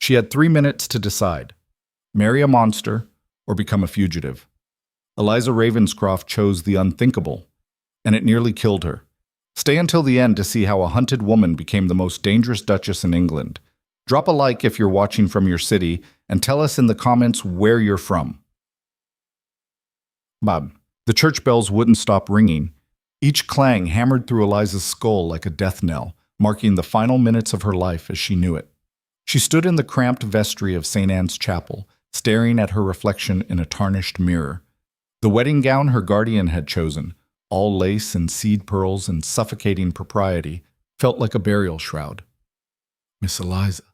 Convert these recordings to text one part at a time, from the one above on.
She had 3 minutes to decide: marry a monster or become a fugitive. Eliza Ravenscroft chose the unthinkable, and it nearly killed her. Stay until the end to see how a hunted woman became the most dangerous duchess in England. Drop a like if you're watching from your city, and tell us in the comments where you're from. Bob. The church bells wouldn't stop ringing. Each clang hammered through Eliza's skull like a death knell, marking the final minutes of her life as she knew it. She stood in the cramped vestry of St. Anne's Chapel, staring at her reflection in a tarnished mirror. The wedding gown her guardian had chosen, all lace and seed pearls and suffocating propriety, felt like a burial shroud. "Miss Eliza."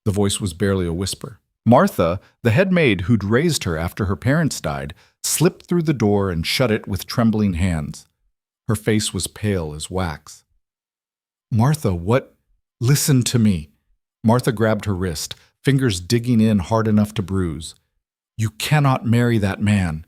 The voice was barely a whisper. Martha, the head maid who'd raised her after her parents died, slipped through the door and shut it with trembling hands. Her face was pale as wax. "Martha, what? Listen to me." Martha grabbed her wrist, fingers digging in hard enough to bruise. "You cannot marry that man."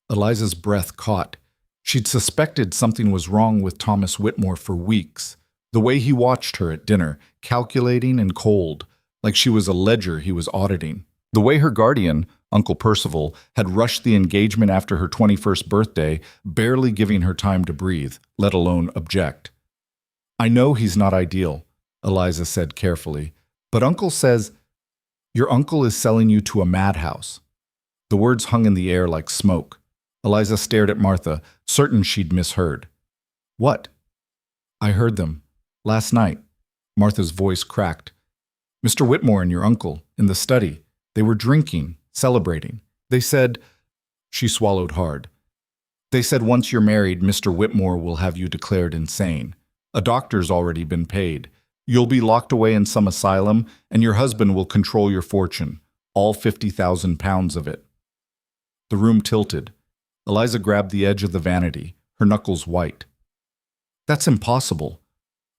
Eliza's breath caught. She'd suspected something was wrong with Thomas Whitmore for weeks. The way he watched her at dinner, calculating and cold, like she was a ledger he was auditing. The way her guardian, Uncle Percival, had rushed the engagement after her 21st birthday, barely giving her time to breathe, let alone object. "I know he's not ideal," Eliza said carefully, "but Uncle says—" "Your uncle is selling you to a madhouse." The words hung in the air like smoke. Eliza stared at Martha, certain she'd misheard. "What?" "I heard them. Last night." Martha's voice cracked. "Mr. Whitmore and your uncle, in the study. They were drinking, celebrating. They said—" She swallowed hard. "They said once you're married, Mr. Whitmore will have you declared insane. A doctor's already been paid. You'll be locked away in some asylum, and your husband will control your fortune, all 50,000 pounds of it." The room tilted. Eliza grabbed the edge of the vanity, her knuckles white. "That's impossible.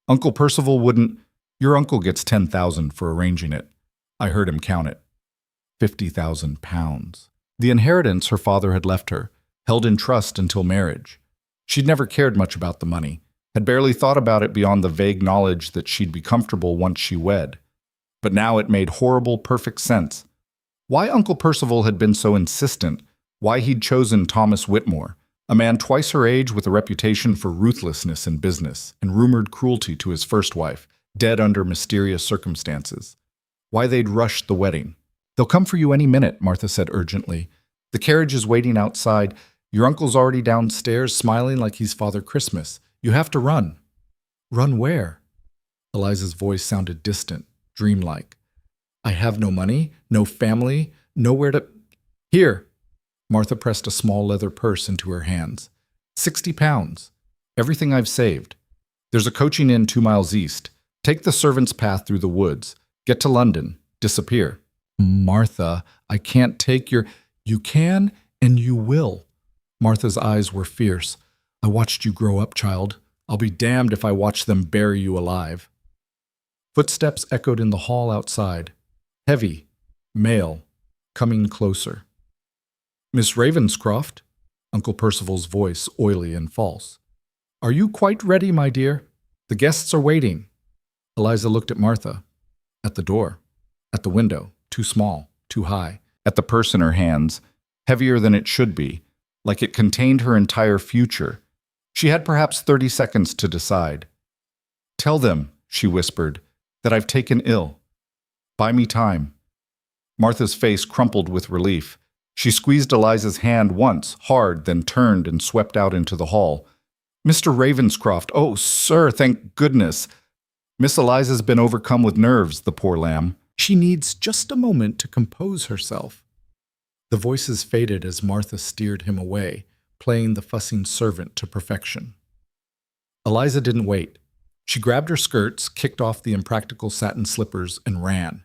Uncle Percival wouldn't—" "Your uncle gets 10,000 for arranging it. I heard him count it. 50,000 pounds. The inheritance her father had left her, held in trust until marriage. She'd never cared much about the money, had barely thought about it beyond the vague knowledge that she'd be comfortable once she wed. But now it made horrible, perfect sense. Why Uncle Percival had been so insistent, why he'd chosen Thomas Whitmore, a man twice her age with a reputation for ruthlessness in business and rumored cruelty to his first wife, dead under mysterious circumstances. Why they'd rushed the wedding. "They'll come for you any minute," Martha said urgently. "The carriage is waiting outside. Your uncle's already downstairs, smiling like he's Father Christmas. You have to run." "Run where?" Eliza's voice sounded distant, dreamlike. "I have no money, no family, nowhere to—" "Here." Martha pressed a small leather purse into her hands. 60 pounds. Everything I've saved. There's a coaching inn 2 miles east. Take the servant's path through the woods. Get to London. Disappear." "Martha, I can't take your—" "You can, and you will." Martha's eyes were fierce. "I watched you grow up, child. I'll be damned if I watch them bury you alive." Footsteps echoed in the hall outside. Heavy, male, coming closer. "Miss Ravenscroft," Uncle Percival's voice oily and false. "Are you quite ready, my dear? The guests are waiting." Eliza looked at Martha. At the door. At the window. Too small. Too high. At the purse in her hands. Heavier than it should be. Like it contained her entire future. She had perhaps 30 seconds to decide. "Tell them," she whispered, "that I've taken ill. Buy me time." Martha's face crumpled with relief. She squeezed Eliza's hand once, hard, then turned and swept out into the hall. "Mr. Ravenscroft, oh, sir, thank goodness." "Miss Eliza's been overcome with nerves, the poor lamb. She needs just a moment to compose herself." The voices faded as Martha steered him away, playing the fussing servant to perfection. Eliza didn't wait. She grabbed her skirts, kicked off the impractical satin slippers, and ran.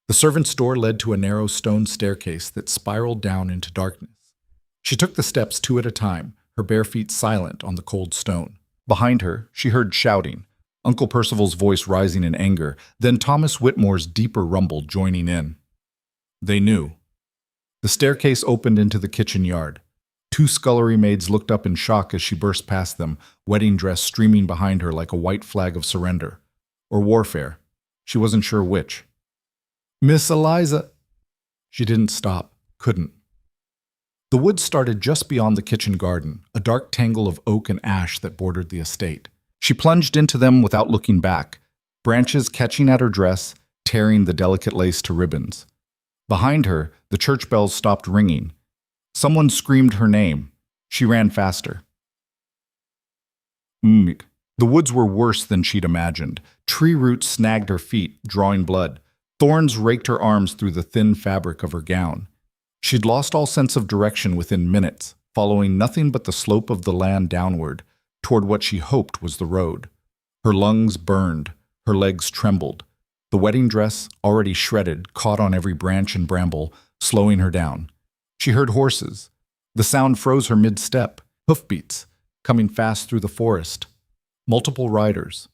The servant's door led to a narrow stone staircase that spiraled down into darkness. She took the steps 2 at a time, her bare feet silent on the cold stone. Behind her, she heard shouting, Uncle Percival's voice rising in anger, then Thomas Whitmore's deeper rumble joining in. They knew. The staircase opened into the kitchen yard. 2 scullery maids looked up in shock as she burst past them, wedding dress streaming behind her like a white flag of surrender. Or warfare. She wasn't sure which. Miss Eliza. She didn't stop, couldn't. The woods started just beyond the kitchen garden, a dark tangle of oak and ash that bordered the estate. She plunged into them without looking back, branches catching at her dress, tearing the delicate lace to ribbons. Behind her, the church bells stopped ringing. Someone screamed her name. She ran faster. The woods were worse than she'd imagined. Tree roots snagged her feet, drawing blood. Thorns raked her arms through the thin fabric of her gown. She'd lost all sense of direction within minutes, following nothing but the slope of the land downward, toward what she hoped was the road. Her lungs burned, her legs trembled. The wedding dress, already shredded, caught on every branch and bramble, slowing her down. She heard horses. The sound froze her mid-step, hoofbeats, coming fast through the forest. Multiple riders.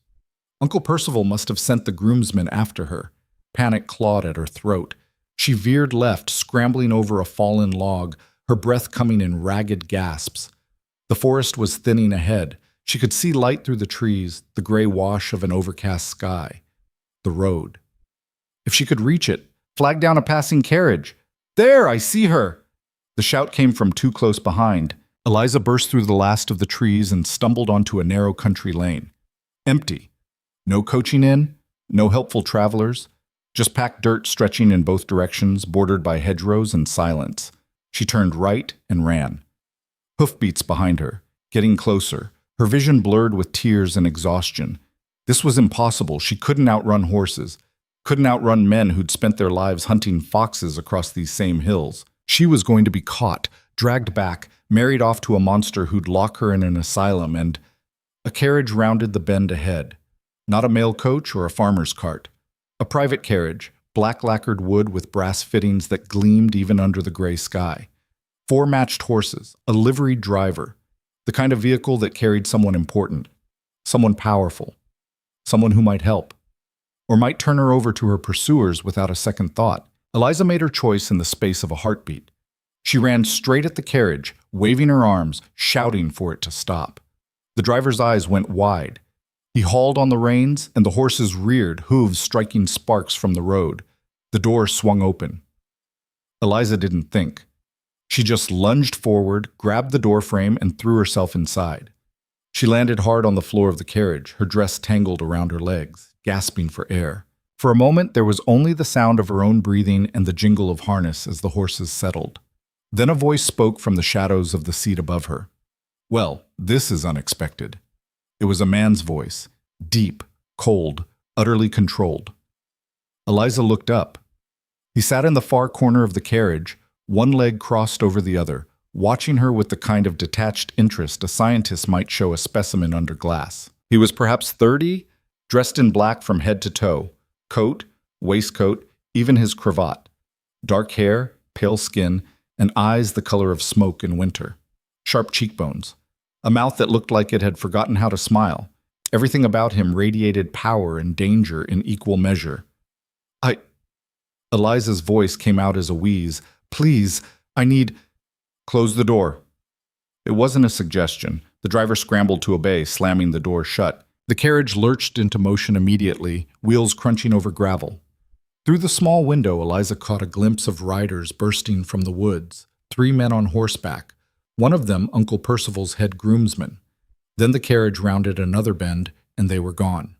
Uncle Percival must have sent the groomsmen after her. Panic clawed at her throat. She veered left, scrambling over a fallen log, her breath coming in ragged gasps. The forest was thinning ahead. She could see light through the trees, the gray wash of an overcast sky. The road. If she could reach it, flag down a passing carriage. There, I see her! The shout came from too close behind. Eliza burst through the last of the trees and stumbled onto a narrow country lane. Empty. No coaching in, no helpful travelers, just packed dirt stretching in both directions, bordered by hedgerows and silence. She turned right and ran. Hoofbeats behind her, getting closer, her vision blurred with tears and exhaustion. This was impossible. She couldn't outrun horses, couldn't outrun men who'd spent their lives hunting foxes across these same hills. She was going to be caught, dragged back, married off to a monster who'd lock her in an asylum, and a carriage rounded the bend ahead. Not a mail coach or a farmer's cart. A private carriage, black lacquered wood with brass fittings that gleamed even under the gray sky. 4 matched horses, a liveried driver, the kind of vehicle that carried someone important, someone powerful, someone who might help, or might turn her over to her pursuers without a second thought. Eliza made her choice in the space of a heartbeat. She ran straight at the carriage, waving her arms, shouting for it to stop. The driver's eyes went wide. He hauled on the reins, and the horses reared, hooves striking sparks from the road. The door swung open. Eliza didn't think. She just lunged forward, grabbed the doorframe, and threw herself inside. She landed hard on the floor of the carriage, her dress tangled around her legs, gasping for air. For a moment, there was only the sound of her own breathing and the jingle of harness as the horses settled. Then a voice spoke from the shadows of the seat above her. Well, this is unexpected. It was a man's voice, deep, cold, utterly controlled. Eliza looked up. He sat in the far corner of the carriage, one leg crossed over the other, watching her with the kind of detached interest a scientist might show a specimen under glass. He was perhaps 30, dressed in black from head to toe, coat, waistcoat, even his cravat. Dark hair, pale skin, and eyes the color of smoke in winter. Sharp cheekbones. A mouth that looked like it had forgotten how to smile. Everything about him radiated power and danger in equal measure. Eliza's voice came out as a wheeze. Please, I need... Close the door. It wasn't a suggestion. The driver scrambled to obey, slamming the door shut. The carriage lurched into motion immediately, wheels crunching over gravel. Through the small window, Eliza caught a glimpse of riders bursting from the woods, 3 men on horseback, one of them Uncle Percival's head groomsman. Then the carriage rounded another bend, and they were gone.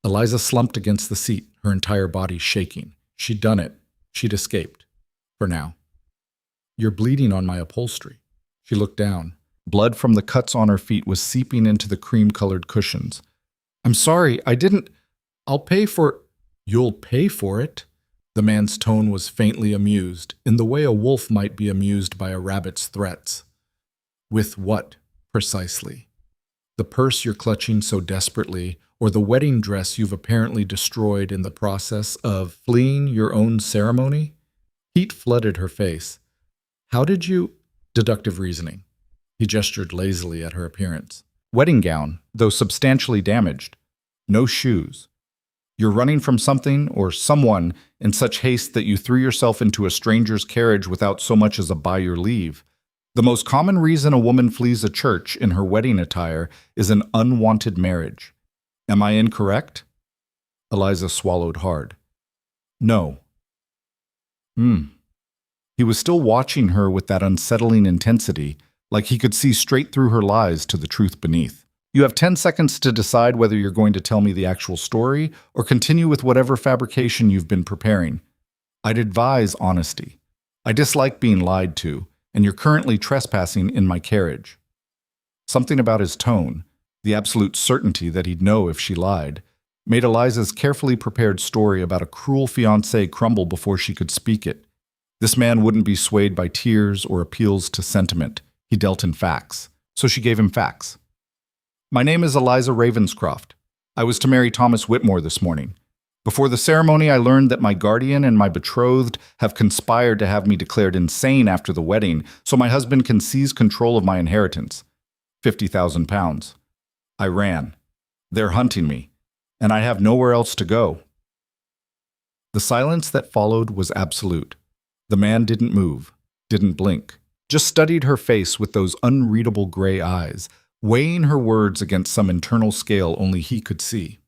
Eliza slumped against the seat, her entire body shaking. She'd done it. She'd escaped. For now. You're bleeding on my upholstery. She looked down. Blood from the cuts on her feet was seeping into the cream-colored cushions. I'm sorry, I didn't... I'll pay for... You'll pay for it? The man's tone was faintly amused, in the way a wolf might be amused by a rabbit's threats. With what, precisely? The purse you're clutching so desperately, or the wedding dress you've apparently destroyed in the process of fleeing your own ceremony? Heat flooded her face. How did you... Deductive reasoning. He gestured lazily at her appearance. Wedding gown, though substantially damaged. No shoes. You're running from something or someone in such haste that you threw yourself into a stranger's carriage without so much as a by your leave. The most common reason a woman flees a church in her wedding attire is an unwanted marriage. Am I incorrect? Eliza swallowed hard. No. Hmm. He was still watching her with that unsettling intensity, like he could see straight through her lies to the truth beneath. You have 10 seconds to decide whether you're going to tell me the actual story or continue with whatever fabrication you've been preparing. I'd advise honesty. I dislike being lied to, and you're currently trespassing in my carriage. Something about his tone, the absolute certainty that he'd know if she lied, made Eliza's carefully prepared story about a cruel fiancé crumble before she could speak it. This man wouldn't be swayed by tears or appeals to sentiment. He dealt in facts, so she gave him facts. My name is Eliza Ravenscroft. I was to marry Thomas Whitmore this morning. Before the ceremony, I learned that my guardian and my betrothed have conspired to have me declared insane after the wedding so my husband can seize control of my inheritance. 50,000 pounds. I ran. They're hunting me, and I have nowhere else to go. The silence that followed was absolute. The man didn't move, didn't blink, just studied her face with those unreadable gray eyes, weighing her words against some internal scale only he could see.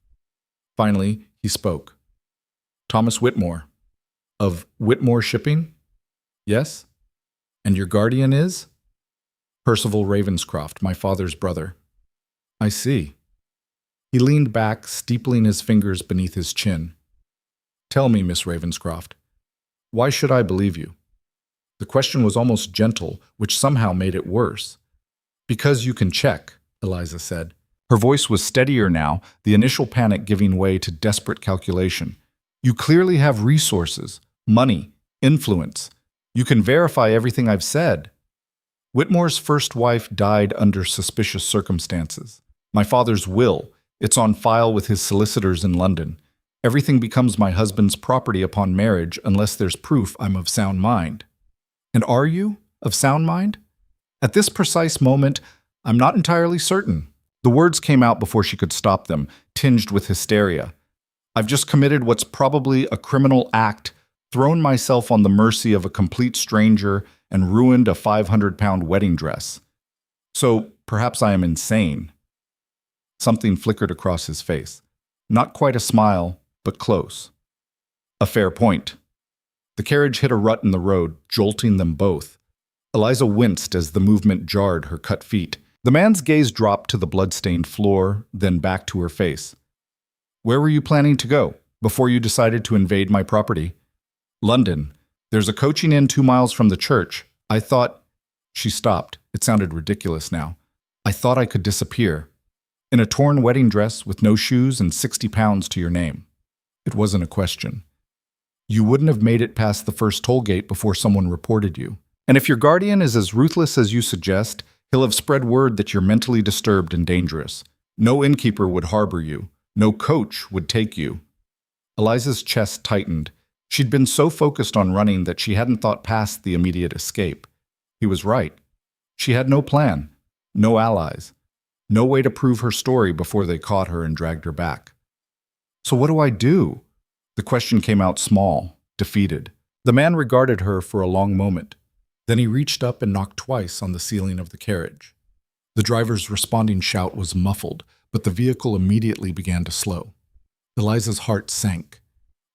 Finally, he spoke. Thomas Whitmore. Of Whitmore Shipping? Yes? And your guardian is? Percival Ravenscroft, my father's brother. I see. He leaned back, steepling his fingers beneath his chin. Tell me, Miss Ravenscroft, why should I believe you? The question was almost gentle, which somehow made it worse. Because you can check, Eliza said. Her voice was steadier now, the initial panic giving way to desperate calculation. You clearly have resources, money, influence. You can verify everything I've said. Whitmore's first wife died under suspicious circumstances. My father's will, it's on file with his solicitors in London. Everything becomes my husband's property upon marriage unless there's proof I'm of sound mind. And are you of sound mind? At this precise moment, I'm not entirely certain. The words came out before she could stop them, tinged with hysteria. I've just committed what's probably a criminal act, thrown myself on the mercy of a complete stranger, and ruined a 500-pound wedding dress. So perhaps I am insane. Something flickered across his face. Not quite a smile, but close. A fair point. The carriage hit a rut in the road, jolting them both. Eliza winced as the movement jarred her cut feet. The man's gaze dropped to the blood-stained floor, then back to her face. Where were you planning to go, before you decided to invade my property? London. There's a coaching inn 2 miles from the church. I thought... She stopped. It sounded ridiculous now. I thought I could disappear. In a torn wedding dress with no shoes and 60 pounds to your name. It wasn't a question. You wouldn't have made it past the first toll gate before someone reported you. And if your guardian is as ruthless as you suggest, he'll have spread word that you're mentally disturbed and dangerous. No innkeeper would harbor you. No coach would take you. Eliza's chest tightened. She'd been so focused on running that she hadn't thought past the immediate escape. He was right. She had no plan, no allies, no way to prove her story before they caught her and dragged her back. So what do I do? The question came out small, defeated. The man regarded her for a long moment. Then he reached up and knocked twice on the ceiling of the carriage. The driver's responding shout was muffled, but the vehicle immediately began to slow. Eliza's heart sank.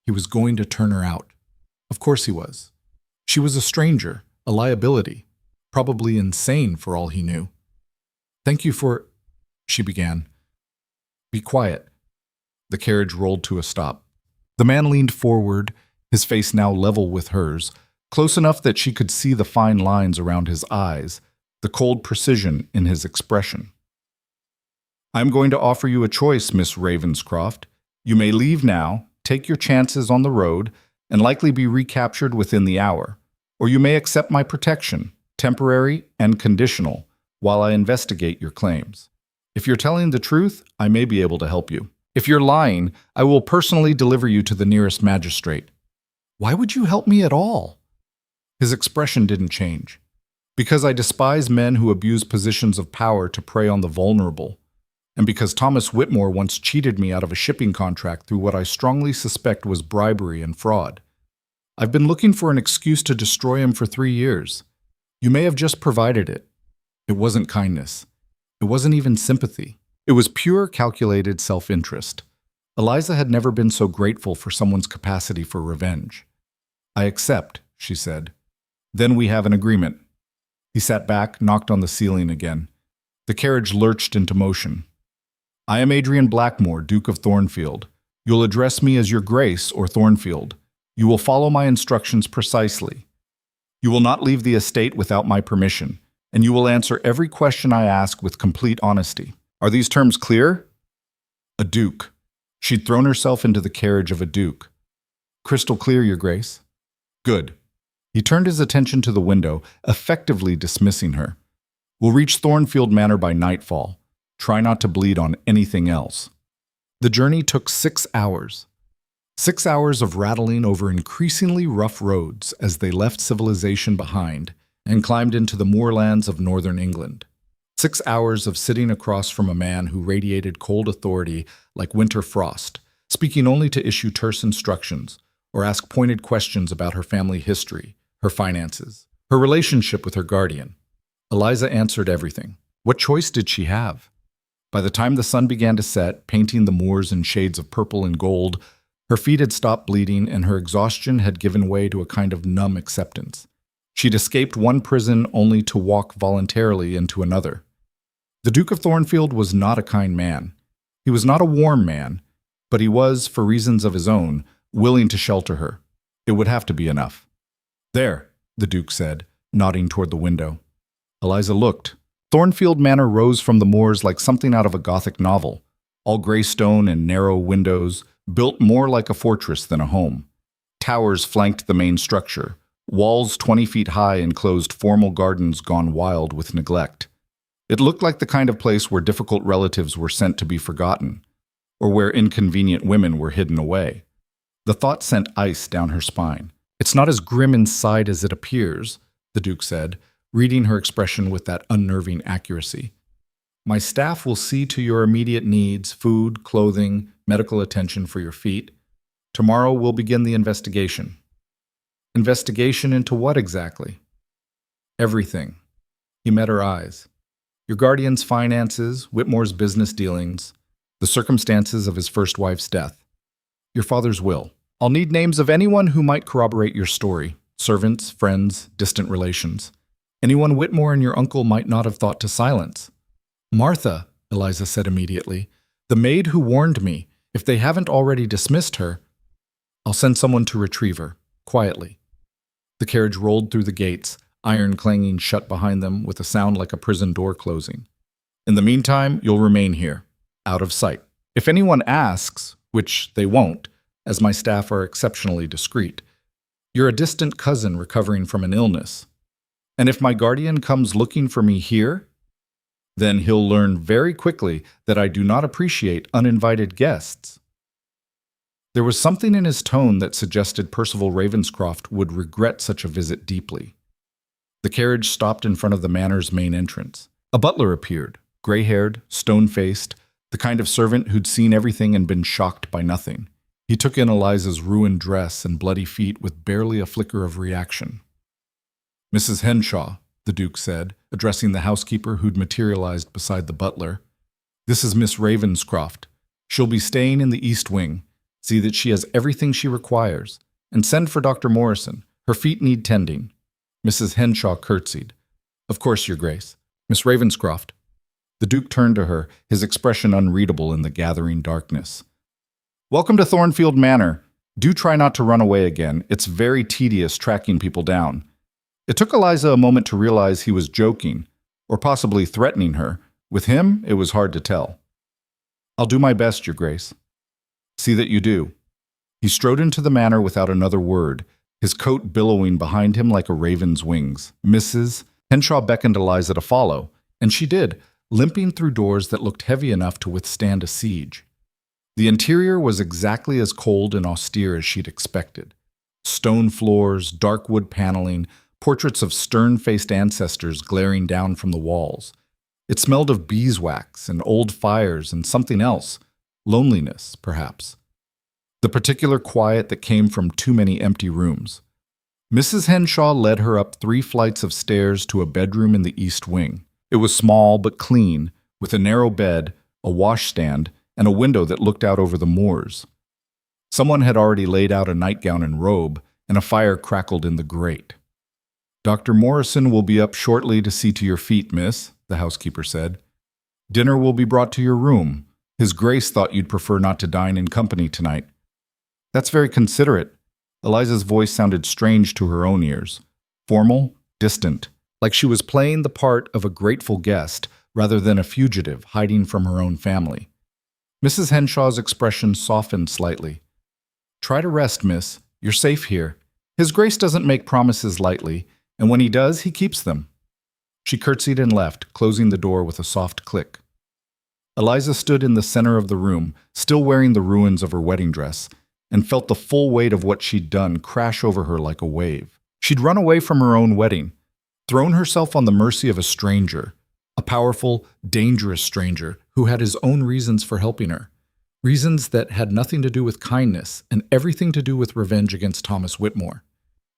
He was going to turn her out. Of course he was. She was a stranger, a liability, probably insane for all he knew. Thank you for... she began. Be quiet. The carriage rolled to a stop. The man leaned forward, his face now level with hers, close enough that she could see the fine lines around his eyes, the cold precision in his expression. I'm going to offer you a choice, Miss Ravenscroft. You may leave now, take your chances on the road, and likely be recaptured within the hour. Or you may accept my protection, temporary and conditional, while I investigate your claims. If you're telling the truth, I may be able to help you. If you're lying, I will personally deliver you to the nearest magistrate. Why would you help me at all? His expression didn't change. Because I despise men who abuse positions of power to prey on the vulnerable. And because Thomas Whitmore once cheated me out of a shipping contract through what I strongly suspect was bribery and fraud. I've been looking for an excuse to destroy him for 3 years. You may have just provided it. It wasn't kindness. It wasn't even sympathy. It was pure, calculated self-interest. Eliza had never been so grateful for someone's capacity for revenge. I accept, she said. Then we have an agreement. He sat back, knocked on the ceiling again. The carriage lurched into motion. I am Adrian Blackmore, Duke of Thornfield. You'll address me as Your Grace or Thornfield. You will follow my instructions precisely. You will not leave the estate without my permission, and you will answer every question I ask with complete honesty. Are these terms clear? A duke. She'd thrown herself into the carriage of a duke. Crystal clear, Your Grace. Good. He turned his attention to the window, effectively dismissing her. We'll reach Thornfield Manor by nightfall. Try not to bleed on anything else. The journey took 6 hours. 6 hours of rattling over increasingly rough roads as they left civilization behind and climbed into the moorlands of northern England. 6 hours of sitting across from a man who radiated cold authority like winter frost, speaking only to issue terse instructions or ask pointed questions about her family history, her finances, her relationship with her guardian. Eliza answered everything. What choice did she have? By the time the sun began to set, painting the moors in shades of purple and gold, her feet had stopped bleeding and her exhaustion had given way to a kind of numb acceptance. She'd escaped one prison only to walk voluntarily into another. The Duke of Thornfield was not a kind man. He was not a warm man, but he was, for reasons of his own, willing to shelter her. It would have to be enough. There, the Duke said, nodding toward the window. Eliza looked. Thornfield Manor rose from the moors like something out of a Gothic novel, all gray stone and narrow windows, built more like a fortress than a home. Towers flanked the main structure. Walls 20 feet high enclosed formal gardens gone wild with neglect. It looked like the kind of place where difficult relatives were sent to be forgotten, or where inconvenient women were hidden away. The thought sent ice down her spine. It's not as grim inside as it appears, the Duke said, reading her expression with that unnerving accuracy. My staff will see to your immediate needs, food, clothing, medical attention for your feet. Tomorrow we'll begin the investigation. Investigation into what exactly? Everything. He met her eyes. Your guardian's finances, Whitmore's business dealings, the circumstances of his first wife's death. Your father's will. I'll need names of anyone who might corroborate your story. Servants, friends, distant relations. Anyone Whitmore and your uncle might not have thought to silence. Martha, Eliza said immediately, the maid who warned me. If they haven't already dismissed her, I'll send someone to retrieve her, quietly. The carriage rolled through the gates, iron clanging shut behind them with a sound like a prison door closing. In the meantime, you'll remain here, out of sight. If anyone asks, which they won't, as my staff are exceptionally discreet, you're a distant cousin recovering from an illness. And if my guardian comes looking for me here, then he'll learn very quickly that I do not appreciate uninvited guests. There was something in his tone that suggested Percival Ravenscroft would regret such a visit deeply. The carriage stopped in front of the manor's main entrance. A butler appeared, gray-haired, stone-faced, the kind of servant who'd seen everything and been shocked by nothing. He took in Eliza's ruined dress and bloody feet with barely a flicker of reaction. Mrs. Henshaw, the Duke said, addressing the housekeeper who'd materialized beside the butler. This is Miss Ravenscroft. She'll be staying in the East Wing. See that she has everything she requires. And send for Dr. Morrison. Her feet need tending. Mrs. Henshaw curtsied. Of course, Your Grace. Miss Ravenscroft. The Duke turned to her, his expression unreadable in the gathering darkness. Welcome to Thornfield Manor. Do try not to run away again. It's very tedious tracking people down. It took Eliza a moment to realize he was joking, or possibly threatening her. With him, it was hard to tell. I'll do my best, Your Grace. See that you do. He strode into the manor without another word, his coat billowing behind him like a raven's wings. Mrs. Henshaw beckoned Eliza to follow, and she did, limping through doors that looked heavy enough to withstand a siege. The interior was exactly as cold and austere as she'd expected. Stone floors, dark wood paneling, portraits of stern-faced ancestors glaring down from the walls. It smelled of beeswax and old fires and something else, loneliness, perhaps. The particular quiet that came from too many empty rooms. Mrs. Henshaw led her up 3 flights of stairs to a bedroom in the East Wing. It was small but clean, with a narrow bed, a washstand, and a window that looked out over the moors. Someone had already laid out a nightgown and robe, and a fire crackled in the grate. "Dr. Morrison will be up shortly to see to your feet, miss," the housekeeper said. "Dinner will be brought to your room. His Grace thought you'd prefer not to dine in company tonight." "That's very considerate." Eliza's voice sounded strange to her own ears. Formal, distant, like she was playing the part of a grateful guest rather than a fugitive hiding from her own family. Mrs. Henshaw's expression softened slightly. "Try to rest, miss. You're safe here. His Grace doesn't make promises lightly, and when he does, he keeps them." She curtsied and left, closing the door with a soft click. Eliza stood in the center of the room, still wearing the ruins of her wedding dress, and felt the full weight of what she'd done crash over her like a wave. She'd run away from her own wedding, thrown herself on the mercy of a stranger, a powerful, dangerous stranger who had his own reasons for helping her, reasons that had nothing to do with kindness and everything to do with revenge against Thomas Whitmore.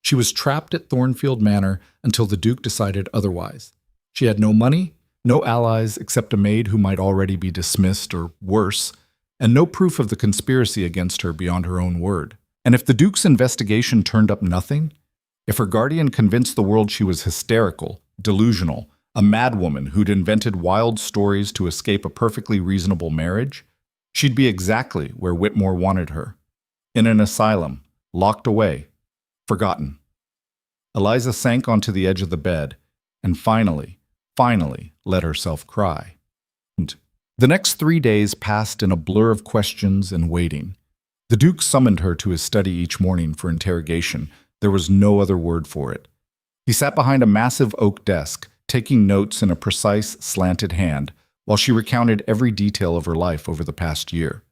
She was trapped at Thornfield Manor until the Duke decided otherwise. She had no money, no allies except a maid who might already be dismissed or worse, and no proof of the conspiracy against her beyond her own word. And if the Duke's investigation turned up nothing, if her guardian convinced the world she was hysterical, delusional, a madwoman who'd invented wild stories to escape a perfectly reasonable marriage, she'd be exactly where Whitmore wanted her, in an asylum, locked away, forgotten. Eliza sank onto the edge of the bed and finally let herself cry. And the next 3 days passed in a blur of questions and waiting. The Duke summoned her to his study each morning for interrogation. There was no other word for it. He sat behind a massive oak desk, taking notes in a precise, slanted hand, while she recounted every detail of her life over the past year.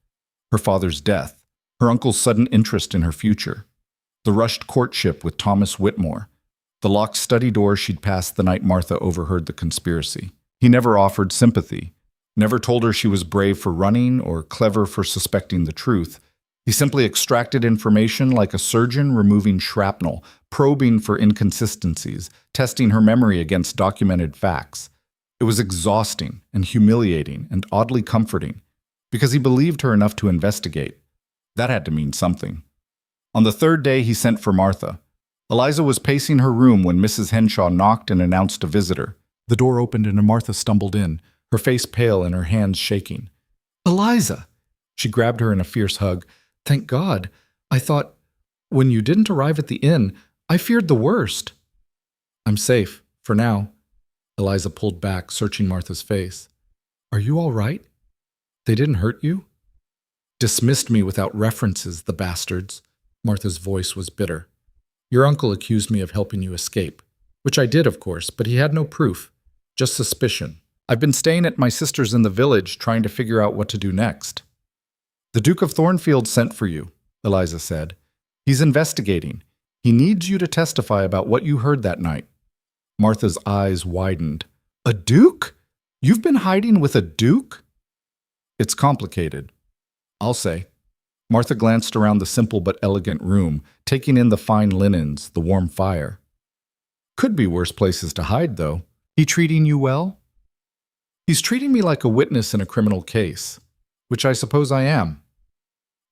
Her father's death, her uncle's sudden interest in her future, the rushed courtship with Thomas Whitmore, the locked study door she'd passed the night Martha overheard the conspiracy. He never offered sympathy, never told her she was brave for running or clever for suspecting the truth. He simply extracted information like a surgeon removing shrapnel, probing for inconsistencies, testing her memory against documented facts. It was exhausting and humiliating and oddly comforting, because he believed her enough to investigate. That had to mean something. On the third day, he sent for Martha. Eliza was pacing her room when Mrs. Henshaw knocked and announced a visitor. The door opened and Martha stumbled in, her face pale and her hands shaking. "Eliza!" She grabbed her in a fierce hug. "Thank God. I thought, when you didn't arrive at the inn, I feared the worst." "I'm safe, for now." Eliza pulled back, searching Martha's face. "Are you all right? They didn't hurt you?" "Dismissed me without references, the bastards." Martha's voice was bitter. "Your uncle accused me of helping you escape, which I did, of course, but he had no proof, just suspicion. I've been staying at my sister's in the village trying to figure out what to do next." "The Duke of Thornfield sent for you," Eliza said. "He's investigating. He needs you to testify about what you heard that night." Martha's eyes widened. "A duke? You've been hiding with a duke?" "It's complicated, I'll say." Martha glanced around the simple but elegant room, taking in the fine linens, the warm fire. "Could be worse places to hide, though. He treating you well?" "He's treating me like a witness in a criminal case, which I suppose I am."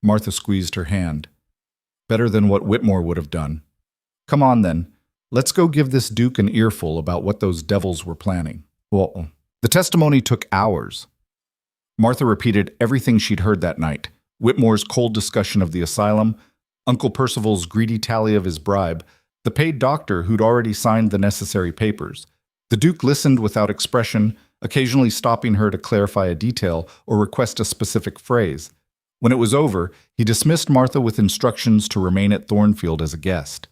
Martha squeezed her hand. "Better than what Whitmore would have done. Come on, then. Let's go give this Duke an earful about what those devils were planning." Well, the testimony took hours. Martha repeated everything she'd heard that night. Whitmore's cold discussion of the asylum, Uncle Percival's greedy tally of his bribe, the paid doctor who'd already signed the necessary papers. The Duke listened without expression, occasionally stopping her to clarify a detail or request a specific phrase. When it was over, he dismissed Martha with instructions to remain at Thornfield as a guest.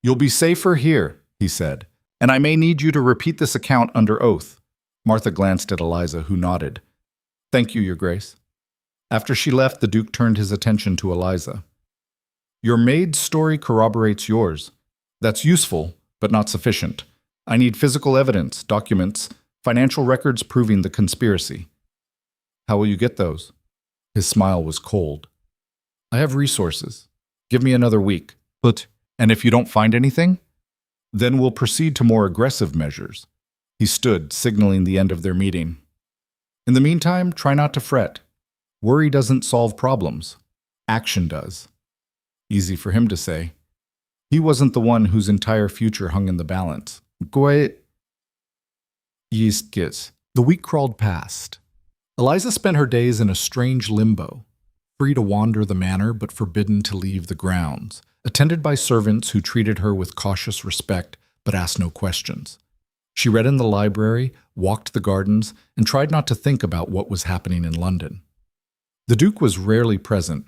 "You'll be safer here," he said, "and I may need you to repeat this account under oath." Martha glanced at Eliza, who nodded. "Thank you, Your Grace." After she left, the Duke turned his attention to Eliza. "Your maid's story corroborates yours. That's useful, but not sufficient. I need physical evidence, documents, financial records proving the conspiracy." "How will you get those?" His smile was cold. "I have resources. Give me another week. And if you don't find anything? Then we'll proceed to more aggressive measures." He stood, signaling the end of their meeting. "In the meantime, try not to fret. Worry doesn't solve problems. Action does." Easy for him to say. He wasn't the one whose entire future hung in the balance. The week crawled past. Eliza spent her days in a strange limbo, free to wander the manor but forbidden to leave the grounds, attended by servants who treated her with cautious respect but asked no questions. She read in the library, walked the gardens, and tried not to think about what was happening in London. The Duke was rarely present.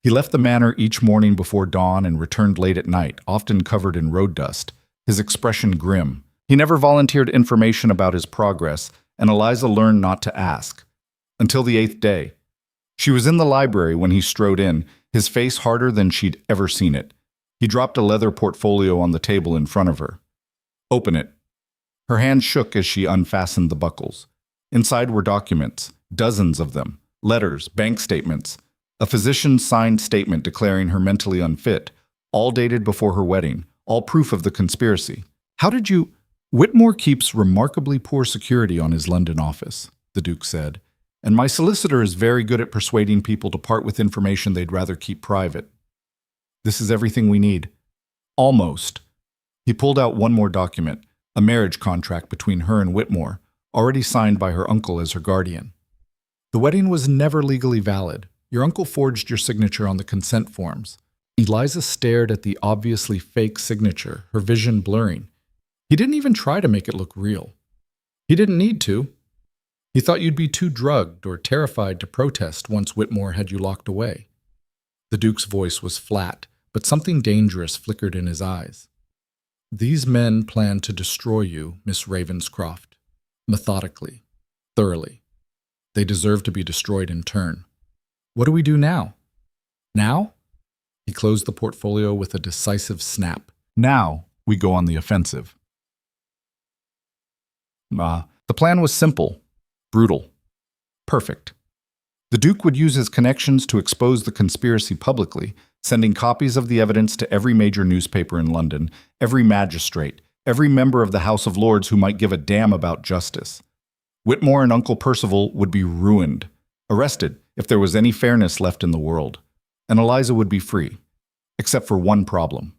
He left the manor each morning before dawn and returned late at night, often covered in road dust, his expression grim. He never volunteered information about his progress, and Eliza learned not to ask. Until the 8th day. She was in the library when he strode in, his face harder than she'd ever seen it. He dropped a leather portfolio on the table in front of her. "Open it." Her hand shook as she unfastened the buckles. Inside were documents, dozens of them, letters, bank statements, a physician's signed statement declaring her mentally unfit, all dated before her wedding, all proof of the conspiracy. "How did you—" "Whitmore keeps remarkably poor security on his London office," the Duke said, "and my solicitor is very good at persuading people to part with information they'd rather keep private. This is everything we need." Almost. He pulled out one more document, a marriage contract between her and Whitmore, already signed by her uncle as her guardian. "The wedding was never legally valid. Your uncle forged your signature on the consent forms." Eliza stared at the obviously fake signature, her vision blurring. "He didn't even try to make it look real. He didn't need to. He thought you'd be too drugged or terrified to protest once Whitmore had you locked away." The Duke's voice was flat, but something dangerous flickered in his eyes. "These men plan to destroy you, Miss Ravenscroft, methodically, thoroughly. They deserve to be destroyed in turn. What do we do now?" "Now?" He closed the portfolio with a decisive snap. "Now we go on the offensive." The plan was simple, brutal, perfect. The Duke would use his connections to expose the conspiracy publicly, sending copies of the evidence to every major newspaper in London, every magistrate, every member of the House of Lords who might give a damn about justice. Whitmore and Uncle Percival would be ruined, arrested if there was any fairness left in the world, and Eliza would be free, except for one problem.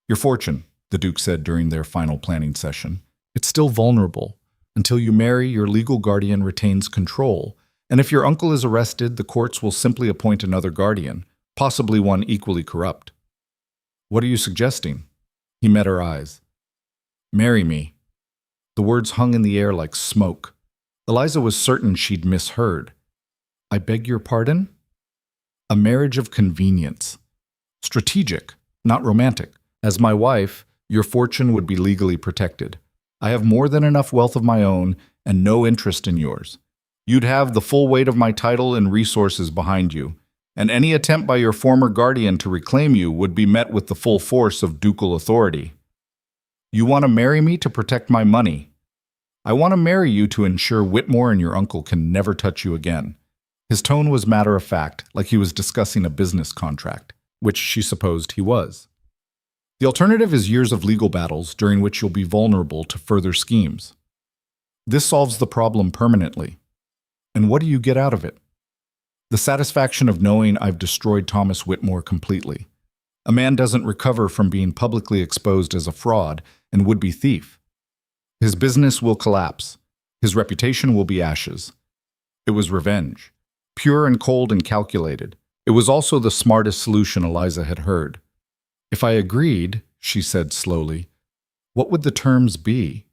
"Your fortune," the Duke said during their final planning session. "It's still vulnerable. Until you marry, your legal guardian retains control, and if your uncle is arrested, the courts will simply appoint another guardian, possibly one equally corrupt." "What are you suggesting?" He met her eyes. "Marry me." The words hung in the air like smoke. Eliza was certain she'd misheard. "I beg your pardon?" "A marriage of convenience. Strategic, not romantic. As my wife, your fortune would be legally protected. I have more than enough wealth of my own and no interest in yours. You'd have the full weight of my title and resources behind you, and any attempt by your former guardian to reclaim you would be met with the full force of ducal authority. You want to marry me to protect my money. I want to marry you to ensure Whitmore and your uncle can never touch you again." His tone was matter-of-fact, like he was discussing a business contract, which she supposed he was. "The alternative is years of legal battles during which you'll be vulnerable to further schemes. This solves the problem permanently. And what do you get out of it? The satisfaction of knowing I've destroyed Thomas Whitmore completely. A man doesn't recover from being publicly exposed as a fraud and would-be thief. His business will collapse. His reputation will be ashes. It was revenge. Pure and cold and calculated. It was also the smartest solution Eliza had heard. "If I agreed," she said slowly, "what would the terms be?"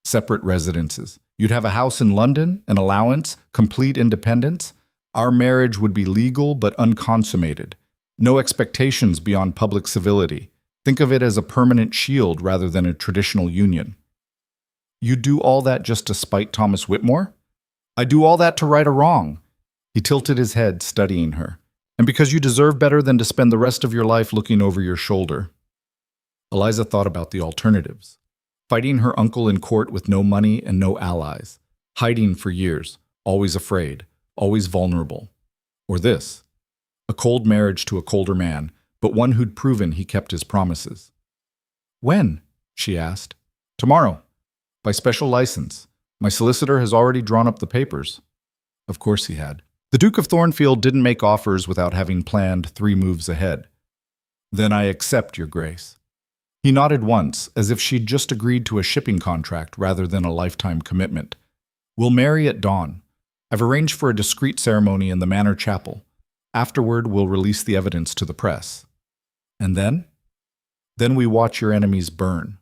"Separate residences. You'd have a house in London, an allowance, complete independence. Our marriage would be legal but unconsummated. No expectations beyond public civility. Think of it as a permanent shield rather than a traditional union." "You'd do all that just to spite Thomas Whitmore?" "I do all that to right a wrong." He tilted his head, studying her. "And because you deserve better than to spend the rest of your life looking over your shoulder." Eliza thought about the alternatives. Fighting her uncle in court with no money and no allies. Hiding for years, always afraid, always vulnerable. Or this. A cold marriage to a colder man, but one who'd proven he kept his promises. "When?" she asked. "Tomorrow. By special license. My solicitor has already drawn up the papers." Of course he had. The Duke of Thornfield didn't make offers without having planned 3 moves ahead. Then I accept, Your Grace. He nodded once, as if she'd just agreed to a shipping contract rather than a lifetime commitment. We'll marry at dawn. I've arranged for a discreet ceremony in the Manor Chapel. Afterward, we'll release the evidence to the press. And then? Then we watch your enemies burn.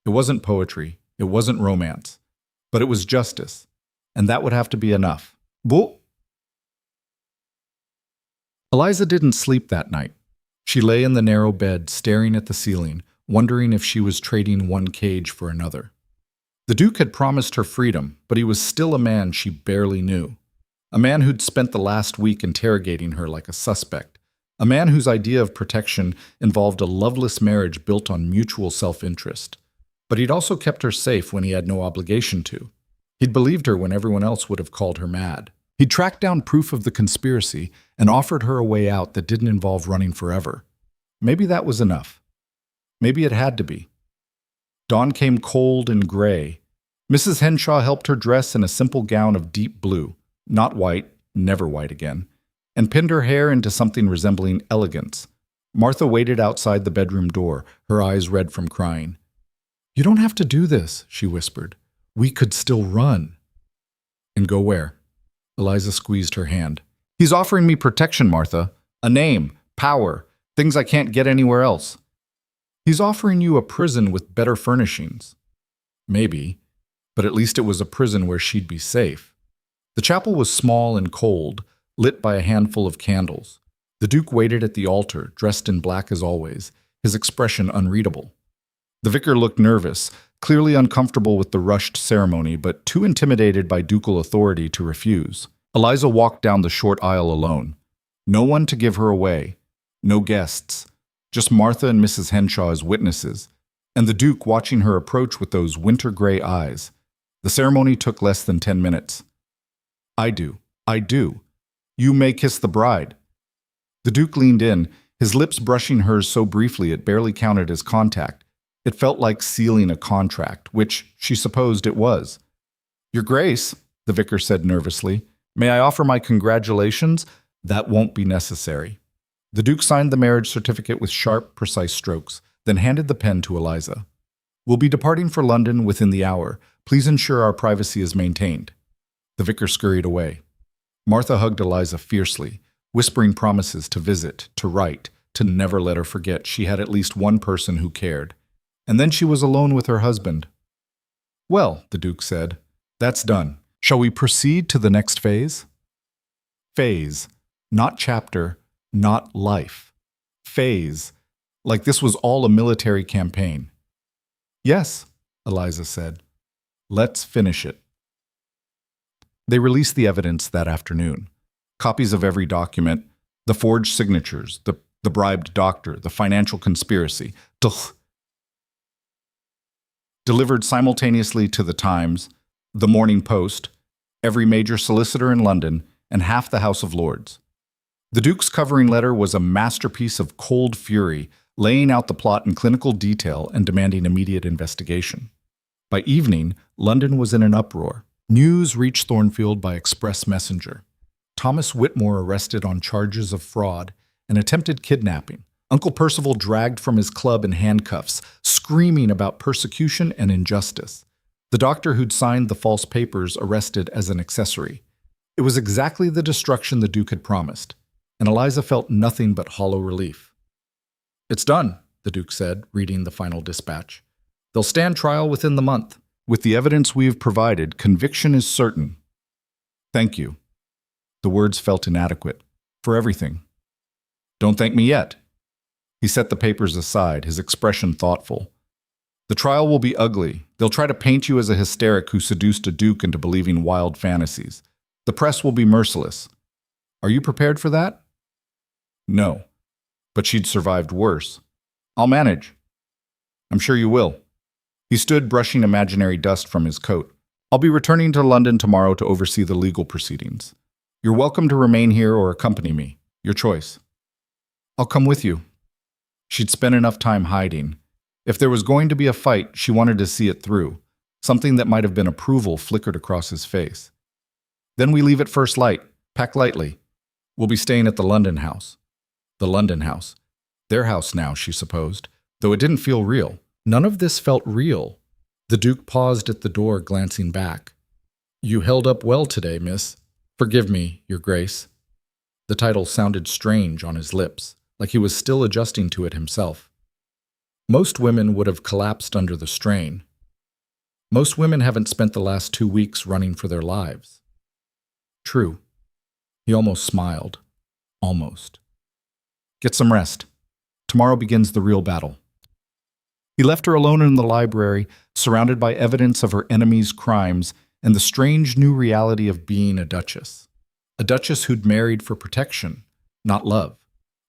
It wasn't poetry, it wasn't romance, but it was justice, and that would have to be enough. Bo. Eliza didn't sleep that night. She lay in the narrow bed, staring at the ceiling, wondering if she was trading one cage for another. The Duke had promised her freedom, but he was still a man she barely knew. A man who'd spent the last week interrogating her like a suspect. A man whose idea of protection involved a loveless marriage built on mutual self-interest. But he'd also kept her safe when he had no obligation to. He'd believed her when everyone else would have called her mad. He'd tracked down proof of the conspiracy and offered her a way out that didn't involve running forever. Maybe that was enough. Maybe it had to be. Dawn came cold and gray. Mrs. Henshaw helped her dress in a simple gown of deep blue, not white, never white again, and pinned her hair into something resembling elegance. Martha waited outside the bedroom door, her eyes red from crying. "You don't have to do this," she whispered. "We could still run." "And go where?" Eliza squeezed her hand. "He's offering me protection, Martha. A name, power, things I can't get anywhere else." "He's offering you a prison with better furnishings." Maybe, but at least it was a prison where she'd be safe. The chapel was small and cold, lit by a handful of candles. The Duke waited at the altar, dressed in black as always, his expression unreadable. The vicar looked nervous, clearly uncomfortable with the rushed ceremony, but too intimidated by ducal authority to refuse. Eliza walked down the short aisle alone. No one to give her away. No guests. Just Martha and Mrs. Henshaw as witnesses, and the Duke watching her approach with those winter-gray eyes. The ceremony took less than 10 minutes. I do. You may kiss the bride." The Duke leaned in, his lips brushing hers so briefly it barely counted as contact. It felt like sealing a contract, which she supposed it was. "Your Grace," the vicar said nervously, "may I offer my congratulations?" "That won't be necessary." The Duke signed the marriage certificate with sharp, precise strokes, then handed the pen to Eliza. "We'll be departing for London within the hour. Please ensure our privacy is maintained." The vicar scurried away. Martha hugged Eliza fiercely, whispering promises to visit, to write, to never let her forget she had at least one person who cared. And then she was alone with her husband. "Well," the Duke said, "that's done. Shall we proceed to the next phase?" Phase, not chapter, not life. Phase, like this was all a military campaign. "Yes," Eliza said. "Let's finish it." They released the evidence that afternoon. Copies of every document, the forged signatures, the bribed doctor, the financial conspiracy, delivered simultaneously to the Times, the Morning Post, every major solicitor in London, and half the House of Lords. The Duke's covering letter was a masterpiece of cold fury, laying out the plot in clinical detail and demanding immediate investigation. By evening, London was in an uproar. News reached Thornfield by express messenger. Thomas Whitmore arrested on charges of fraud and attempted kidnapping. Uncle Percival dragged from his club in handcuffs, screaming about persecution and injustice. The doctor who'd signed the false papers arrested as an accessory. It was exactly the destruction the Duke had promised, and Eliza felt nothing but hollow relief. "It's done," the Duke said, reading the final dispatch. "They'll stand trial within the month. With the evidence we have provided, conviction is certain." "Thank you." The words felt inadequate. "For everything." "Don't thank me yet." He set the papers aside, his expression thoughtful. "The trial will be ugly. They'll try to paint you as a hysteric who seduced a duke into believing wild fantasies. The press will be merciless. Are you prepared for that?" "No. But she'd survived worse." "I'll manage." "I'm sure you will." He stood brushing imaginary dust from his coat. "I'll be returning to London tomorrow to oversee the legal proceedings. You're welcome to remain here or accompany me. Your choice." "I'll come with you." She'd spent enough time hiding. If there was going to be a fight, she wanted to see it through. Something that might have been approval flickered across his face. "Then we leave at first light. Pack lightly. We'll be staying at the London house." The London house. Their house now, she supposed, though it didn't feel real. None of this felt real. The Duke paused at the door, glancing back. "You held up well today, miss. Forgive me, Your Grace." The title sounded strange on his lips, like he was still adjusting to it himself. Most women would have collapsed under the strain. Most women haven't spent the last 2 weeks running for their lives. True. He almost smiled. Almost. Get some rest. Tomorrow begins the real battle. He left her alone in the library, surrounded by evidence of her enemy's crimes and the strange new reality of being a duchess. A duchess who'd married for protection, not love.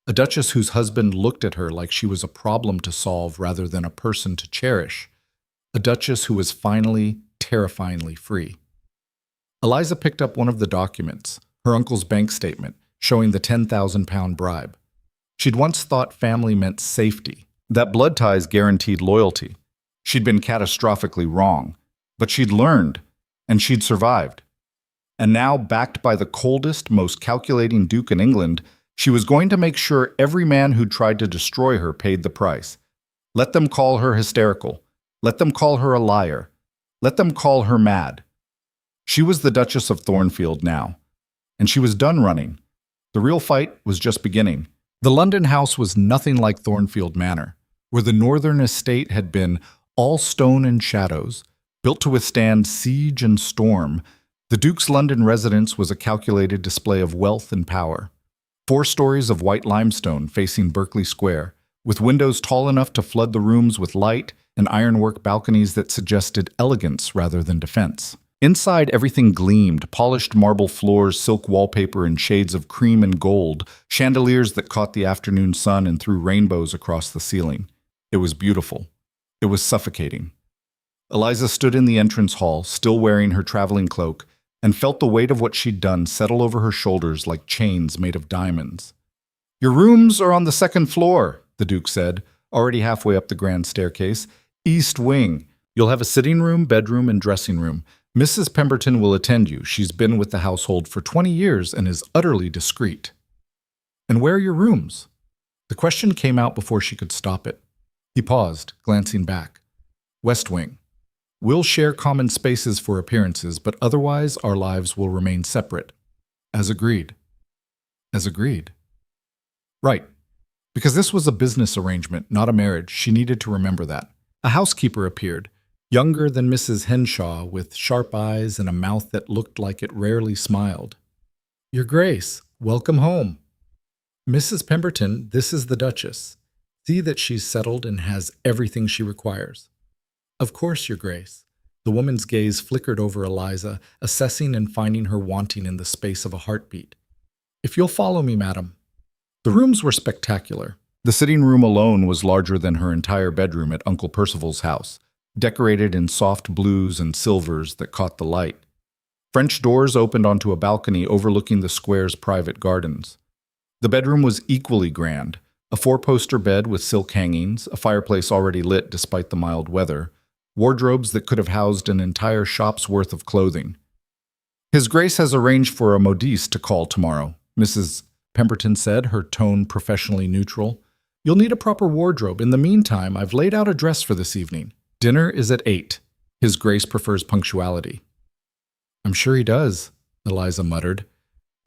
A duchess whose husband looked at her like she was a problem to solve rather than a person to cherish. A duchess who was finally, terrifyingly free. Eliza picked up one of the documents, her uncle's bank statement, showing the £10,000 bribe. She'd once thought family meant safety, that blood ties guaranteed loyalty. She'd been catastrophically wrong, but she'd learned, and she'd survived. And now, backed by the coldest, most calculating duke in England, she was going to make sure every man who'd tried to destroy her paid the price. Let them call her hysterical. Let them call her a liar. Let them call her mad. She was the Duchess of Thornfield now, and she was done running. The real fight was just beginning. The London house was nothing like Thornfield Manor, where the northern estate had been all stone and shadows, built to withstand siege and storm. The Duke's London residence was a calculated display of wealth and power. 4 stories of white limestone facing Berkeley Square, with windows tall enough to flood the rooms with light and ironwork balconies that suggested elegance rather than defense. Inside, everything gleamed, polished marble floors, silk wallpaper in shades of cream and gold, chandeliers that caught the afternoon sun and threw rainbows across the ceiling. It was beautiful. It was suffocating. Eliza stood in the entrance hall, still wearing her traveling cloak, and felt the weight of what she'd done settle over her shoulders like chains made of diamonds. "Your rooms are on the 2nd floor," the Duke said, already halfway up the grand staircase. "East wing. You'll have a sitting room, bedroom, and dressing room. Mrs. Pemberton will attend you. She's been with the household for 20 years and is utterly discreet." "And where are your rooms?" The question came out before she could stop it. He paused, glancing back. "West wing. We'll share common spaces for appearances, but otherwise our lives will remain separate." "As agreed." "As agreed." Right. Because this was a business arrangement, not a marriage, she needed to remember that. A housekeeper appeared, younger than Mrs. Henshaw, with sharp eyes and a mouth that looked like it rarely smiled. "Your Grace, welcome home." "Mrs. Pemberton, this is the Duchess. See that she's settled and has everything she requires." "Of course, Your Grace." The woman's gaze flickered over Eliza, assessing and finding her wanting in the space of a heartbeat. "If you'll follow me, madam." The rooms were spectacular. The sitting room alone was larger than her entire bedroom at Uncle Percival's house, decorated in soft blues and silvers that caught the light. French doors opened onto a balcony overlooking the square's private gardens. The bedroom was equally grand, a 4-poster bed with silk hangings, a fireplace already lit despite the mild weather, wardrobes that could have housed an entire shop's worth of clothing. "His Grace has arranged for a modiste to call tomorrow," Mrs. Pemberton said, her tone professionally neutral. "You'll need a proper wardrobe. In the meantime, I've laid out a dress for this evening. Dinner is at 8. His Grace prefers punctuality." "I'm sure he does," Eliza muttered.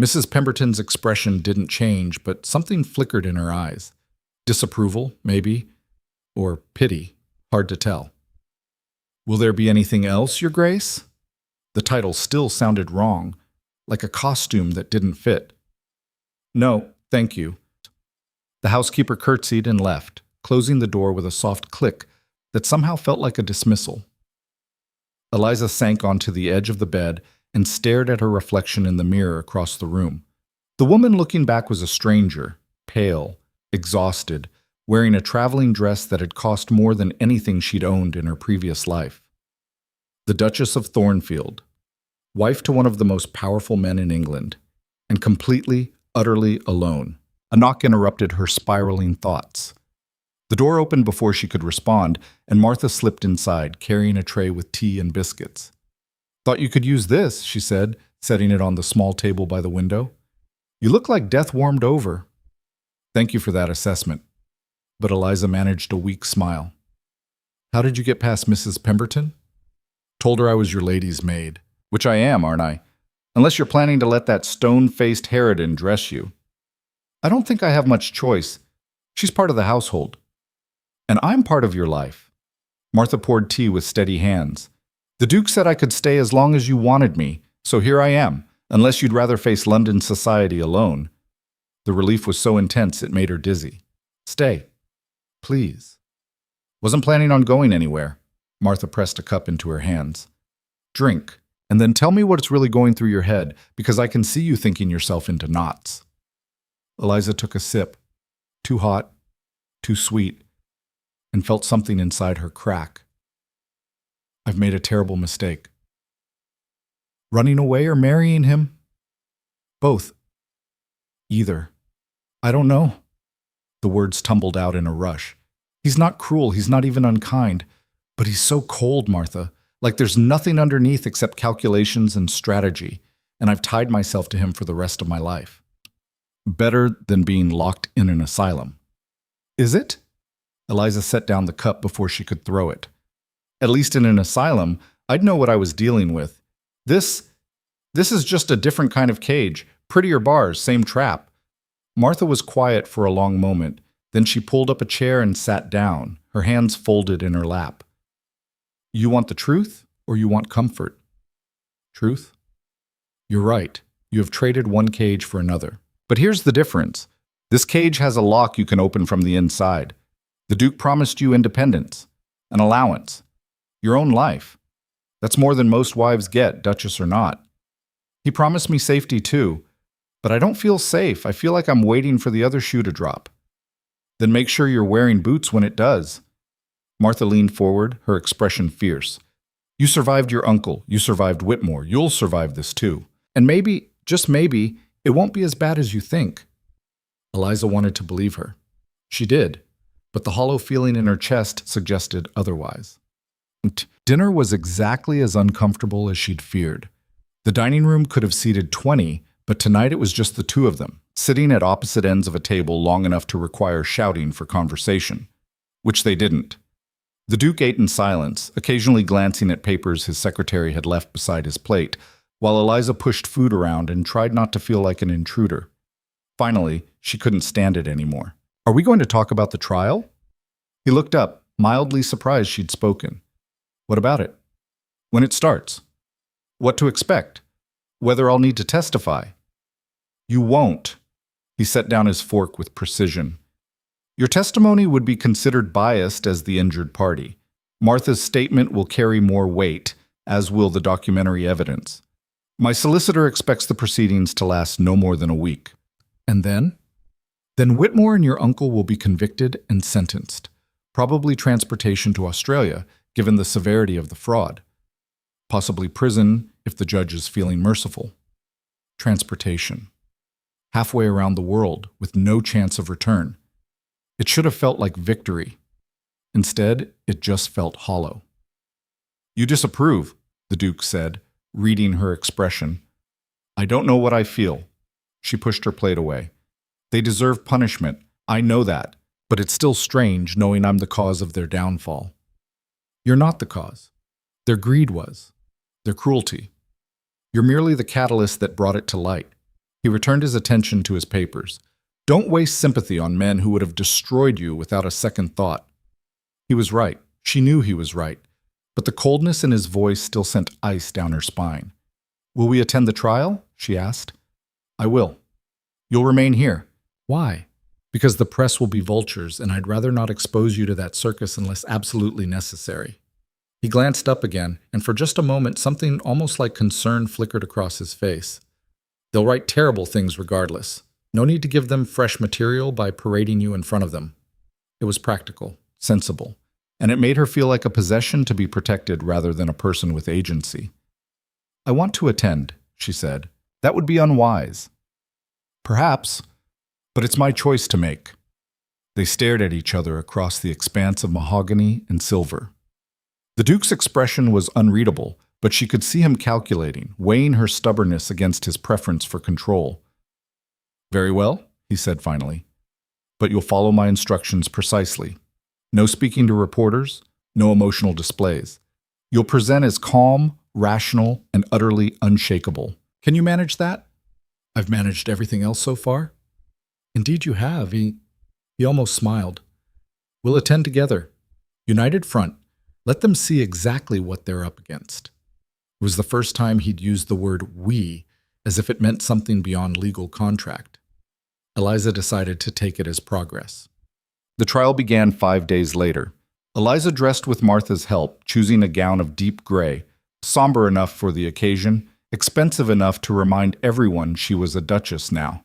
Mrs. Pemberton's expression didn't change, but something flickered in her eyes. Disapproval, maybe, or pity, hard to tell. "Will there be anything else, Your Grace?" The title still sounded wrong, like a costume that didn't fit. "No, thank you." The housekeeper curtsied and left, closing the door with a soft click that somehow felt like a dismissal. Eliza sank onto the edge of the bed and stared at her reflection in the mirror across the room. The woman looking back was a stranger, pale, exhausted, wearing a traveling dress that had cost more than anything she'd owned in her previous life. The Duchess of Thornfield, wife to one of the most powerful men in England, and completely, utterly alone. A knock interrupted her spiraling thoughts. The door opened before she could respond, and Martha slipped inside, carrying a tray with tea and biscuits. "Thought you could use this," she said, setting it on the small table by the window. "You look like death warmed over." "Thank you for that assessment." but Eliza managed a weak smile. How did you get past Mrs. Pemberton? Told her I was your lady's maid. Which I am, aren't I? Unless you're planning to let that stone-faced harridan dress you. I don't think I have much choice. She's part of the household. And I'm part of your life. Martha poured tea with steady hands. The Duke said I could stay as long as you wanted me, so here I am, unless you'd rather face London society alone. The relief was so intense it made her dizzy. Stay. Please. Wasn't planning on going anywhere. Martha pressed a cup into her hands. Drink, and then tell me what's really going through your head, because I can see you thinking yourself into knots. Eliza took a sip. Too hot, too sweet, and felt something inside her crack. I've made a terrible mistake. Running away or marrying him? Both. Either. I don't know. The words tumbled out in a rush. He's not cruel, he's not even unkind, but he's so cold, Martha, like there's nothing underneath except calculations and strategy, and I've tied myself to him for the rest of my life. Better than being locked in an asylum. Is it? Eliza set down the cup before she could throw it. At least in an asylum, I'd know what I was dealing with. This is just a different kind of cage. Prettier bars, same trap. Martha was quiet for a long moment. Then she pulled up a chair and sat down, her hands folded in her lap. You want the truth, or you want comfort? Truth? You're right. You have traded one cage for another. But here's the difference. This cage has a lock you can open from the inside. The Duke promised you independence, an allowance, your own life. That's more than most wives get, Duchess or not. He promised me safety too, but I don't feel safe. I feel like I'm waiting for the other shoe to drop. Then make sure you're wearing boots when it does. Martha leaned forward, her expression fierce. You survived your uncle. You survived Whitmore. You'll survive this too. And maybe, just maybe, it won't be as bad as you think. Eliza wanted to believe her. She did, but the hollow feeling in her chest suggested otherwise. Dinner was exactly as uncomfortable as she'd feared. The dining room could have seated 20, but tonight it was just the two of them, sitting at opposite ends of a table long enough to require shouting for conversation, which they didn't. The Duke ate in silence, occasionally glancing at papers his secretary had left beside his plate, while Eliza pushed food around and tried not to feel like an intruder. Finally, she couldn't stand it anymore. Are we going to talk about the trial? He looked up, mildly surprised she'd spoken. What about it? When it starts? What to expect? Whether I'll need to testify? You won't. He set down his fork with precision. Your testimony would be considered biased as the injured party. Martha's statement will carry more weight, as will the documentary evidence. My solicitor expects the proceedings to last no more than a week. And then? Then Whitmore and your uncle will be convicted and sentenced. Probably transportation to Australia, given the severity of the fraud. Possibly prison, if the judge is feeling merciful. Transportation. Halfway around the world, with no chance of return. It should have felt like victory. Instead, it just felt hollow. You disapprove, the Duke said, reading her expression. I don't know what I feel. She pushed her plate away. They deserve punishment. I know that. But it's still strange knowing I'm the cause of their downfall. You're not the cause. Their greed was. Their cruelty. You're merely the catalyst that brought it to light. He returned his attention to his papers. Don't waste sympathy on men who would have destroyed you without a second thought. He was right. She knew he was right. But the coldness in his voice still sent ice down her spine. Will we attend the trial? She asked. I will. You'll remain here. Why? Because the press will be vultures, and I'd rather not expose you to that circus unless absolutely necessary. He glanced up again, and for just a moment something almost like concern flickered across his face. They'll write terrible things regardless. No need to give them fresh material by parading you in front of them. It was practical, sensible, and it made her feel like a possession to be protected rather than a person with agency. I want to attend, she said. That would be unwise. Perhaps, but it's my choice to make. They stared at each other across the expanse of mahogany and silver. The Duke's expression was unreadable, but she could see him calculating, weighing her stubbornness against his preference for control. Very well, he said finally. but you'll follow my instructions precisely. No speaking to reporters, no emotional displays. You'll present as calm, rational, and utterly unshakable. Can you manage that? I've managed everything else so far. Indeed you have. He almost smiled. We'll attend together. United front. Let them see exactly what they're up against. It was the first time he'd used the word we as if it meant something beyond legal contract. Eliza decided to take it as progress. The trial began 5 days later. Eliza dressed with Martha's help, choosing a gown of deep gray, somber enough for the occasion, expensive enough to remind everyone she was a duchess now.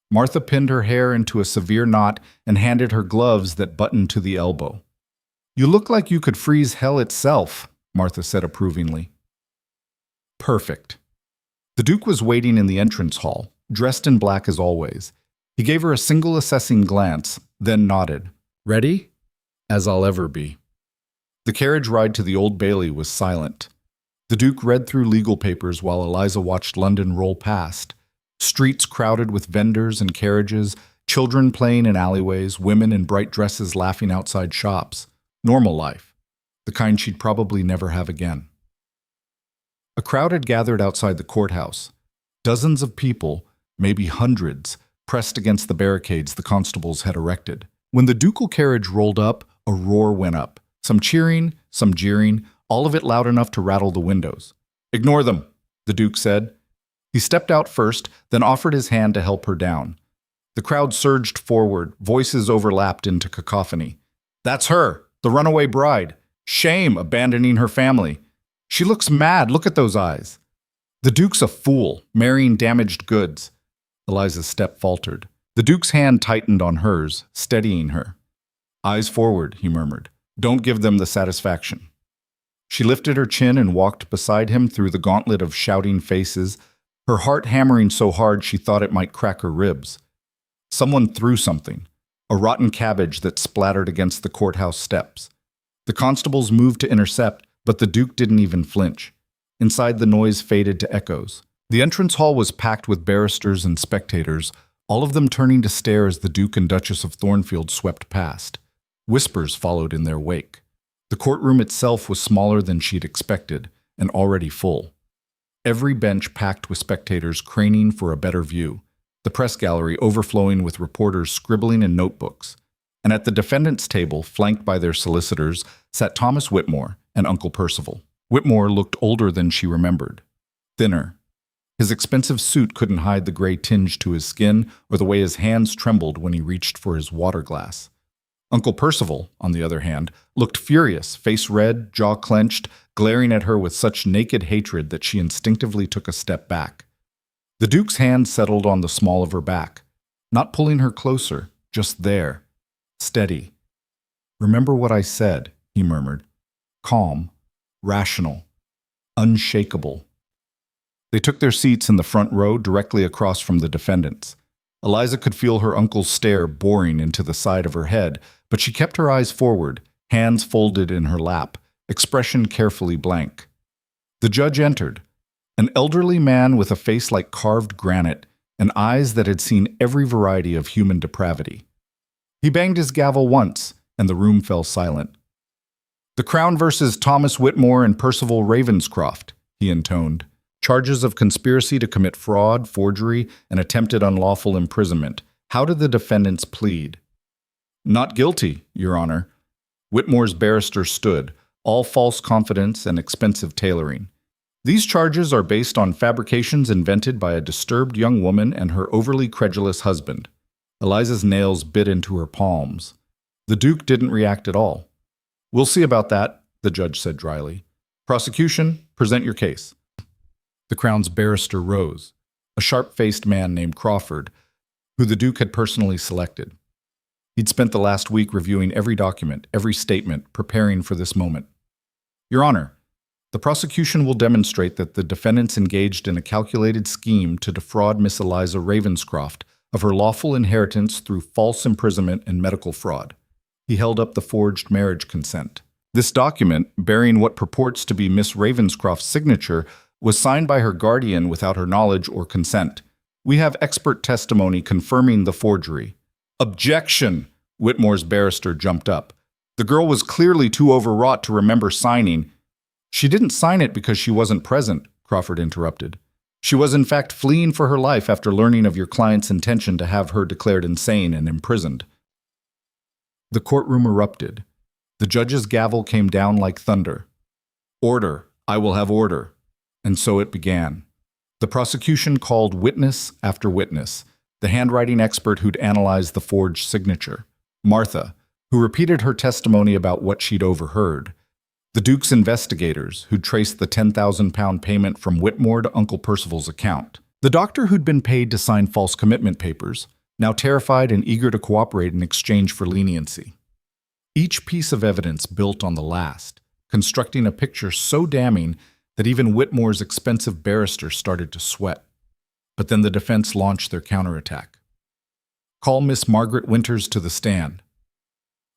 Martha pinned her hair into a severe knot and handed her gloves that buttoned to the elbow. You look like you could freeze hell itself, Martha said approvingly. Perfect. The Duke was waiting in the entrance hall, dressed in black as always. He gave her a single assessing glance, then nodded. Ready? As I'll ever be. The carriage ride to the Old Bailey was silent. The Duke read through legal papers while Eliza watched London roll past. Streets crowded with vendors and carriages, children playing in alleyways, women in bright dresses laughing outside shops. Normal life, the kind she'd probably never have again. A crowd had gathered outside the courthouse. Dozens of people, maybe hundreds, pressed against the barricades the constables had erected. When the ducal carriage rolled up, a roar went up. Some cheering, some jeering, all of it loud enough to rattle the windows. Ignore them, the Duke said. He stepped out first, then offered his hand to help her down. The crowd surged forward, voices overlapped into cacophony. That's her, the runaway bride. Shame, abandoning her family. She looks mad, look at those eyes. The Duke's a fool, marrying damaged goods. Eliza's step faltered. The Duke's hand tightened on hers, steadying her. Eyes forward, he murmured. Don't give them the satisfaction. She lifted her chin and walked beside him through the gauntlet of shouting faces, her heart hammering so hard she thought it might crack her ribs. Someone threw something, a rotten cabbage that splattered against the courthouse steps. The constables moved to intercept, but the Duke didn't even flinch. Inside, the noise faded to echoes. The entrance hall was packed with barristers and spectators, all of them turning to stare as the Duke and Duchess of Thornfield swept past. Whispers followed in their wake. The courtroom itself was smaller than she'd expected, and already full. Every bench packed with spectators craning for a better view, the press gallery overflowing with reporters scribbling in notebooks. And at the defendant's table, flanked by their solicitors, sat Thomas Whitmore and Uncle Percival. Whitmore looked older than she remembered, thinner. His expensive suit couldn't hide the gray tinge to his skin or the way his hands trembled when he reached for his water glass. Uncle Percival, on the other hand, looked furious, face red, jaw clenched, glaring at her with such naked hatred that she instinctively took a step back. The Duke's hand settled on the small of her back, not pulling her closer, just there, steady. Remember what I said, he murmured. Calm, rational, unshakable. They took their seats in the front row directly across from the defendants. Eliza could feel her uncle's stare boring into the side of her head, but she kept her eyes forward, hands folded in her lap, expression carefully blank. The judge entered, an elderly man with a face like carved granite and eyes that had seen every variety of human depravity. He banged his gavel once, and the room fell silent. The Crown versus Thomas Whitmore and Percival Ravenscroft, he intoned. Charges of conspiracy to commit fraud, forgery, and attempted unlawful imprisonment. How did the defendants plead? Not guilty, Your Honor. Whitmore's barrister stood, all false confidence and expensive tailoring. These charges are based on fabrications invented by a disturbed young woman and her overly credulous husband. Eliza's nails bit into her palms. The Duke didn't react at all. We'll see about that, the judge said dryly. Prosecution, present your case. The Crown's barrister rose, a sharp-faced man named Crawford, who the Duke had personally selected. He'd spent the last week reviewing every document, every statement, preparing for this moment. Your Honor, the prosecution will demonstrate that the defendants engaged in a calculated scheme to defraud Miss Eliza Ravenscroft of her lawful inheritance through false imprisonment and medical fraud. He held up the forged marriage consent. This document, bearing what purports to be Miss Ravenscroft's signature, was signed by her guardian without her knowledge or consent. We have expert testimony confirming the forgery. Objection! Whitmore's barrister jumped up. The girl was clearly too overwrought to remember signing. She didn't sign it because she wasn't present, Crawford interrupted. She was in fact fleeing for her life after learning of your client's intention to have her declared insane and imprisoned. The courtroom erupted. The judge's gavel came down like thunder. Order, I will have order. And so it began. The prosecution called witness after witness, the handwriting expert who'd analyzed the forged signature, Martha, who repeated her testimony about what she'd overheard, the Duke's investigators who'd traced the £10,000 payment from Whitmore to Uncle Percival's account, the doctor who'd been paid to sign false commitment papers, now terrified and eager to cooperate in exchange for leniency. Each piece of evidence built on the last, constructing a picture so damning that even Whitmore's expensive barrister started to sweat. But then the defense launched their counterattack. Call Miss Margaret Winters to the stand.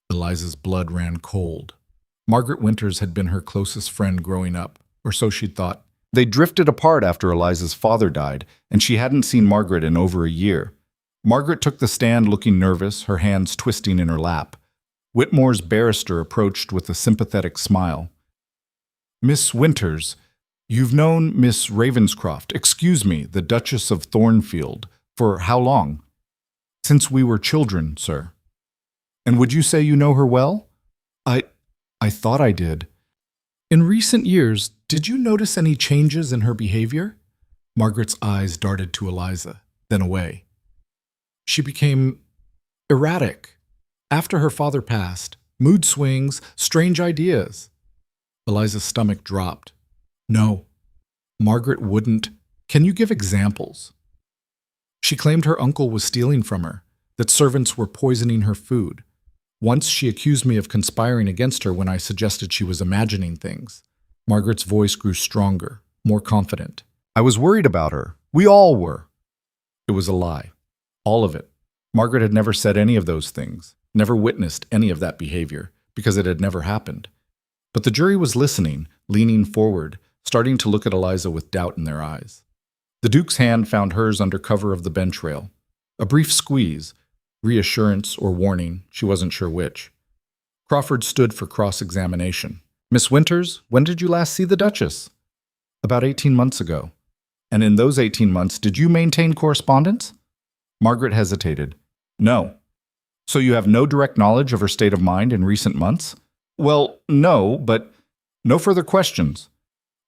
Eliza's blood ran cold. Margaret Winters had been her closest friend growing up, or so she'd thought. They drifted apart after Eliza's father died, and she hadn't seen Margaret in over a year. Margaret took the stand looking nervous, her hands twisting in her lap. Whitmore's barrister approached with a sympathetic smile. Miss Winters, you've known Miss Ravenscroft, the Duchess of Thornfield, for how long? Since we were children, sir. And would you say you know her well? I thought I did. In recent years, did you notice any changes in her behavior? Margaret's eyes darted to Eliza, then away. She became erratic. After her father passed, mood swings, strange ideas. Eliza's stomach dropped. No, Margaret wouldn't. Can you give examples? She claimed her uncle was stealing from her, that servants were poisoning her food. Once she accused me of conspiring against her when I suggested she was imagining things. Margaret's voice grew stronger, more confident. I was worried about her. We all were. It was a lie. All of it. Margaret had never said any of those things, never witnessed any of that behavior, because it had never happened. But the jury was listening, leaning forward, starting to look at Eliza with doubt in their eyes. The Duke's hand found hers under cover of the bench rail. A brief squeeze, reassurance or warning, she wasn't sure which. Crawford stood for cross-examination. Miss Winters, when did you last see the Duchess? About 18 months ago. And in those 18 months, did you maintain correspondence? Margaret hesitated. No. So you have no direct knowledge of her state of mind in recent months? Well, no, but no further questions.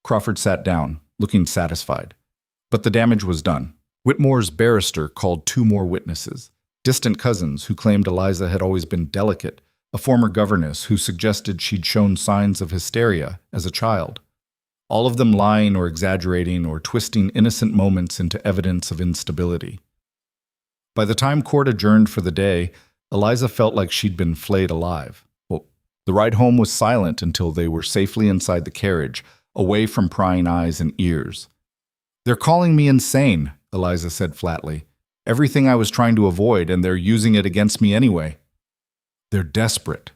Crawford sat down, looking satisfied. But the damage was done. Whitmore's barrister called 2 more witnesses, distant cousins who claimed Eliza had always been delicate, a former governess who suggested she'd shown signs of hysteria as a child. All of them lying or exaggerating or twisting innocent moments into evidence of instability. By the time court adjourned for the day, Eliza felt like she'd been flayed alive. The ride home was silent until they were safely inside the carriage, away from prying eyes and ears. They're calling me insane, Eliza said flatly. Everything I was trying to avoid, and they're using it against me anyway. They're desperate.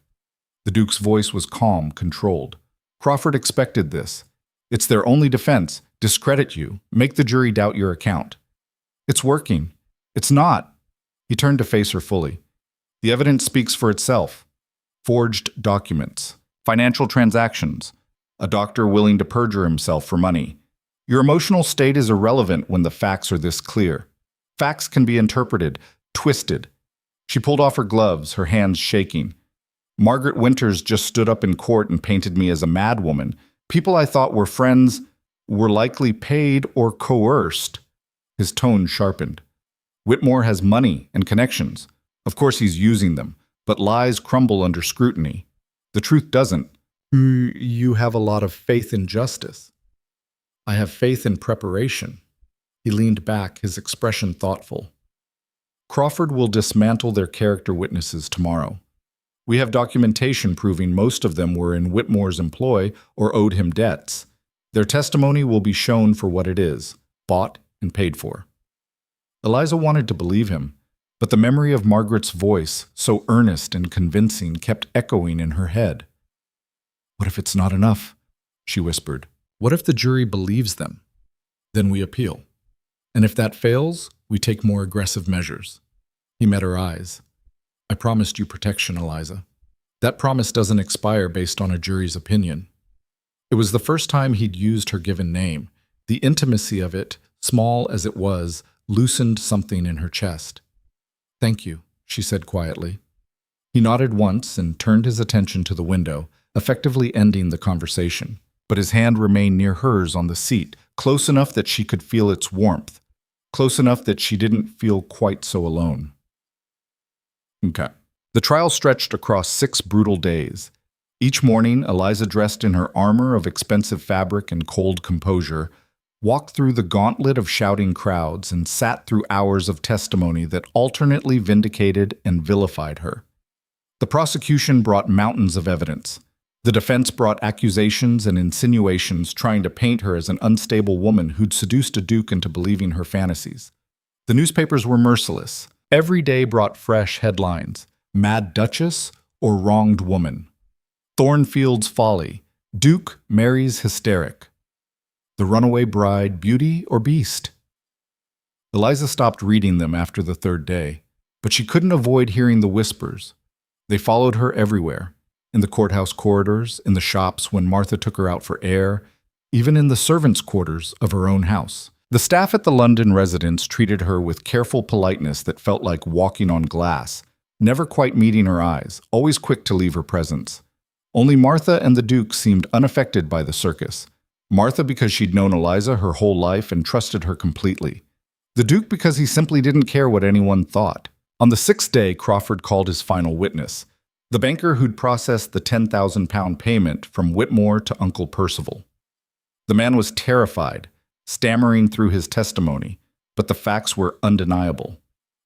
The Duke's voice was calm, controlled. Crawford expected this. It's their only defense. Discredit you. Make the jury doubt your account. It's working. It's not. He turned to face her fully. The evidence speaks for itself. Forged documents, financial transactions, a doctor willing to perjure himself for money. Your emotional state is irrelevant when the facts are this clear. Facts can be interpreted, twisted. She pulled off her gloves, her hands shaking. Margaret Winters just stood up in court and painted me as a madwoman. People I thought were friends were likely paid or coerced. His tone sharpened. Whitmore has money and connections. Of course he's using them. But lies crumble under scrutiny. The truth doesn't. You have a lot of faith in justice. I have faith in preparation. He leaned back, his expression thoughtful. Crawford will dismantle their character witnesses tomorrow. We have documentation proving most of them were in Whitmore's employ or owed him debts. Their testimony will be shown for what it is, bought and paid for. Eliza wanted to believe him. But the memory of Margaret's voice, so earnest and convincing, kept echoing in her head. What if it's not enough? She whispered. What if the jury believes them? Then we appeal. And if that fails, we take more aggressive measures. He met her eyes. I promised you protection, Eliza. That promise doesn't expire based on a jury's opinion. It was the first time he'd used her given name. The intimacy of it, small as it was, loosened something in her chest. Thank you, she said quietly. He nodded once and turned his attention to the window, effectively ending the conversation. But his hand remained near hers on the seat, close enough that she could feel its warmth, close enough that she didn't feel quite so alone. Okay. The trial stretched across 6 brutal days. Each morning, Eliza, dressed in her armor of expensive fabric and cold composure, walked through the gauntlet of shouting crowds and sat through hours of testimony that alternately vindicated and vilified her. The prosecution brought mountains of evidence. The defense brought accusations and insinuations trying to paint her as an unstable woman who'd seduced a duke into believing her fantasies. The newspapers were merciless. Every day brought fresh headlines: Mad Duchess or Wronged Woman, Thornfield's Folly, Duke marries hysteric, The Runaway Bride, Beauty or Beast. Eliza stopped reading them after the 3rd day, but she couldn't avoid hearing the whispers. They followed her everywhere, in the courthouse corridors, in the shops when Martha took her out for air, even in the servants' quarters of her own house. The staff at the London residence treated her with careful politeness that felt like walking on glass, never quite meeting her eyes, always quick to leave her presence. Only Martha and the Duke seemed unaffected by the circus. Martha because she'd known Eliza her whole life and trusted her completely. The Duke because he simply didn't care what anyone thought. On the 6th day, Crawford called his final witness, the banker who'd processed the £10,000 payment from Whitmore to Uncle Percival. The man was terrified, stammering through his testimony, but the facts were undeniable.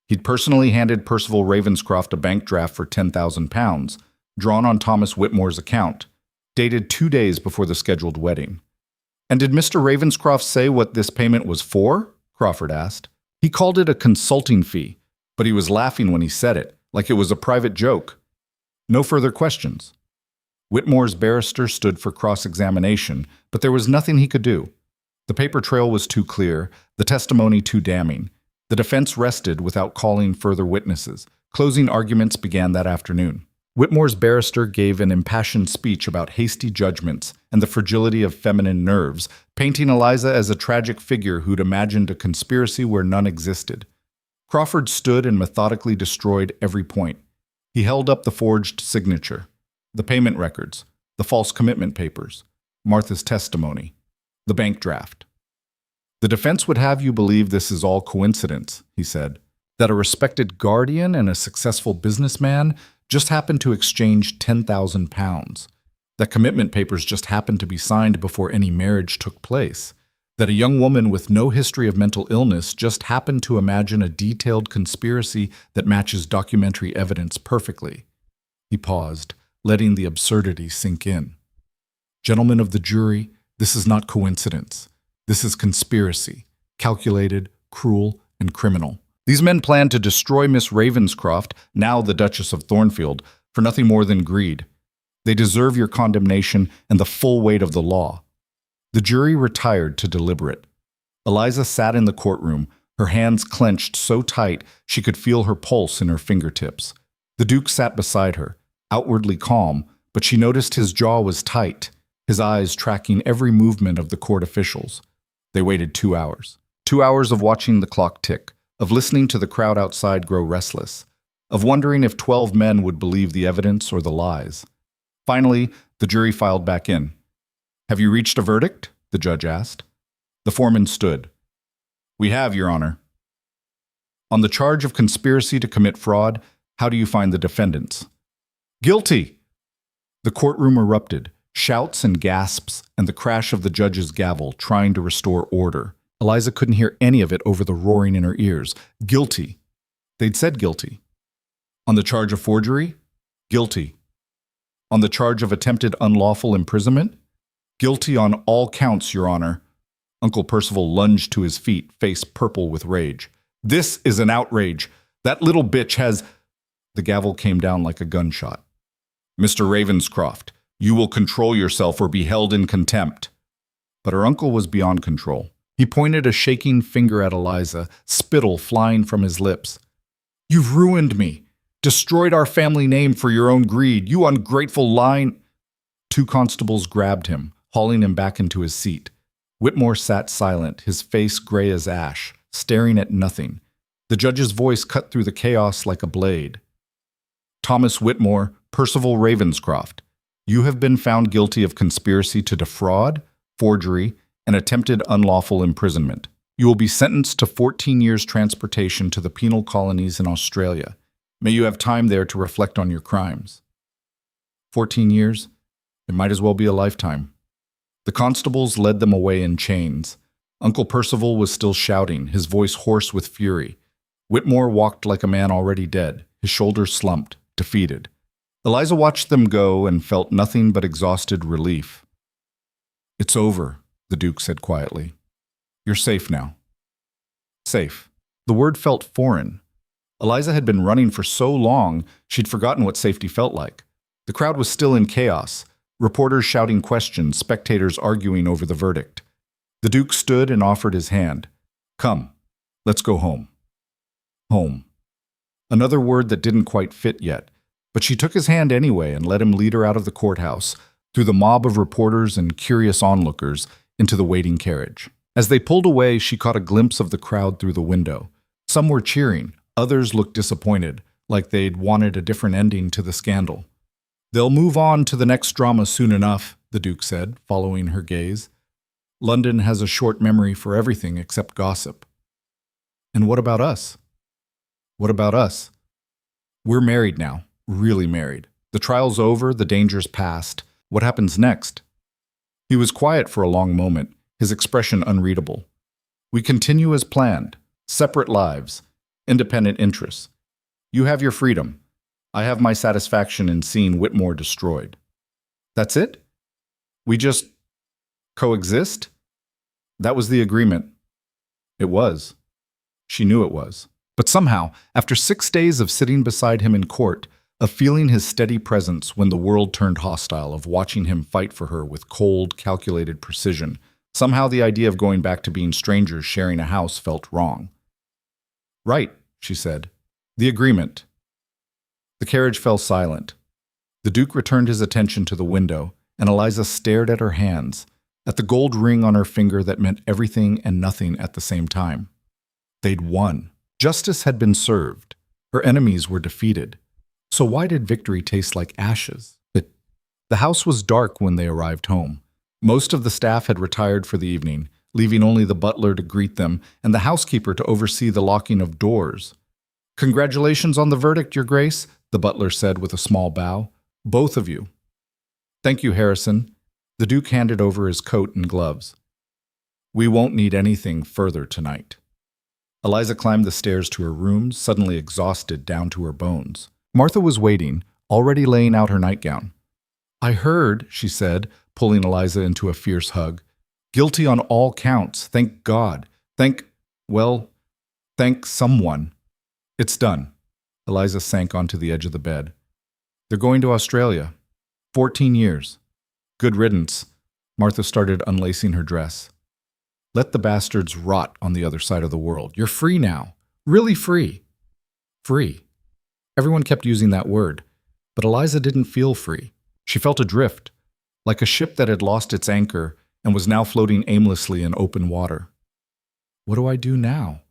He'd personally handed Percival Ravenscroft a bank draft for £10,000, drawn on Thomas Whitmore's account, dated 2 days before the scheduled wedding. And did Mr. Ravenscroft say what this payment was for? Crawford asked. He called it a consulting fee, but he was laughing when he said it, like it was a private joke. No further questions. Whitmore's barrister stood for cross-examination, but there was nothing he could do. The paper trail was too clear, the testimony too damning. The defense rested without calling further witnesses. Closing arguments began that afternoon. Whitmore's barrister gave an impassioned speech about hasty judgments and the fragility of feminine nerves, painting Eliza as a tragic figure who'd imagined a conspiracy where none existed. Crawford stood and methodically destroyed every point. He held up the forged signature, the payment records, the false commitment papers, Martha's testimony, the bank draft. The defense would have you believe this is all coincidence, he said, that a respected guardian and a successful businessman just happened to exchange £10,000, that commitment papers just happened to be signed before any marriage took place, that a young woman with no history of mental illness just happened to imagine a detailed conspiracy that matches documentary evidence perfectly. He paused, letting the absurdity sink in. Gentlemen of the jury, this is not coincidence. This is conspiracy, calculated, cruel, and criminal. These men planned to destroy Miss Ravenscroft, now the Duchess of Thornfield, for nothing more than greed. They deserve your condemnation and the full weight of the law. The jury retired to deliberate. Eliza sat in the courtroom, her hands clenched so tight she could feel her pulse in her fingertips. The Duke sat beside her, outwardly calm, but she noticed his jaw was tight, his eyes tracking every movement of the court officials. They waited 2 hours. 2 hours of watching the clock tick, of listening to the crowd outside grow restless, of wondering if 12 men would believe the evidence or the lies. Finally, the jury filed back in. Have you reached a verdict? The judge asked. The foreman stood. We have, Your Honor. On the charge of conspiracy to commit fraud, how do you find the defendants? Guilty! The courtroom erupted, shouts and gasps, and the crash of the judge's gavel trying to restore order. Eliza couldn't hear any of it over the roaring in her ears. Guilty. They'd said guilty. On the charge of forgery? Guilty. On the charge of attempted unlawful imprisonment? Guilty on all counts, Your Honor. Uncle Percival lunged to his feet, face purple with rage. This is an outrage. That little bitch has... The gavel came down like a gunshot. Mr. Ravenscroft, you will control yourself or be held in contempt. But her uncle was beyond control. He pointed a shaking finger at Eliza, spittle flying from his lips. You've ruined me. Destroyed our family name for your own greed, you ungrateful line. Two constables grabbed him, hauling him back into his seat. Whitmore sat silent, his face gray as ash, staring at nothing. The judge's voice cut through the chaos like a blade. Thomas Whitmore, Percival Ravenscroft, you have been found guilty of conspiracy to defraud, forgery, and attempted unlawful imprisonment. You will be sentenced to 14 years transportation to the penal colonies in Australia. May you have time there to reflect on your crimes. 14 years? It might as well be a lifetime. The constables led them away in chains. Uncle Percival was still shouting, his voice hoarse with fury. Whitmore walked like a man already dead, his shoulders slumped, defeated. Eliza watched them go and felt nothing but exhausted relief. It's over, the Duke said quietly. You're safe now. Safe. The word felt foreign. Eliza had been running for so long, she'd forgotten what safety felt like. The crowd was still in chaos, reporters shouting questions, spectators arguing over the verdict. The Duke stood and offered his hand. Come, let's go home. Home. Another word that didn't quite fit yet, but she took his hand anyway and let him lead her out of the courthouse, through the mob of reporters and curious onlookers, into the waiting carriage. As they pulled away, she caught a glimpse of the crowd through the window. Some were cheering, others looked disappointed, like they'd wanted a different ending to the scandal. They'll move on to the next drama soon enough, the Duke said, following her gaze. London has a short memory for everything except gossip. And what about us? What about us? We're married now, really married. The trial's over, the danger's past. What happens next? He was quiet for a long moment, his expression unreadable. We continue as planned, separate lives, independent interests. You have your freedom. I have my satisfaction in seeing Whitmore destroyed. That's it? We just coexist? That was the agreement. It was. She knew it was. But somehow, after 6 days of sitting beside him in court, of feeling his steady presence when the world turned hostile, of watching him fight for her with cold, calculated precision, somehow the idea of going back to being strangers sharing a house felt wrong. Right, she said. The agreement. The carriage fell silent. The Duke returned his attention to the window, and Eliza stared at her hands, at the gold ring on her finger that meant everything and nothing at the same time. They'd won. Justice had been served. Her enemies were defeated. So why did victory taste like ashes? The house was dark when they arrived home. Most of the staff had retired for the evening, leaving only the butler to greet them and the housekeeper to oversee the locking of doors. Congratulations on the verdict, Your Grace, the butler said with a small bow. Both of you. Thank you, Harrison. The Duke handed over his coat and gloves. We won't need anything further tonight. Eliza climbed the stairs to her room, suddenly exhausted down to her bones. Martha was waiting, already laying out her nightgown. I heard, she said, pulling Eliza into a fierce hug. Guilty on all counts, thank God. Thank someone. It's done. Eliza sank onto the edge of the bed. They're going to Australia. 14 years. Good riddance. Martha started unlacing her dress. Let the bastards rot on the other side of the world. You're free now. Really free. Free. Everyone kept using that word, but Eliza didn't feel free. She felt adrift, like a ship that had lost its anchor and was now floating aimlessly in open water. What do I do now?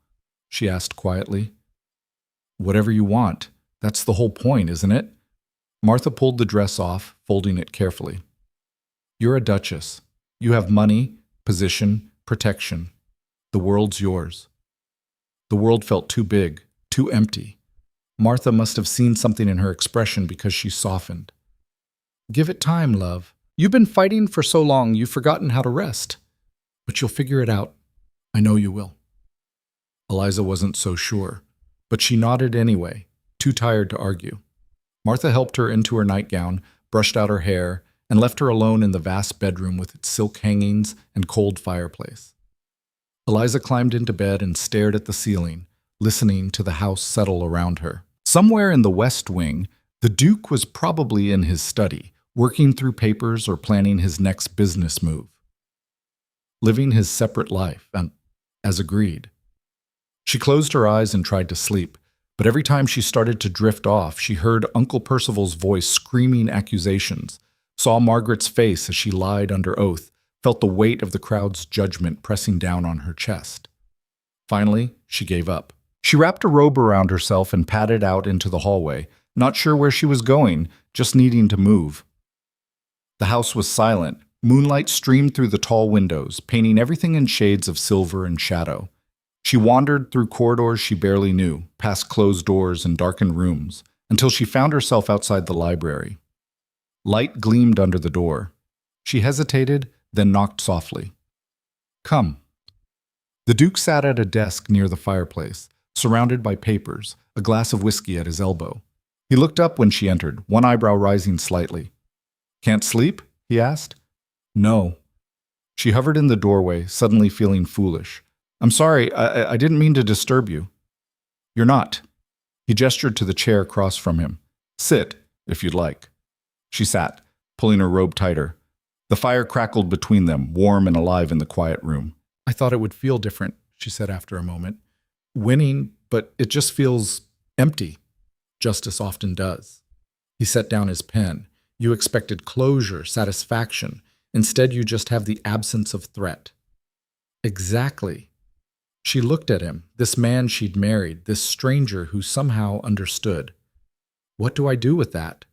She asked quietly. Whatever you want. That's the whole point, isn't it? Martha pulled the dress off, folding it carefully. You're a duchess. You have money, position, protection. The world's yours. The world felt too big, too empty. Martha must have seen something in her expression because she softened. Give it time, love. You've been fighting for so long you've forgotten how to rest. But you'll figure it out. I know you will. Eliza wasn't so sure, but she nodded anyway, too tired to argue. Martha helped her into her nightgown, brushed out her hair, and left her alone in the vast bedroom with its silk hangings and cold fireplace. Eliza climbed into bed and stared at the ceiling, listening to the house settle around her. Somewhere in the West Wing, the Duke was probably in his study, working through papers or planning his next business move. Living his separate life, and as agreed. She closed her eyes and tried to sleep, But every time she started to drift off, she heard Uncle Percival's voice screaming accusations, saw Margaret's face as she lied under oath, felt the weight of the crowd's judgment pressing down on her chest. Finally, she gave up. She wrapped a robe around herself and padded out into the hallway, not sure where she was going, just needing to move. The house was silent. Moonlight streamed through the tall windows, painting everything in shades of silver and shadow. She wandered through corridors she barely knew, past closed doors and darkened rooms, until she found herself outside the library. Light gleamed under the door. She hesitated, then knocked softly. "Come." The Duke sat at a desk near the fireplace, surrounded by papers, a glass of whiskey at his elbow. He looked up when she entered, one eyebrow rising slightly. "Can't sleep?" he asked. "No." She hovered in the doorway, suddenly feeling foolish. "I'm sorry, I didn't mean to disturb you." "You're not." He gestured to the chair across from him. "Sit, if you'd like." She sat, pulling her robe tighter. The fire crackled between them, warm and alive in the quiet room. "I thought it would feel different," she said after a moment. "Winning, but it just feels empty. Justice often does." He set down his pen. "You expected closure, satisfaction. Instead, you just have the absence of threat." "Exactly." She looked at him, this man she'd married, this stranger who somehow understood. "What do I do with that?"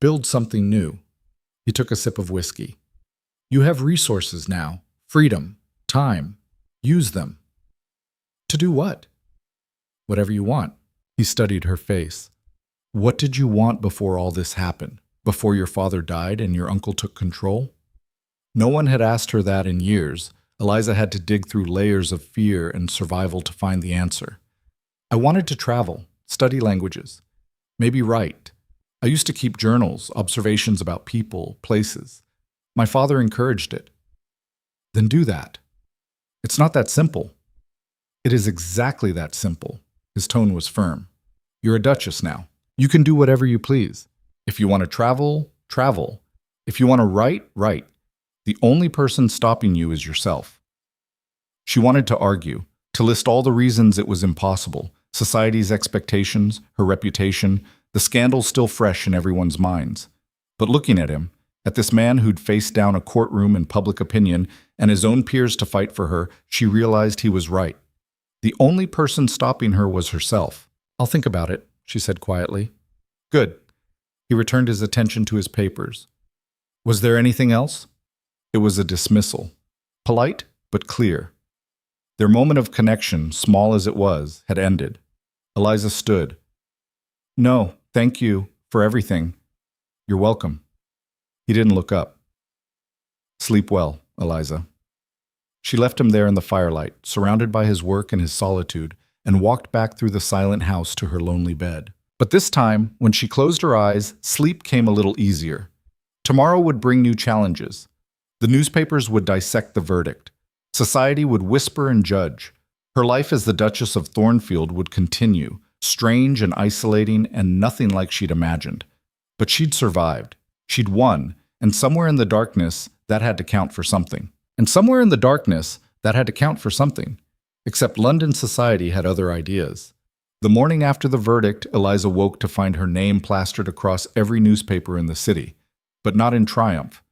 "Build something new." He took a sip of whiskey. "You have resources now, freedom, time. Use them." "To do what?" "Whatever you want." He studied her face. "What did you want before all this happened? Before your father died and your uncle took control?" No one had asked her that in years. Eliza had to dig through layers of fear and survival to find the answer. "I wanted to travel, study languages, maybe write. I used to keep journals, observations about people, places. My father encouraged it." "Then do that." "It's not that simple." "It is exactly that simple." His tone was firm. "You're a duchess now. You can do whatever you please. If you want to travel, travel. If you want to write, write. The only person stopping you is yourself." She wanted to argue, to list all the reasons it was impossible, society's expectations, her reputation, the scandal still fresh in everyone's minds. But looking at him, at this man who'd faced down a courtroom and public opinion and his own peers to fight for her, she realized he was right. The only person stopping her was herself. "I'll think about it," she said quietly. "Good." He returned his attention to his papers. "Was there anything else?" It was a dismissal. Polite, but clear. Their moment of connection, small as it was, had ended. Eliza stood. "No, thank you for everything." "You're welcome." He didn't look up. "Sleep well, Eliza." She left him there in the firelight, surrounded by his work and his solitude, and walked back through the silent house to her lonely bed. But this time, when she closed her eyes, sleep came a little easier. Tomorrow would bring new challenges. The newspapers would dissect the verdict. Society would whisper and judge. Her life as the Duchess of Thornfield would continue, strange and isolating and nothing like she'd imagined. But she'd survived. She'd won, and somewhere in the darkness, that had to count for something. Except London society had other ideas. The morning after the verdict, Eliza woke to find her name plastered across every newspaper in the city, but not in triumph.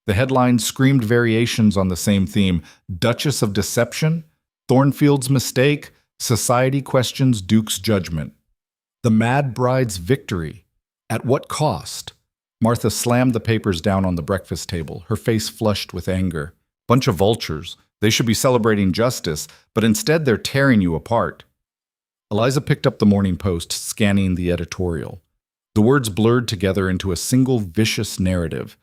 The headlines screamed variations on the same theme: Duchess of Deception, Thornfield's mistake, society questions Duke's judgment. The mad bride's victory. At what cost? Martha slammed the papers down on the breakfast table, her face flushed with anger. "Bunch of vultures. They should be celebrating justice, but instead they're tearing you apart." Eliza picked up the Morning Post, scanning the editorial. The words blurred together into a single vicious narrative.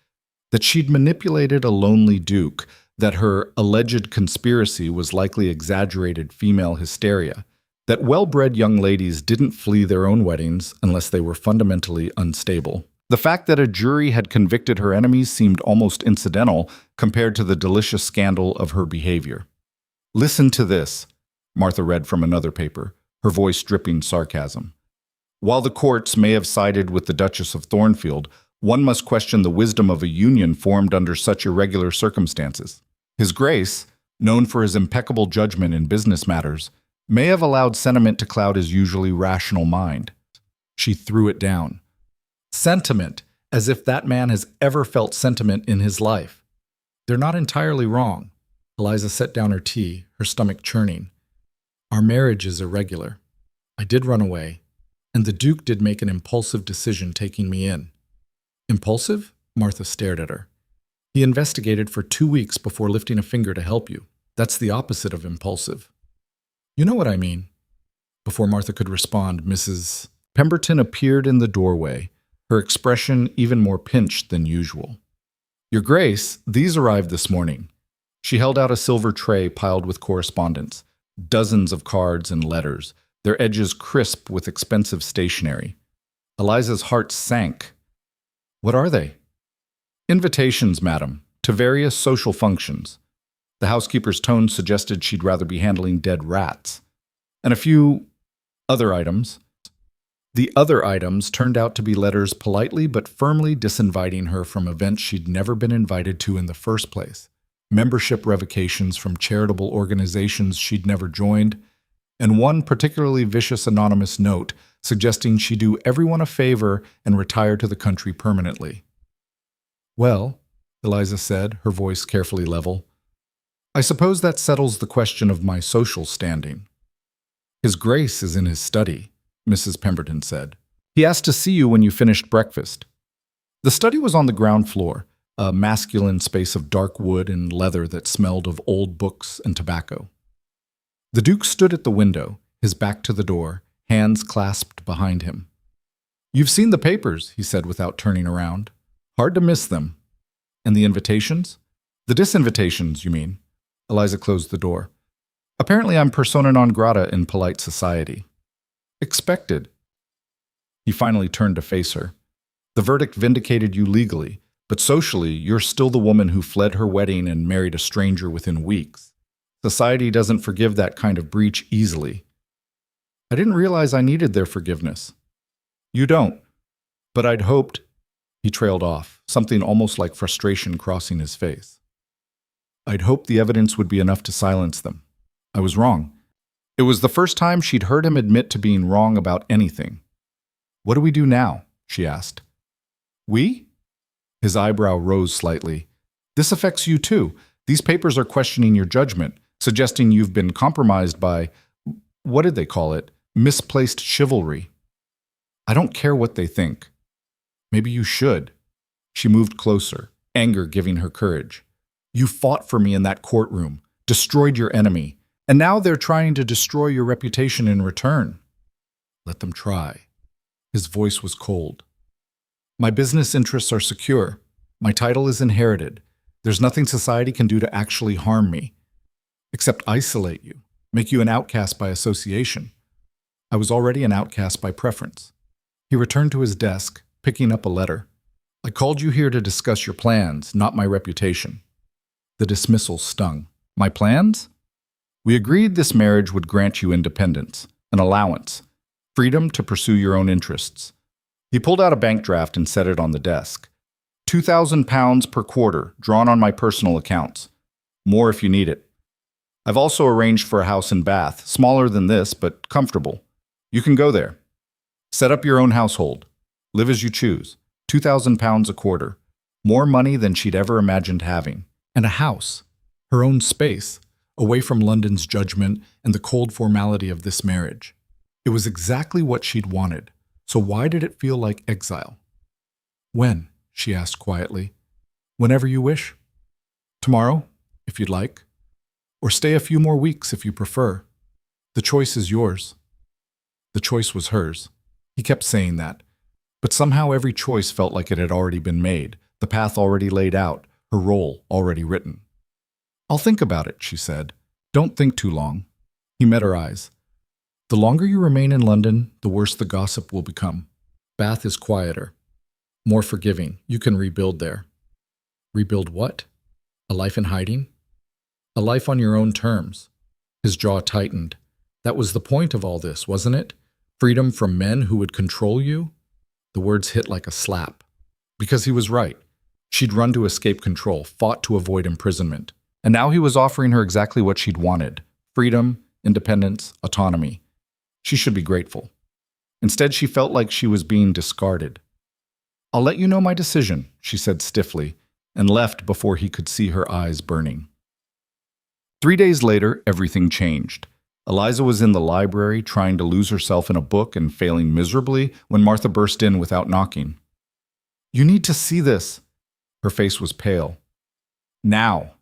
That she'd manipulated a lonely duke, that her alleged conspiracy was likely exaggerated female hysteria, that well-bred young ladies didn't flee their own weddings unless they were fundamentally unstable. The fact that a jury had convicted her enemies seemed almost incidental compared to the delicious scandal of her behavior. "Listen to this," Martha read from another paper, her voice dripping sarcasm. "While the courts may have sided with the Duchess of Thornfield, one must question the wisdom of a union formed under such irregular circumstances. His Grace, known for his impeccable judgment in business matters, may have allowed sentiment to cloud his usually rational mind. She threw it down. Sentiment, as if that man has ever felt sentiment in his life. They're not entirely wrong. Eliza set down her tea, her stomach churning. Our marriage is irregular. I did run away, and the Duke did make an impulsive decision taking me in. Impulsive? Martha stared at her. He investigated for 2 weeks before lifting a finger to help you. That's the opposite of impulsive. You know what I mean. Before Martha could respond, Mrs. Pemberton appeared in the doorway, her expression even more pinched than usual. Your Grace, these arrived this morning. She held out a silver tray piled with correspondence, dozens of cards and letters, their edges crisp with expensive stationery. Eliza's heart sank. What are they? Invitations, madam, to various social functions. The housekeeper's tone suggested she'd rather be handling dead rats. And a few other items. The other items turned out to be letters politely but firmly disinviting her from events she'd never been invited to in the first place, membership revocations from charitable organizations she'd never joined, and one particularly vicious anonymous note suggesting she do everyone a favor and retire to the country permanently. Well, Eliza said, her voice carefully level, I suppose that settles the question of my social standing. His Grace is in his study, Mrs. Pemberton said. He asked to see you when you finished breakfast. The study was on the ground floor, a masculine space of dark wood and leather that smelled of old books and tobacco. The Duke stood at the window, his back to the door, hands clasped behind him. You've seen the papers, he said without turning around. Hard to miss them. And the invitations? The disinvitations, you mean? Eliza closed the door. Apparently I'm persona non grata in polite society. Expected. He finally turned to face her. The verdict vindicated you legally, but socially you're still the woman who fled her wedding and married a stranger within weeks. Society doesn't forgive that kind of breach easily. I didn't realize I needed their forgiveness. You don't. But I'd hoped. He trailed off, something almost like frustration crossing his face. I'd hoped the evidence would be enough to silence them. I was wrong. It was the first time she'd heard him admit to being wrong about anything. What do we do now? She asked. We? His eyebrow rose slightly. This affects you too. These papers are questioning your judgment, suggesting you've been compromised by, what did they call it? Misplaced chivalry. I don't care what they think. Maybe you should. She moved closer, anger giving her courage. You fought for me in that courtroom, destroyed your enemy, and now they're trying to destroy your reputation in return. Let them try. His voice was cold. My business interests are secure. My title is inherited. There's nothing society can do to actually harm me, except isolate you, make you an outcast by association. I was already an outcast by preference. He returned to his desk, picking up a letter. I called you here to discuss your plans, not my reputation. The dismissal stung. My plans? We agreed this marriage would grant you independence, an allowance, freedom to pursue your own interests. He pulled out a bank draft and set it on the desk. £2,000 per quarter, drawn on my personal accounts. More if you need it. I've also arranged for a house in Bath, smaller than this, but comfortable. You can go there. Set up your own household. Live as you choose. £2,000 a quarter. More money than she'd ever imagined having. And a house. Her own space, away from London's judgment and the cold formality of this marriage. It was exactly what she'd wanted. So why did it feel like exile? When? She asked quietly. Whenever you wish. Tomorrow, if you'd like. Or stay a few more weeks if you prefer. The choice is yours. The choice was hers. He kept saying that. But somehow every choice felt like it had already been made, the path already laid out, her role already written. I'll think about it, she said. Don't think too long. He met her eyes. The longer you remain in London, the worse the gossip will become. Bath is quieter, more forgiving. You can rebuild there. Rebuild what? A life in hiding? A life on your own terms. His jaw tightened. That was the point of all this, wasn't it? Freedom from men who would control you? The words hit like a slap. Because he was right. She'd run to escape control, fought to avoid imprisonment. And now he was offering her exactly what she'd wanted. Freedom independence, autonomy. She should be grateful. Instead, she felt like she was being discarded. "I'll let you know my decision," she said stiffly, and left before he could see her eyes burning. 3 days later, everything changed. Eliza was in the library trying to lose herself in a book and failing miserably when Martha burst in without knocking. "You need to see this." Her face was pale. "Now."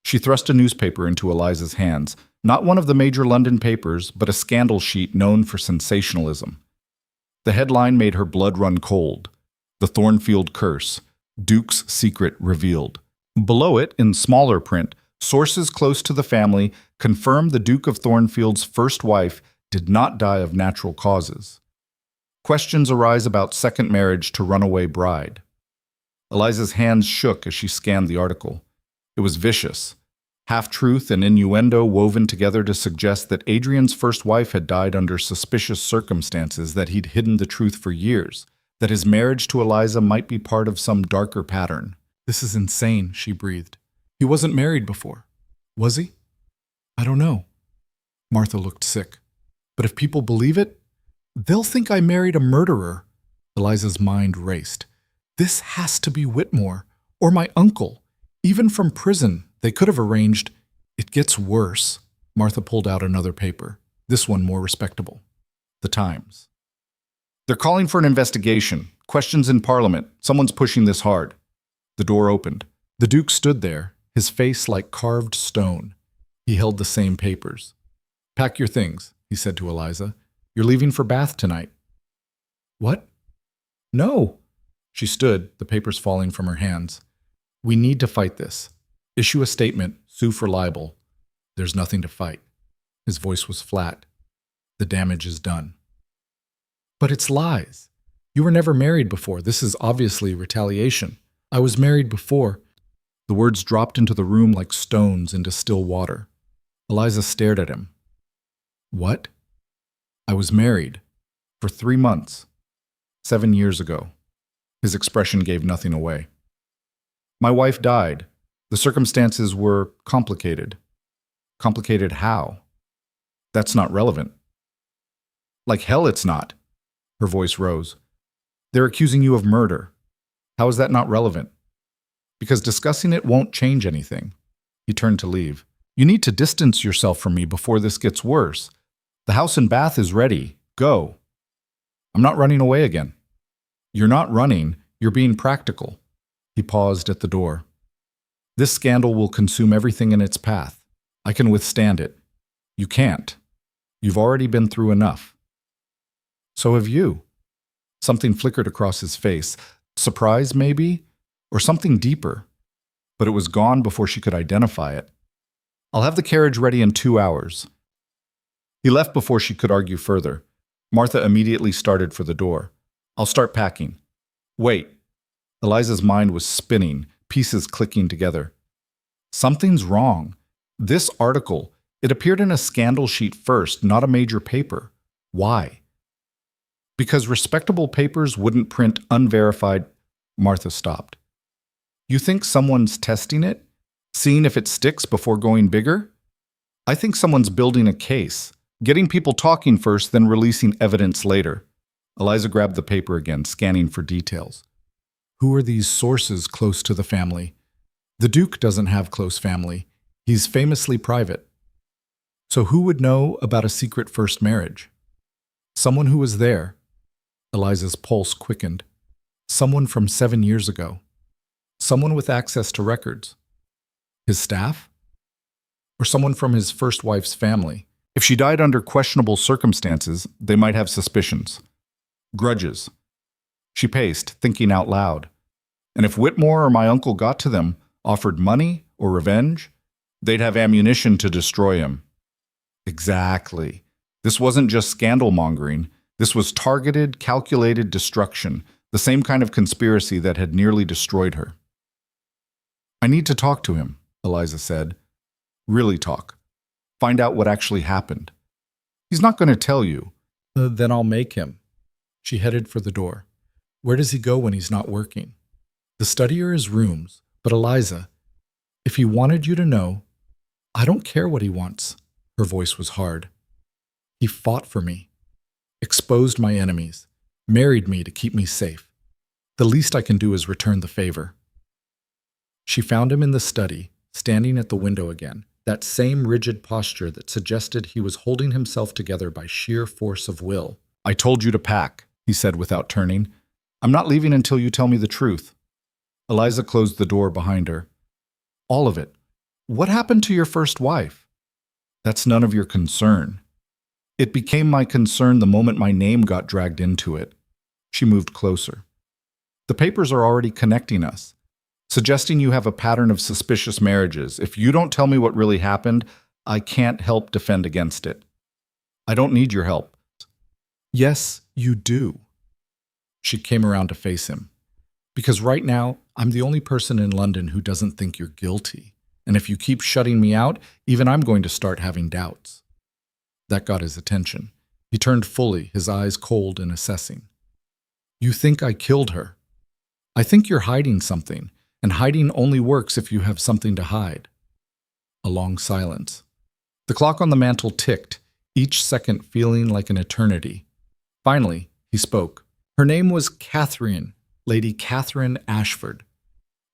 She thrust a newspaper into Eliza's hands, not one of the major London papers, but a scandal sheet known for sensationalism. The headline made her blood run cold. "The Thornfield Curse. Duke's Secret Revealed." Below it, in smaller print, sources close to the family confirmed the Duke of Thornfield's first wife did not die of natural causes. Questions arise about second marriage to runaway bride. Eliza's hands shook as she scanned the article. It was vicious. Half-truth and innuendo woven together to suggest that Adrian's first wife had died under suspicious circumstances, that he'd hidden the truth for years, that his marriage to Eliza might be part of some darker pattern. "This is insane," she breathed. "He wasn't married before. Was he?" "I don't know." Martha looked sick. "But if people believe it, they'll think I married a murderer." Eliza's mind raced. "This has to be Whitmore, or my uncle. Even from prison, they could have arranged—" "It gets worse." Martha pulled out another paper, this one more respectable. The Times. "They're calling for an investigation. Questions in Parliament. Someone's pushing this hard." The door opened. The Duke stood there, his face like carved stone. He held the same papers. "Pack your things," he said to Eliza. "You're leaving for Bath tonight." "What?" "No." She stood, the papers falling from her hands. "We need to fight this. Issue a statement, sue for libel. There's nothing to fight." His voice was flat. "The damage is done." "But it's lies. You were never married before. This is obviously retaliation. I was married before." The words dropped into the room like stones into still water. Eliza stared at him. "What?" "I was married. For 3 months. 7 years ago." His expression gave nothing away. "My wife died. The circumstances were complicated." "Complicated how?" "That's not relevant." "Like hell it's not." Her voice rose. "They're accusing you of murder. How is that not relevant?" "Because discussing it won't change anything." He turned to leave. "You need to distance yourself from me before this gets worse. The house in Bath is ready. Go." "I'm not running away again." "You're not running. You're being practical." He paused at the door. "This scandal will consume everything in its path. I can withstand it. You can't. You've already been through enough." "So have you." Something flickered across his face. Surprise, maybe? Or something deeper. But it was gone before she could identify it. "I'll have the carriage ready in 2 hours." He left before she could argue further. Martha immediately started for the door. "I'll start packing." "Wait." Eliza's mind was spinning, pieces clicking together. Something's wrong. This article, it appeared in a scandal sheet first, not a major paper. Why? Because respectable papers wouldn't print unverified. Martha stopped. "You think someone's testing it? Seeing if it sticks before going bigger?" "I think someone's building a case. Getting people talking first, then releasing evidence later." Eliza grabbed the paper again, scanning for details. "Who are these sources close to the family?" "The Duke doesn't have close family. He's famously private." "So who would know about a secret first marriage?" "Someone who was there." Eliza's pulse quickened. "Someone from 7 years ago. Someone with access to records." "His staff?" "Or someone from his first wife's family. If she died under questionable circumstances, they might have suspicions. Grudges." She paced, thinking out loud. "And if Whitmore or my uncle got to them, offered money or revenge, they'd have ammunition to destroy him." Exactly. This wasn't just scandal-mongering. This was targeted, calculated destruction, the same kind of conspiracy that had nearly destroyed her. "I need to talk to him," Eliza said. "Really talk. Find out what actually happened." "He's not going to tell you." Then I'll make him." She headed for the door. "Where does he go when he's not working?" "The study or his rooms. But Eliza, if he wanted you to know, I don't care what he wants. Her voice was hard. He fought for me, exposed my enemies, married me to keep me safe. The least I can do is return the favor. She found him in the study, standing at the window again, that same rigid posture that suggested he was holding himself together by sheer force of will. I told you to pack, he said without turning. I'm not leaving until you tell me the truth. Eliza closed the door behind her. All of it. What happened to your first wife? That's none of your concern. It became my concern the moment my name got dragged into it. She moved closer. The papers are already connecting us, suggesting you have a pattern of suspicious marriages. If you don't tell me what really happened, I can't help defend against it. I don't need your help. Yes, you do. She came around to face him. Because right now, I'm the only person in London who doesn't think you're guilty. And if you keep shutting me out, even I'm going to start having doubts. That got his attention. He turned fully, his eyes cold and assessing. You think I killed her? I think you're hiding something, and hiding only works if you have something to hide. A long silence. The clock on the mantel ticked, each second feeling like an eternity. Finally, he spoke. Her name was Catherine, Lady Catherine Ashford.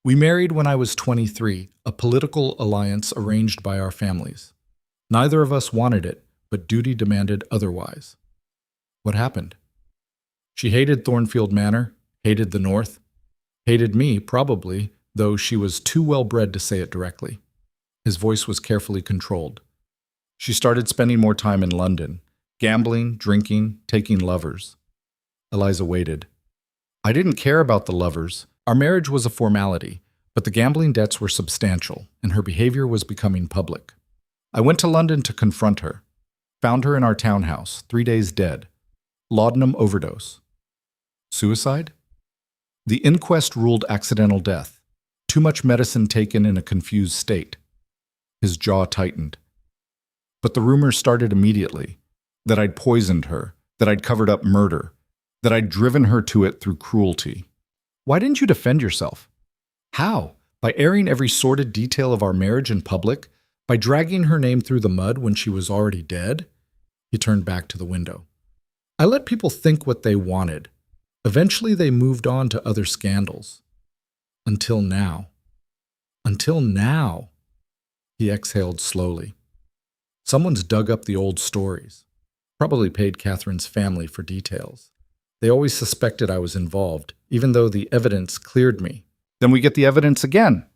We married when I was 23, a political alliance arranged by our families. Neither of us wanted it, but duty demanded otherwise. What happened? She hated Thornfield Manor, hated the North, hated me, probably, though she was too well-bred to say it directly. His voice was carefully controlled. She started spending more time in London, gambling, drinking, taking lovers. Eliza waited. I didn't care about the lovers. Our marriage was a formality, but the gambling debts were substantial, and her behavior was becoming public. I went to London to confront her. Found her in our townhouse, 3 days dead. Laudanum overdose. Suicide? The inquest ruled accidental death. Too much medicine taken in a confused state. His jaw tightened. But the rumors started immediately. That I'd poisoned her. That I'd covered up murder. That I'd driven her to it through cruelty. Why didn't you defend yourself? How? By airing every sordid detail of our marriage in public? By dragging her name through the mud when she was already dead? He turned back to the window. I let people think what they wanted. Eventually they moved on to other scandals. Until now. Until now. He exhaled slowly. Someone's dug up the old stories. Probably paid Catherine's family for details. They always suspected I was involved, even though the evidence cleared me. Then we get the evidence again.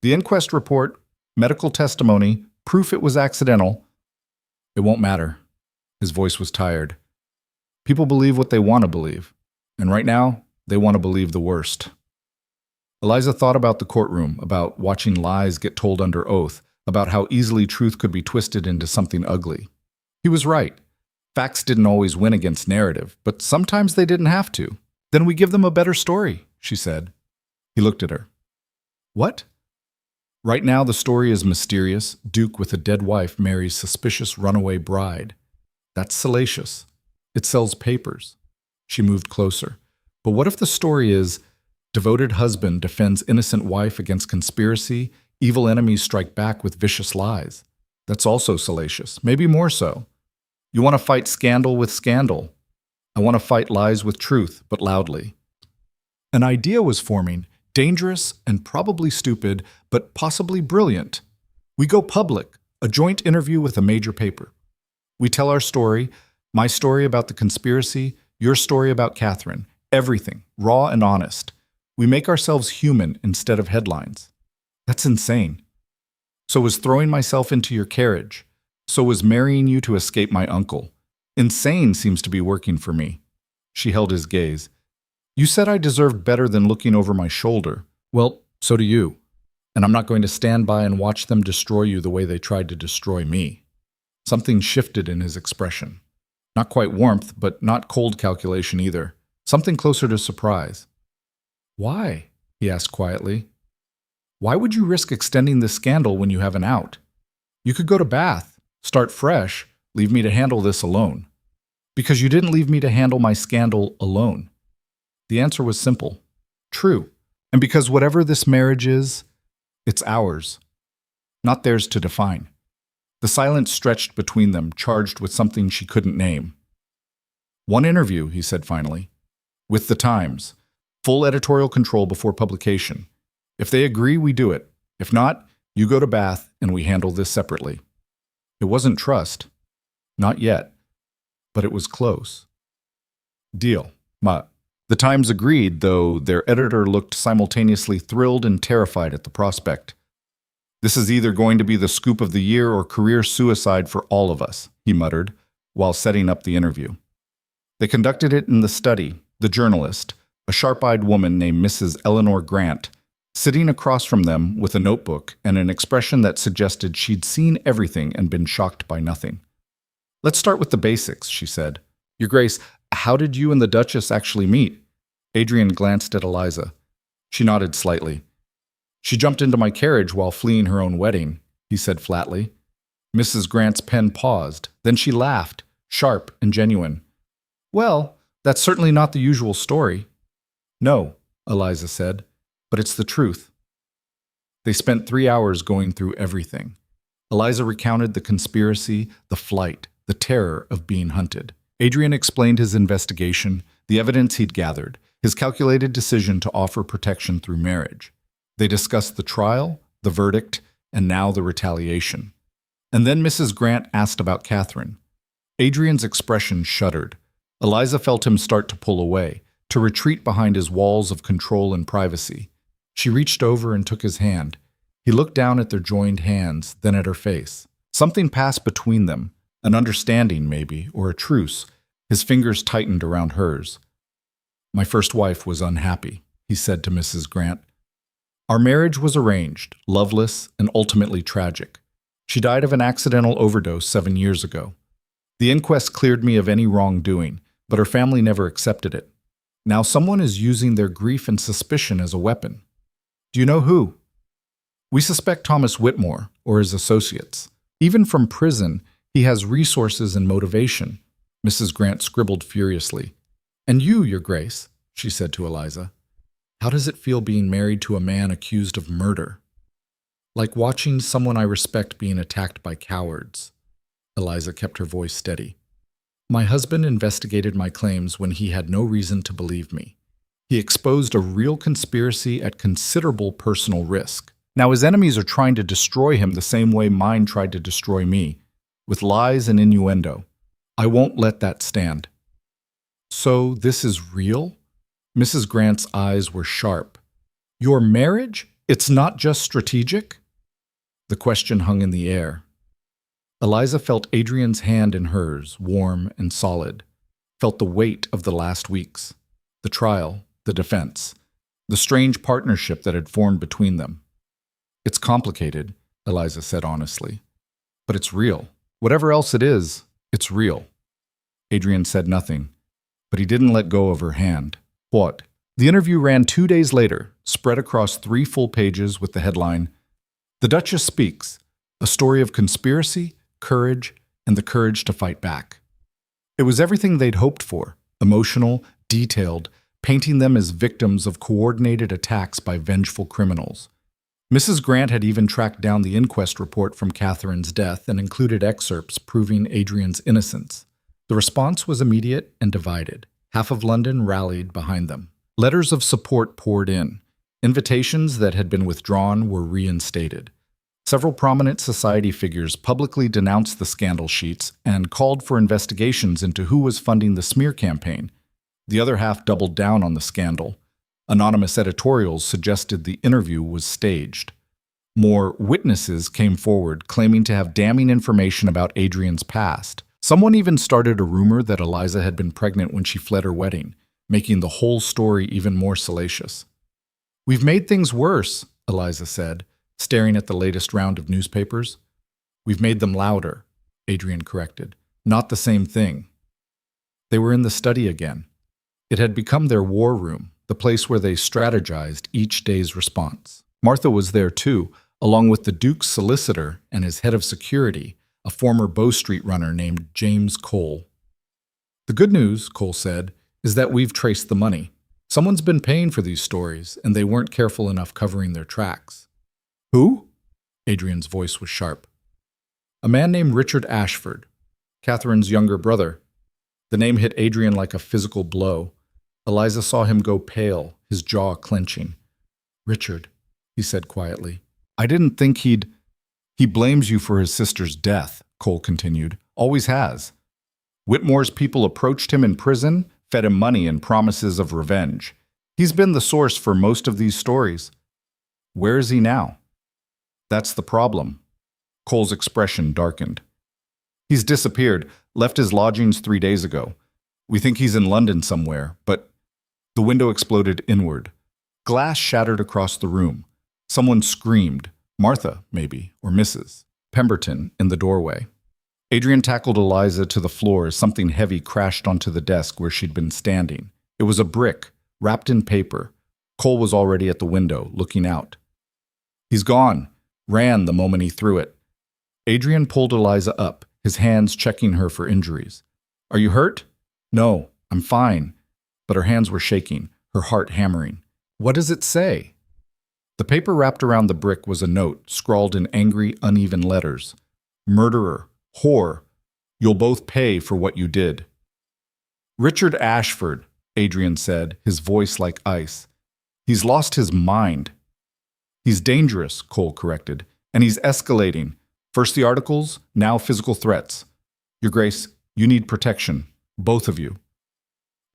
The inquest report, medical testimony, proof it was accidental. It won't matter. His voice was tired. People believe what they want to believe. And right now, they want to believe the worst. Eliza thought about the courtroom, about watching lies get told under oath, about how easily truth could be twisted into something ugly. He was right. Facts didn't always win against narrative, but sometimes they didn't have to. Then we give them a better story, she said. He looked at her. What? Right now the story is mysterious. Duke with a dead wife marries suspicious runaway bride. That's salacious. It sells papers. She moved closer. But what if the story is, devoted husband defends innocent wife against conspiracy, evil enemies strike back with vicious lies? That's also salacious, maybe more so. You want to fight scandal with scandal. I want to fight lies with truth, but loudly. An idea was forming, dangerous and probably stupid, but possibly brilliant. We go public, a joint interview with a major paper. We tell our story, my story about the conspiracy, your story about Catherine, everything, raw and honest. We make ourselves human instead of headlines. That's insane. So was throwing myself into your carriage. So was marrying you to escape my uncle. Insane seems to be working for me. She held his gaze. You said I deserved better than looking over my shoulder. Well, so do you. And I'm not going to stand by and watch them destroy you the way they tried to destroy me. Something shifted in his expression. Not quite warmth, but not cold calculation either. Something closer to surprise. Why? He asked quietly. Why would you risk extending this scandal when you have an out? You could go to Bath. Start fresh, leave me to handle this alone. Because you didn't leave me to handle my scandal alone. The answer was simple. True. And because whatever this marriage is, it's ours. Not theirs to define. The silence stretched between them, charged with something she couldn't name. "One interview," he said finally. "With the Times. Full editorial control before publication. If they agree, we do it. If not, you go to Bath and we handle this separately." It wasn't trust. Not yet. But it was close. "Deal. Ma." The Times agreed, though their editor looked simultaneously thrilled and terrified at the prospect. "This is either going to be the scoop of the year or career suicide for all of us," he muttered, while setting up the interview. They conducted it in the study, the journalist, a sharp-eyed woman named Mrs. Eleanor Grant, sitting across from them with a notebook and an expression that suggested she'd seen everything and been shocked by nothing. "Let's start with the basics," she said. "Your Grace, how did you and the Duchess actually meet?" Adrian glanced at Eliza. She nodded slightly. "She jumped into my carriage while fleeing her own wedding," he said flatly. Mrs. Grant's pen paused. Then she laughed, sharp and genuine. "Well, that's certainly not the usual story." "No," Eliza said, "but it's the truth." They spent 3 hours going through everything. Eliza recounted the conspiracy, the flight, the terror of being hunted. Adrian explained his investigation, the evidence he'd gathered, his calculated decision to offer protection through marriage. They discussed the trial, the verdict, and now the retaliation. And then Mrs. Grant asked about Catherine. Adrian's expression shuddered. Eliza felt him start to pull away, to retreat behind his walls of control and privacy. She reached over and took his hand. He looked down at their joined hands, then at her face. Something passed between them, an understanding maybe, or a truce. His fingers tightened around hers. "My first wife was unhappy," he said to Mrs. Grant. "Our marriage was arranged, loveless, and ultimately tragic. She died of an accidental overdose 7 years ago. The inquest cleared me of any wrongdoing, but her family never accepted it. Now someone is using their grief and suspicion as a weapon. Do you know who? We suspect Thomas Whitmore or his associates. Even from prison, he has resources and motivation." Mrs. Grant scribbled furiously. "And you, Your Grace," she said to Eliza. "How does it feel being married to a man accused of murder?" "Like watching someone I respect being attacked by cowards." Eliza kept her voice steady. "My husband investigated my claims when he had no reason to believe me. He exposed a real conspiracy at considerable personal risk. Now his enemies are trying to destroy him the same way mine tried to destroy me, with lies and innuendo. I won't let that stand." "So this is real?" Mrs. Grant's eyes were sharp. "Your marriage? It's not just strategic?" The question hung in the air. Eliza felt Adrian's hand in hers, warm and solid, felt the weight of the last weeks, the trial, the defense, the strange partnership that had formed between them. "It's complicated," Eliza said honestly, "but it's real. Whatever else it is, it's real." Adrian said nothing, but he didn't let go of her hand. "What?" The interview ran 2 days later, spread across 3 full pages with the headline, "The Duchess Speaks, a story of conspiracy, courage, and the courage to fight back." It was everything they'd hoped for, emotional, detailed, painting them as victims of coordinated attacks by vengeful criminals. Mrs. Grant had even tracked down the inquest report from Catherine's death and included excerpts proving Adrian's innocence. The response was immediate and divided. Half of London rallied behind them. Letters of support poured in. Invitations that had been withdrawn were reinstated. Several prominent society figures publicly denounced the scandal sheets and called for investigations into who was funding the smear campaign. The other half doubled down on the scandal. Anonymous editorials suggested the interview was staged. More witnesses came forward claiming to have damning information about Adrian's past. Someone even started a rumor that Eliza had been pregnant when she fled her wedding, making the whole story even more salacious. "We've made things worse," Eliza said, staring at the latest round of newspapers. "We've made them louder," Adrian corrected. "Not the same thing." They were in the study again. It had become their war room, the place where they strategized each day's response. Martha was there too, along with the Duke's solicitor and his head of security, a former Bow Street runner named James Cole. "The good news," Cole said, "is that we've traced the money. Someone's been paying for these stories, and they weren't careful enough covering their tracks." "Who?" Adrian's voice was sharp. A man named Richard Ashford, Catherine's younger brother. The name hit Adrian like a physical blow. Eliza saw him go pale, his jaw clenching. "Richard," he said quietly. "I didn't think he'd—" "He blames you for his sister's death," Cole continued. "Always has. Whitmore's people approached him in prison, fed him money and promises of revenge. He's been the source for most of these stories. Where is he now?" "That's the problem." Cole's expression darkened. "He's disappeared, left his lodgings 3 days ago. We think he's in London somewhere, but—" The window exploded inward. Glass shattered across the room. Someone screamed, Martha, maybe, or Mrs. Pemberton, in the doorway. Adrian tackled Eliza to the floor as something heavy crashed onto the desk where she'd been standing. It was a brick, wrapped in paper. Cole was already at the window, looking out. "He's gone," ran the moment he threw it. Adrian pulled Eliza up, his hands checking her for injuries. "Are you hurt?" "No, I'm fine." But her hands were shaking, her heart hammering. "What does it say?" The paper wrapped around the brick was a note, scrawled in angry, uneven letters. "Murderer, whore, you'll both pay for what you did." "Richard Ashford," Adrian said, his voice like ice. "He's lost his mind." "He's dangerous," Cole corrected, "and he's escalating. First the articles, now physical threats. Your Grace, you need protection, both of you."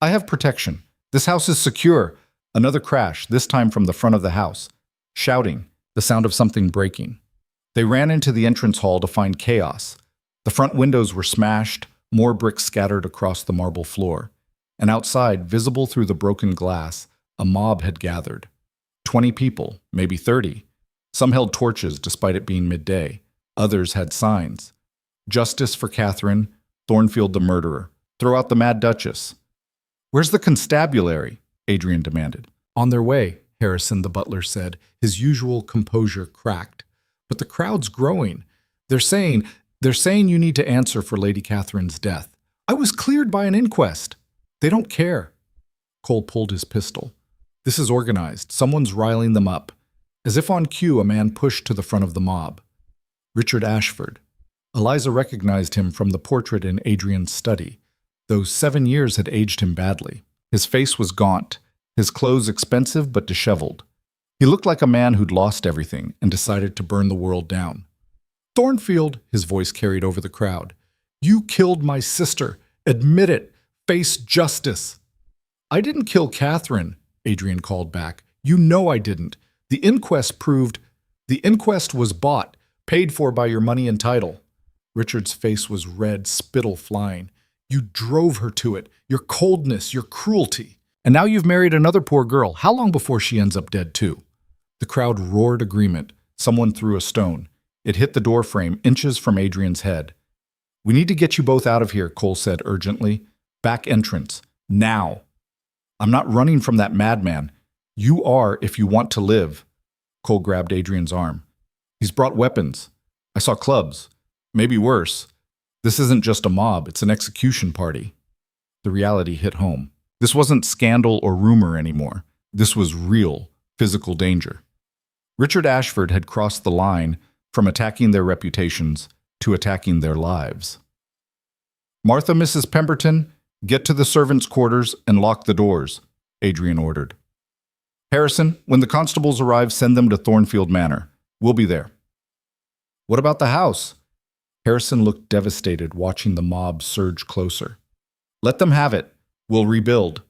"I have protection. This house is secure." Another crash, this time from the front of the house. Shouting, the sound of something breaking. They ran into the entrance hall to find chaos. The front windows were smashed, more bricks scattered across the marble floor. And outside, visible through the broken glass, a mob had gathered. 20 people, maybe 30. Some held torches despite it being midday. Others had signs. "Justice for Catherine, Thornfield the murderer. Throw out the Mad Duchess." "Where's the constabulary?" Adrian demanded. "On their way," Harrison the butler said, his usual composure cracked. "But the crowd's growing. They're saying you need to answer for Lady Catherine's death. I was cleared by an inquest." "They don't care." Cole pulled his pistol. "This is organized. Someone's riling them up." As if on cue, a man pushed to the front of the mob. Richard Ashford. Eliza recognized him from the portrait in Adrian's study. Those 7 years had aged him badly. His face was gaunt, his clothes expensive but disheveled. He looked like a man who'd lost everything and decided to burn the world down. "Thornfield," his voice carried over the crowd. "You killed my sister. Admit it. Face justice." "I didn't kill Catherine," Adrian called back. "You know I didn't. The inquest was bought, paid for by your money and title." Richard's face was red, spittle flying. "You drove her to it. Your coldness, your cruelty. And now you've married another poor girl. How long before she ends up dead too?" The crowd roared agreement. Someone threw a stone. It hit the door frame, inches from Adrian's head. "We need to get you both out of here," Cole said urgently. "Back entrance. Now." "I'm not running from that madman." "You are if you want to live." Cole grabbed Adrian's arm. "He's brought weapons. I saw clubs. Maybe worse. This isn't just a mob, it's an execution party." The reality hit home. This wasn't scandal or rumor anymore. This was real, physical danger. Richard Ashford had crossed the line from attacking their reputations to attacking their lives. "Martha, Mrs. Pemberton, get to the servants' quarters and lock the doors," Adrian ordered. "Harrison, when the constables arrive, send them to Thornfield Manor. We'll be there." "What about the house?" Harrison looked devastated, watching the mob surge closer. "Let them have it. We'll rebuild."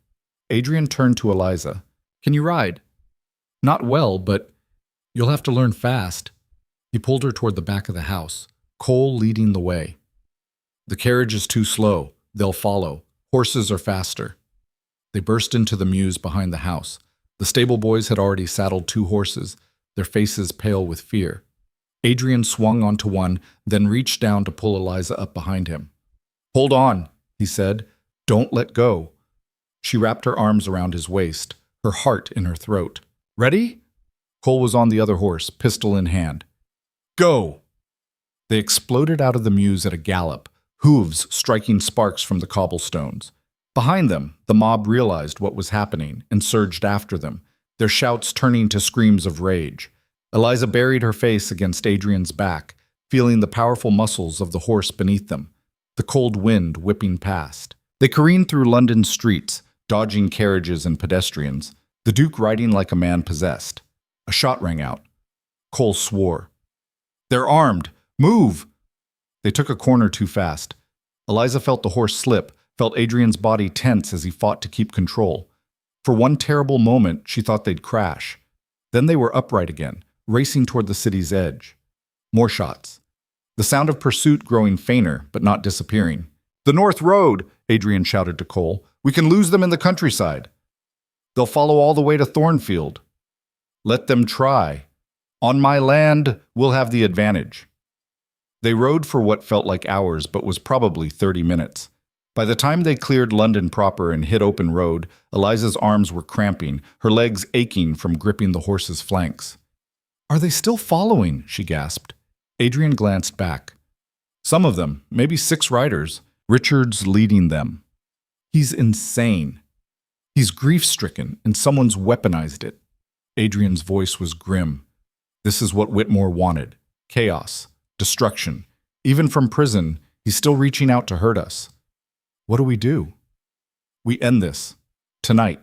Adrian turned to Eliza. "Can you ride?" "Not well, but you'll have to learn fast." He pulled her toward the back of the house, Cole leading the way. "The carriage is too slow. They'll follow. Horses are faster." They burst into the mews behind the house. The stable boys had already saddled 2 horses, their faces pale with fear. Adrian swung onto one, then reached down to pull Eliza up behind him. "Hold on," he said. "Don't let go." She wrapped her arms around his waist, her heart in her throat. "Ready?" Cole was on the other horse, pistol in hand. "Go!" They exploded out of the mews at a gallop, hooves striking sparks from the cobblestones. Behind them, the mob realized what was happening and surged after them, their shouts turning to screams of rage. Eliza buried her face against Adrian's back, feeling the powerful muscles of the horse beneath them, the cold wind whipping past. They careened through London's streets, dodging carriages and pedestrians, the Duke riding like a man possessed. A shot rang out. Cole swore. "They're armed! Move!" They took a corner too fast. Eliza felt the horse slip, felt Adrian's body tense as he fought to keep control. For one terrible moment, she thought they'd crash. Then they were upright again, racing toward the city's edge. More shots. The sound of pursuit growing fainter, but not disappearing. "The North Road!" Adrian shouted to Cole. "We can lose them in the countryside. They'll follow all the way to Thornfield." "Let them try. On my land, we'll have the advantage." They rode for what felt like hours, but was probably 30 minutes. By the time they cleared London proper and hit open road, Eliza's arms were cramping, her legs aching from gripping the horse's flanks. "Are they still following?" she gasped. Adrian glanced back. "Some of them, maybe 6 riders. Richard's leading them. He's insane. He's grief-stricken, and someone's weaponized it." Adrian's voice was grim. This is what Whitmore wanted. Chaos. Destruction. Even from prison, he's still reaching out to hurt us. "What do we do?" "We end this. Tonight."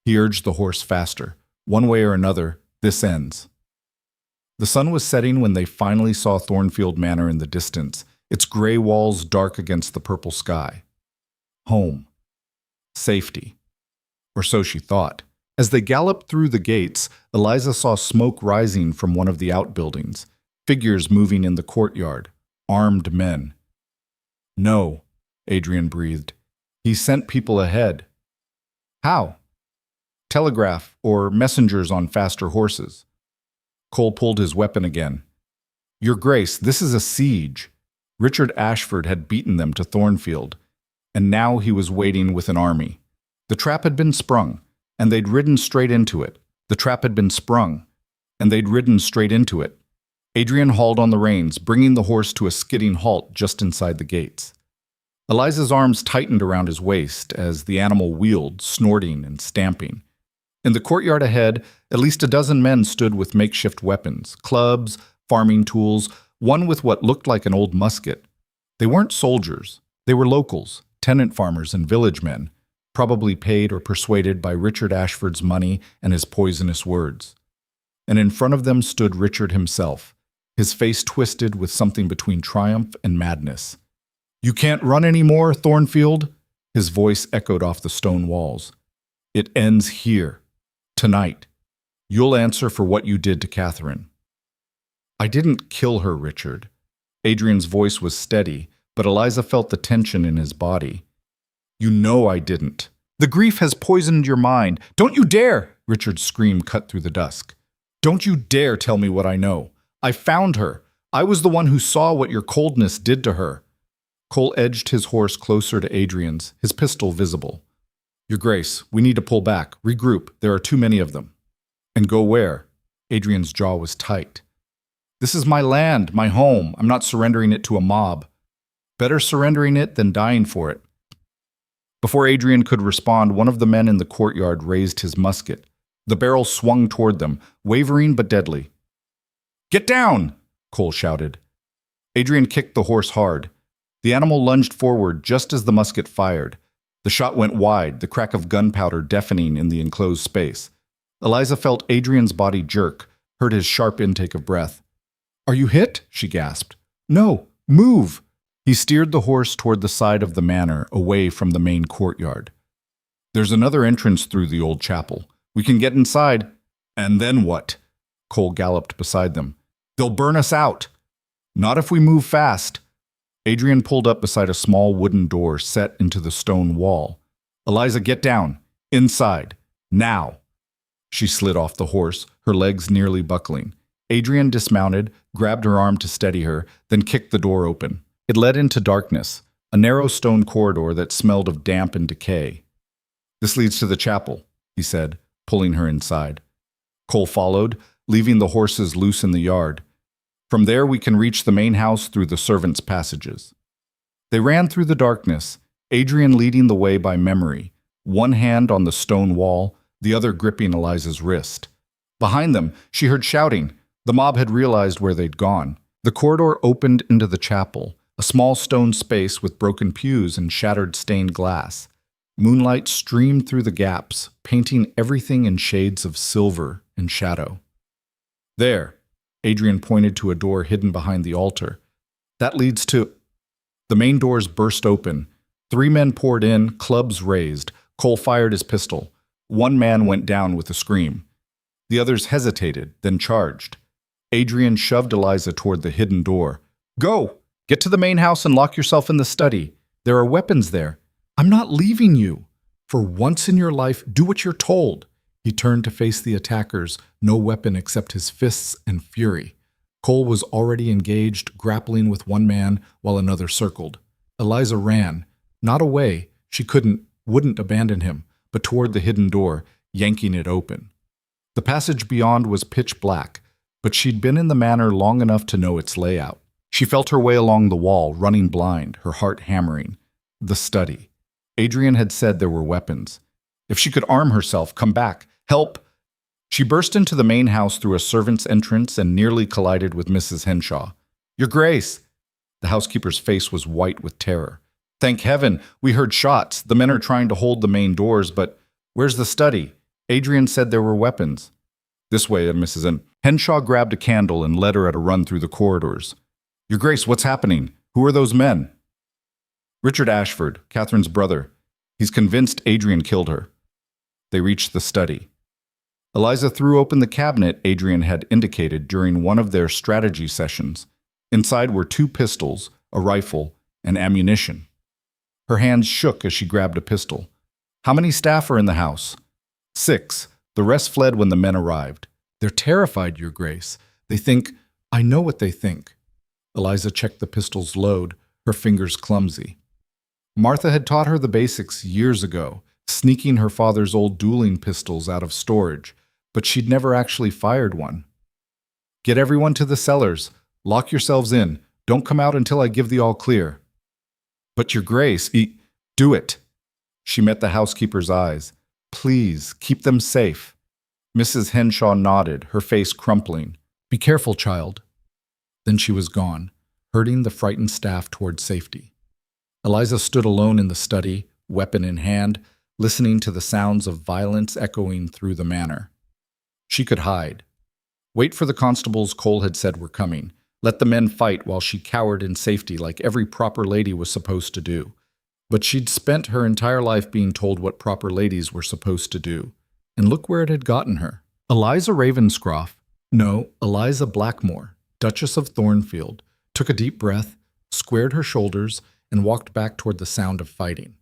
He urged the horse faster. "One way or another, this ends." The sun was setting when they finally saw Thornfield Manor in the distance, its gray walls dark against the purple sky. Home. Safety. Or so she thought. As they galloped through the gates, Eliza saw smoke rising from one of the outbuildings, figures moving in the courtyard, armed men. "No," Adrian breathed. "He sent people ahead." "How?" "Telegraph or messengers on faster horses." Cole pulled his weapon again. "Your Grace, this is a siege." Richard Ashford had beaten them to Thornfield, and now he was waiting with an army. The trap had been sprung, and they'd ridden straight into it. The trap had been sprung, and they'd ridden straight into it. Adrian hauled on the reins, bringing the horse to a skidding halt just inside the gates. Eliza's arms tightened around his waist as the animal wheeled, snorting and stamping. In the courtyard ahead, at least a dozen men stood with makeshift weapons, clubs, farming tools, one with what looked like an old musket. They weren't soldiers. They were locals, tenant farmers and village men, probably paid or persuaded by Richard Ashford's money and his poisonous words. And in front of them stood Richard himself, his face twisted with something between triumph and madness. "You can't run anymore, Thornfield?" His voice echoed off the stone walls. "It ends here. Tonight. You'll answer for what you did to Catherine." "I didn't kill her, Richard." Adrian's voice was steady, but Eliza felt the tension in his body. "You know I didn't. The grief has poisoned your mind. Don't you dare!" Richard's scream cut through the dusk. "Don't you dare tell me what I know. I found her. I was the one who saw what your coldness did to her." Cole edged his horse closer to Adrian's, his pistol visible. "Your Grace, we need to pull back, regroup. There are too many of them." "And go where?" Adrian's jaw was tight. "This is my land, my home. I'm not surrendering it to a mob. Better surrendering it than dying for it." Before Adrian could respond, one of the men in the courtyard raised his musket. The barrel swung toward them, wavering but deadly. "Get down!" Cole shouted. Adrian kicked the horse hard. The animal lunged forward just as the musket fired. The shot went wide, the crack of gunpowder deafening in the enclosed space. Eliza felt Adrian's body jerk, heard his sharp intake of breath. "Are you hit?" she gasped. "No, move!" He steered the horse toward the side of the manor, away from the main courtyard. "There's another entrance through the old chapel. We can get inside." "And then what?" Cole galloped beside them. "They'll burn us out." "Not if we move fast." Adrian pulled up beside a small wooden door set into the stone wall. "Eliza, get down. Inside. Now." She slid off the horse, her legs nearly buckling. Adrian dismounted, grabbed her arm to steady her, then kicked the door open. It led into darkness, a narrow stone corridor that smelled of damp and decay. "This leads to the chapel," he said, pulling her inside. Cole followed, leaving the horses loose in the yard. "From there we can reach the main house through the servants' passages." They ran through the darkness, Adrian leading the way by memory, one hand on the stone wall, the other gripping Eliza's wrist. Behind them, she heard shouting. The mob had realized where they'd gone. The corridor opened into the chapel, a small stone space with broken pews and shattered stained glass. Moonlight streamed through the gaps, painting everything in shades of silver and shadow. There, Adrian pointed to a door hidden behind the altar. That leads to... The main doors burst open. 3 men poured in, clubs raised. Cole fired his pistol. 1 man went down with a scream. The others hesitated, then charged. Adrian shoved Eliza toward the hidden door. Go! Get to the main house and lock yourself in the study. There are weapons there. I'm not leaving you. For once in your life, do what you're told. He turned to face the attackers, no weapon except his fists and fury. Cole was already engaged, grappling with 1 man while another circled. Eliza ran. Not away. She wouldn't abandon him, but toward the hidden door, yanking it open. The passage beyond was pitch black, but she'd been in the manor long enough to know its layout. She felt her way along the wall, running blind, her heart hammering. The study. Adrian had said there were weapons. If she could arm herself, come back, help. She burst into the main house through a servant's entrance and nearly collided with Mrs. Henshaw. Your Grace! The housekeeper's face was white with terror. Thank heaven, we heard shots. The men are trying to hold the main doors, but where's the study? Adrian said there were weapons. This way, Mrs. Henshaw grabbed a candle and led her at a run through the corridors. Your Grace, what's happening? Who are those men? Richard Ashford, Catherine's brother. He's convinced Adrian killed her. They reached the study. Eliza threw open the cabinet Adrian had indicated during one of their strategy sessions. Inside were 2 pistols, a rifle, and ammunition. Her hands shook as she grabbed a pistol. How many staff are in the house? 6. The rest fled when the men arrived. They're terrified, Your Grace. They think, I know what they think. Eliza checked the pistol's load, her fingers clumsy. Martha had taught her the basics years ago, sneaking her father's old dueling pistols out of storage, but she'd never actually fired one. Get everyone to the cellars. Lock yourselves in. Don't come out until I give the all clear. But Your Grace, do it. She met the housekeeper's eyes. Please, keep them safe. Mrs. Henshaw nodded, her face crumpling. Be careful, child. Then she was gone, herding the frightened staff toward safety. Eliza stood alone in the study, weapon in hand, listening to the sounds of violence echoing through the manor. She could hide. Wait for the constables Cole had said were coming. Let the men fight while she cowered in safety like every proper lady was supposed to do. But she'd spent her entire life being told what proper ladies were supposed to do. And look where it had gotten her. Eliza Blackmore, Duchess of Thornfield, took a deep breath, squared her shoulders, and walked back toward the sound of fighting.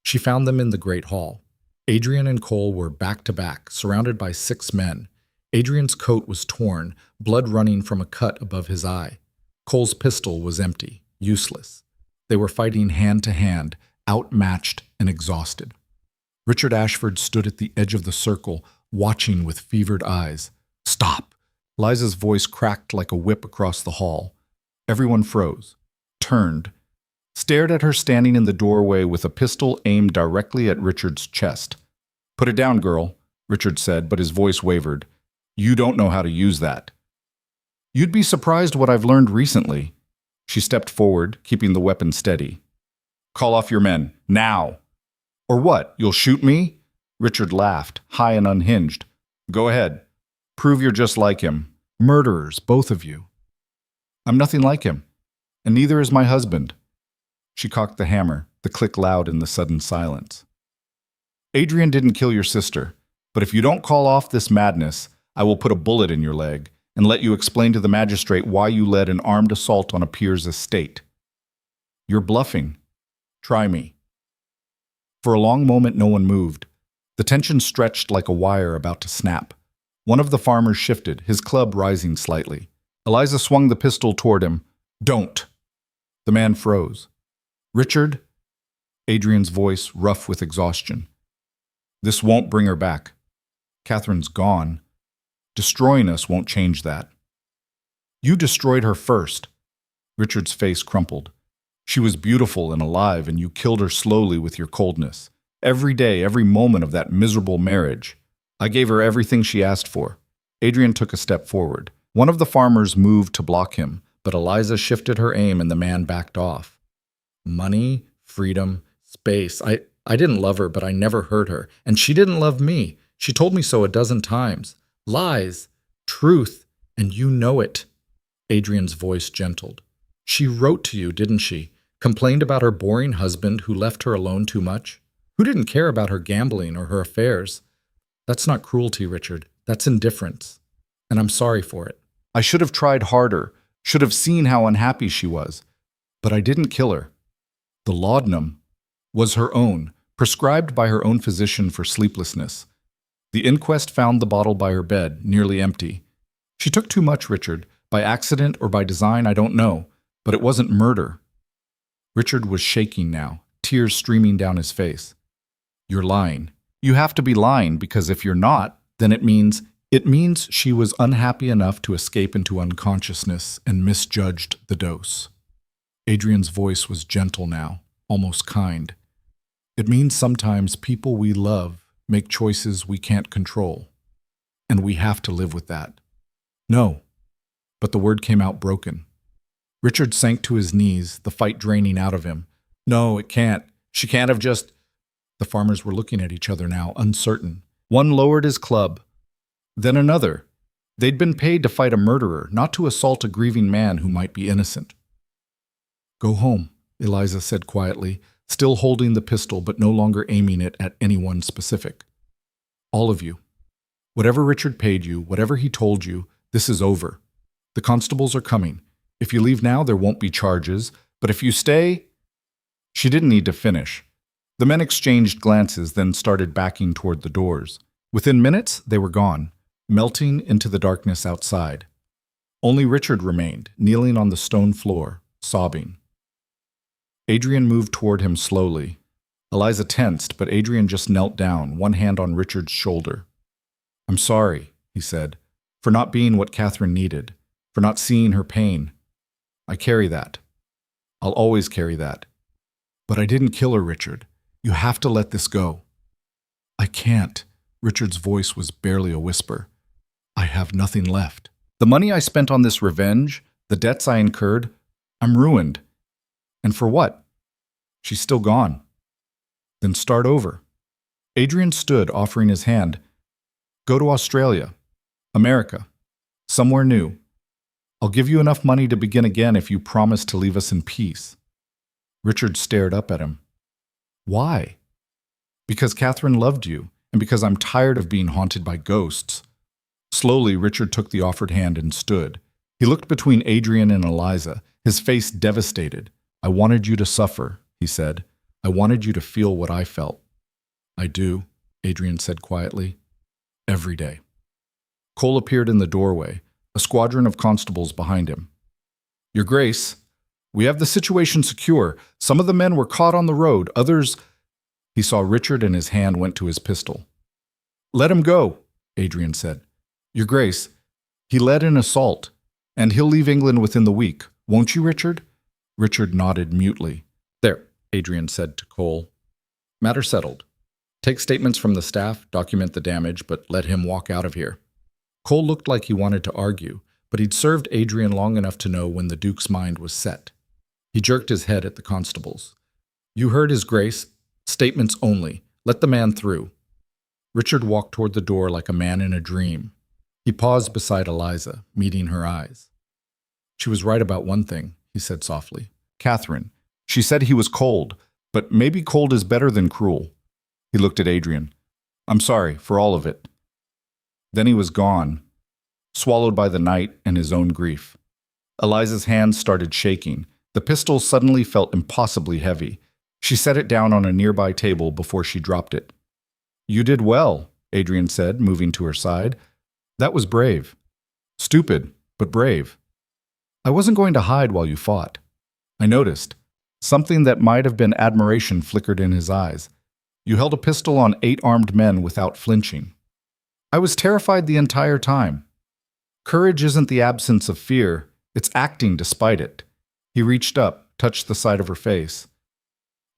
She found them in the great hall. Adrian and Cole were back to back, surrounded by 6 men. Adrian's coat was torn, blood running from a cut above his eye. Cole's pistol was empty, useless. They were fighting hand to hand, outmatched and exhausted. Richard Ashford stood at the edge of the circle, watching with fevered eyes. Stop! Liza's voice cracked like a whip across the hall. Everyone froze, turned, stared at her standing in the doorway with a pistol aimed directly at Richard's chest. Put it down, girl, Richard said, but his voice wavered. You don't know how to use that. You'd be surprised what I've learned recently. She stepped forward, keeping the weapon steady. Call off your men, now. Or what, you'll shoot me? Richard laughed, high and unhinged. Go ahead. Prove you're just like him. Murderers, both of you. I'm nothing like him, and neither is my husband. She cocked the hammer, the click loud in the sudden silence. Adrian didn't kill your sister, but if you don't call off this madness, I will put a bullet in your leg and let you explain to the magistrate why you led an armed assault on a peer's estate. You're bluffing. Try me. For a long moment, no one moved. The tension stretched like a wire about to snap. One of the farmers shifted, his club rising slightly. Eliza swung the pistol toward him. Don't. The man froze. Richard? Adrian's voice rough with exhaustion. This won't bring her back. Catherine's gone. Destroying us won't change that. You destroyed her first. Richard's face crumpled. She was beautiful and alive, and you killed her slowly with your coldness. Every day, every moment of that miserable marriage. I gave her everything she asked for. Adrian took a step forward. One of the farmers moved to block him, but Eliza shifted her aim and the man backed off. Money, freedom, space. I didn't love her, but I never hurt her. And she didn't love me. She told me so a dozen times. Lies, truth, and you know it. Adrian's voice gentled. She wrote to you, didn't she? Complained about her boring husband who left her alone too much? Who didn't care about her gambling or her affairs? That's not cruelty, Richard. That's indifference. And I'm sorry for it. I should have tried harder, should have seen how unhappy she was. But I didn't kill her. The laudanum was her own, prescribed by her own physician for sleeplessness. The inquest found the bottle by her bed, nearly empty. She took too much, Richard. By accident or by design, I don't know. But it wasn't murder. Richard was shaking now, tears streaming down his face. You're lying. You have to be lying, because if you're not, then it means she was unhappy enough to escape into unconsciousness and misjudged the dose. Adrian's voice was gentle now, almost kind. It means sometimes people we love make choices we can't control, and we have to live with that. No, but the word came out broken. Richard sank to his knees, the fight draining out of him. No, it can't. She can't have just... The farmers were looking at each other now, uncertain. One lowered his club, then another. They'd been paid to fight a murderer, not to assault a grieving man who might be innocent. Go home, Eliza said quietly, still holding the pistol but no longer aiming it at anyone specific. All of you. Whatever Richard paid you, whatever he told you, this is over. The constables are coming. If you leave now, there won't be charges, but if you stay... She didn't need to finish. The men exchanged glances, then started backing toward the doors. Within minutes, they were gone, melting into the darkness outside. Only Richard remained, kneeling on the stone floor, sobbing. Adrian moved toward him slowly. Eliza tensed, but Adrian just knelt down, one hand on Richard's shoulder. I'm sorry, he said, for not being what Catherine needed, for not seeing her pain. I carry that. I'll always carry that. But I didn't kill her, Richard. You have to let this go. I can't. Richard's voice was barely a whisper. I have nothing left. The money I spent on this revenge, the debts I incurred, I'm ruined. And for what? She's still gone. Then start over. Adrian stood, offering his hand. Go to Australia, America, somewhere new. I'll give you enough money to begin again if you promise to leave us in peace. Richard stared up at him. Why? Because Catherine loved you, and because I'm tired of being haunted by ghosts. Slowly, Richard took the offered hand and stood. He looked between Adrian and Eliza, his face devastated. I wanted you to suffer, he said. I wanted you to feel what I felt. I do, Adrian said quietly. Every day. Cole appeared in the doorway, a squadron of constables behind him. Your Grace, we have the situation secure. Some of the men were caught on the road, others... He saw Richard and his hand went to his pistol. Let him go, Adrian said. Your Grace, he led an assault, and he'll leave England within the week. Won't you, Richard? Richard nodded mutely. There, Adrian said to Cole. Matter settled. Take statements from the staff, document the damage, but let him walk out of here. Cole looked like he wanted to argue, but he'd served Adrian long enough to know when the Duke's mind was set. He jerked his head at the constables. You heard His Grace. Statements only. Let the man through. Richard walked toward the door like a man in a dream. He paused beside Eliza, meeting her eyes. She was right about one thing, he said softly. Catherine. She said he was cold, but maybe cold is better than cruel. He looked at Adrian. I'm sorry for all of it. Then he was gone, swallowed by the night and his own grief. Eliza's hands started shaking. The pistol suddenly felt impossibly heavy. She set it down on a nearby table before she dropped it. You did well, Adrian said, moving to her side. That was brave. Stupid, but brave. I wasn't going to hide while you fought. I noticed. Something that might have been admiration flickered in his eyes. You held a pistol on 8 armed men without flinching. I was terrified the entire time. Courage isn't the absence of fear, it's acting despite it. He reached up, touched the side of her face.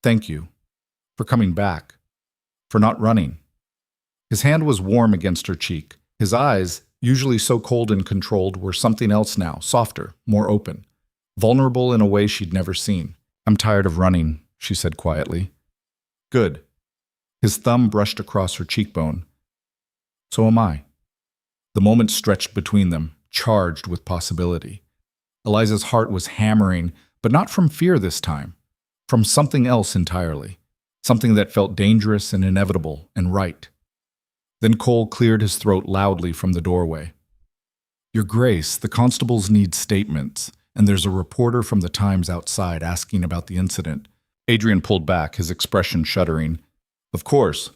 Thank you. For coming back. For not running. His hand was warm against her cheek. His eyes, usually so cold and controlled, were something else now, softer, more open. vulnerable in a way she'd never seen. "I'm tired of running," she said quietly. "Good." His thumb brushed across her cheekbone. "So am I." The moment stretched between them, charged with possibility. Eliza's heart was hammering, but not from fear this time, from something else entirely, something that felt dangerous and inevitable and right. Then Cole cleared his throat loudly from the doorway. "Your Grace, the constables need statements, and there's a reporter from the Times outside asking about the incident." Adrian pulled back, his expression shuddering. "Of course.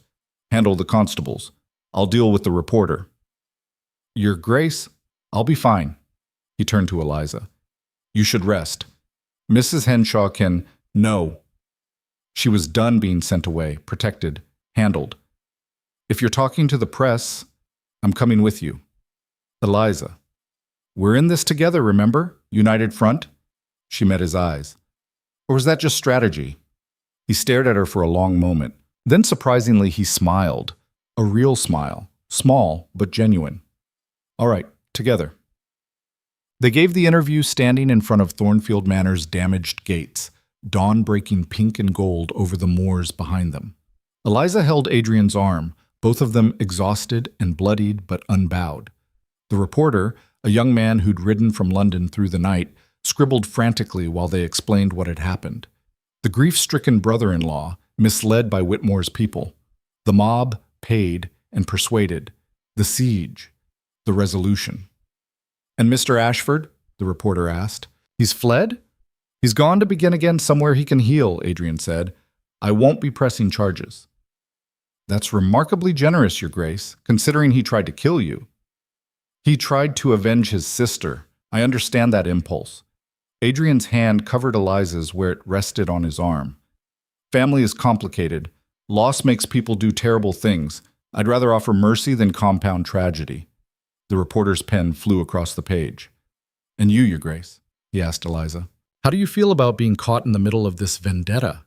Handle the constables. I'll deal with the reporter." "Your Grace, I'll be fine." He turned to Eliza. "You should rest. Mrs. Henshaw can—" "No." She was done being sent away, protected, handled. "If you're talking to the press, I'm coming with you." "Eliza, we're in this together, remember? United front?" She met his eyes. "Or was that just strategy?" He stared at her for a long moment. Then surprisingly he smiled. A real smile. Small, but genuine. "All right, together." They gave the interview standing in front of Thornfield Manor's damaged gates, dawn breaking pink and gold over the moors behind them. Eliza held Adrian's arm, both of them exhausted and bloodied but unbowed. The reporter, a young man who'd ridden from London through the night, scribbled frantically while they explained what had happened. The grief-stricken brother-in-law, misled by Whitmore's people. The mob, paid and persuaded. The siege. The resolution. "And Mr. Ashford?" the reporter asked. "He's fled?" "He's gone to begin again somewhere he can heal," Adrian said. "I won't be pressing charges." "That's remarkably generous, Your Grace, considering he tried to kill you." "He tried to avenge his sister. I understand that impulse." Adrian's hand covered Eliza's where it rested on his arm. "Family is complicated. Loss makes people do terrible things. I'd rather offer mercy than compound tragedy." The reporter's pen flew across the page. "And you, Your Grace?" he asked Eliza. "How do you feel about being caught in the middle of this vendetta?"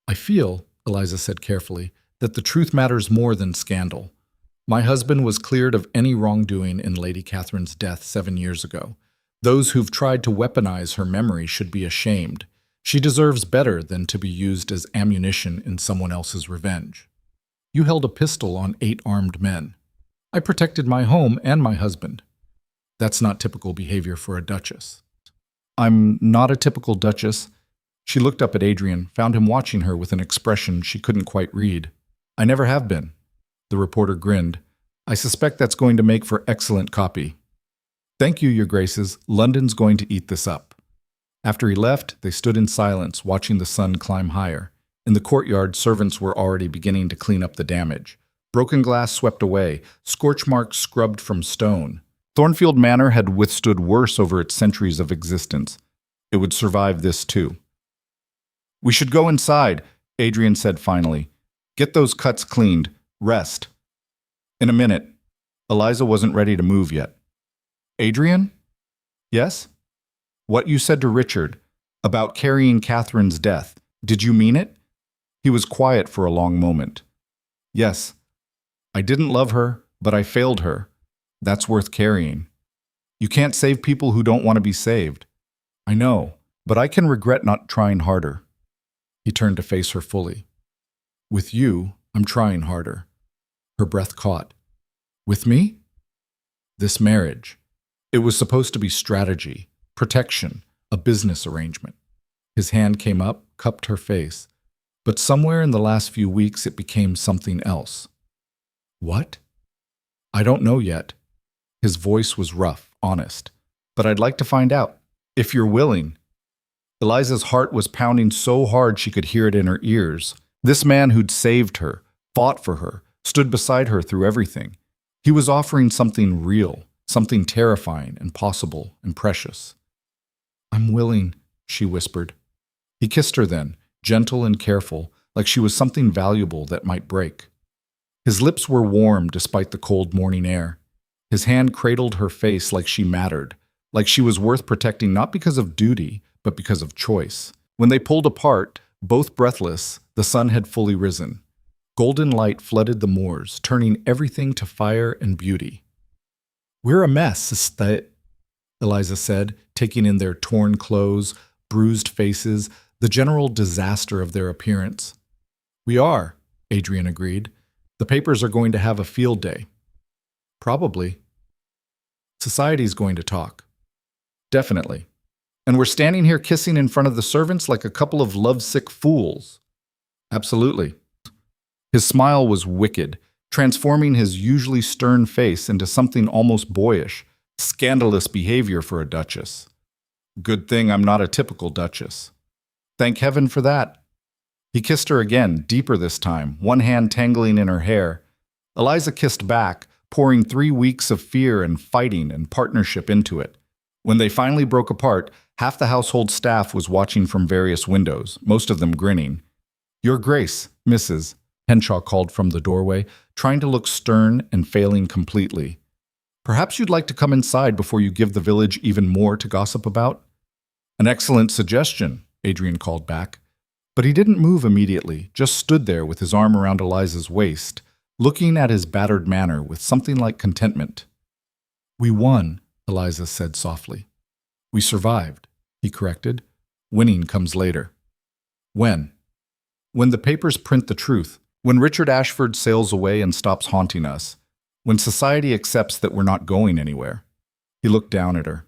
"I feel," Eliza said carefully, "that the truth matters more than scandal. My husband was cleared of any wrongdoing in Lady Catherine's death 7 years ago. Those who've tried to weaponize her memory should be ashamed. She deserves better than to be used as ammunition in someone else's revenge. You held a pistol on 8 armed men. I protected my home and my husband. That's not typical behavior for a duchess." "I'm not a typical duchess." She looked up at Adrian, found him watching her with an expression she couldn't quite read. "I never have been." The reporter grinned. "I suspect that's going to make for excellent copy." "Thank you, Your Graces. London's going to eat this up." After he left, they stood in silence, watching the sun climb higher. In the courtyard, servants were already beginning to clean up the damage. Broken glass swept away, scorch marks scrubbed from stone. Thornfield Manor had withstood worse over its centuries of existence. It would survive this too. "We should go inside," Adrian said finally. "Get those cuts cleaned. Rest." "In a minute." Eliza wasn't ready to move yet. "Adrian?" "Yes?" "What you said to Richard about carrying Catherine's death, did you mean it?" He was quiet for a long moment. "Yes. I didn't love her, but I failed her. That's worth carrying. You can't save people who don't want to be saved." "I know, but I can regret not trying harder." He turned to face her fully. "With you, I'm trying harder." Her breath caught. "With me?" "This marriage. It was supposed to be strategy, protection, a business arrangement." His hand came up, cupped her face. But somewhere in the last few weeks it became something else. "What?" "I don't know yet." His voice was rough, honest. "But I'd like to find out, if you're willing." Eliza's heart was pounding so hard she could hear it in her ears. This man who'd saved her, fought for her, stood beside her through everything. He was offering something real, something terrifying and possible and precious. "I'm willing," she whispered. He kissed her then, gentle and careful, like she was something valuable that might break. His lips were warm despite the cold morning air. His hand cradled her face like she mattered, like she was worth protecting not because of duty, but because of choice. When they pulled apart, both breathless, the sun had fully risen. Golden light flooded the moors, turning everything to fire and beauty. "We're a mess, is that?" Eliza said, taking in their torn clothes, bruised faces, the general disaster of their appearance. We are, Adrian agreed. The papers are going to have a field day. Probably. Society's going to talk. Definitely. And we're standing here kissing in front of the servants like a couple of lovesick fools. Absolutely. His smile was wicked, transforming his usually stern face into something almost boyish, scandalous behavior for a duchess. Good thing I'm not a typical duchess. Thank heaven for that. He kissed her again, deeper this time, one hand tangling in her hair. Eliza kissed back, pouring 3 weeks of fear and fighting and partnership into it. When they finally broke apart, half the household staff was watching from various windows, most of them grinning. Your Grace, Mrs., Henshaw called from the doorway, trying to look stern and failing completely. Perhaps you'd like to come inside before you give the village even more to gossip about? An excellent suggestion, Adrian called back. But he didn't move immediately, just stood there with his arm around Eliza's waist, looking at his battered manner with something like contentment. We won, Eliza said softly. We survived, he corrected. Winning comes later. When? When the papers print the truth, when Richard Ashford sails away and stops haunting us, when society accepts that we're not going anywhere. He looked down at her.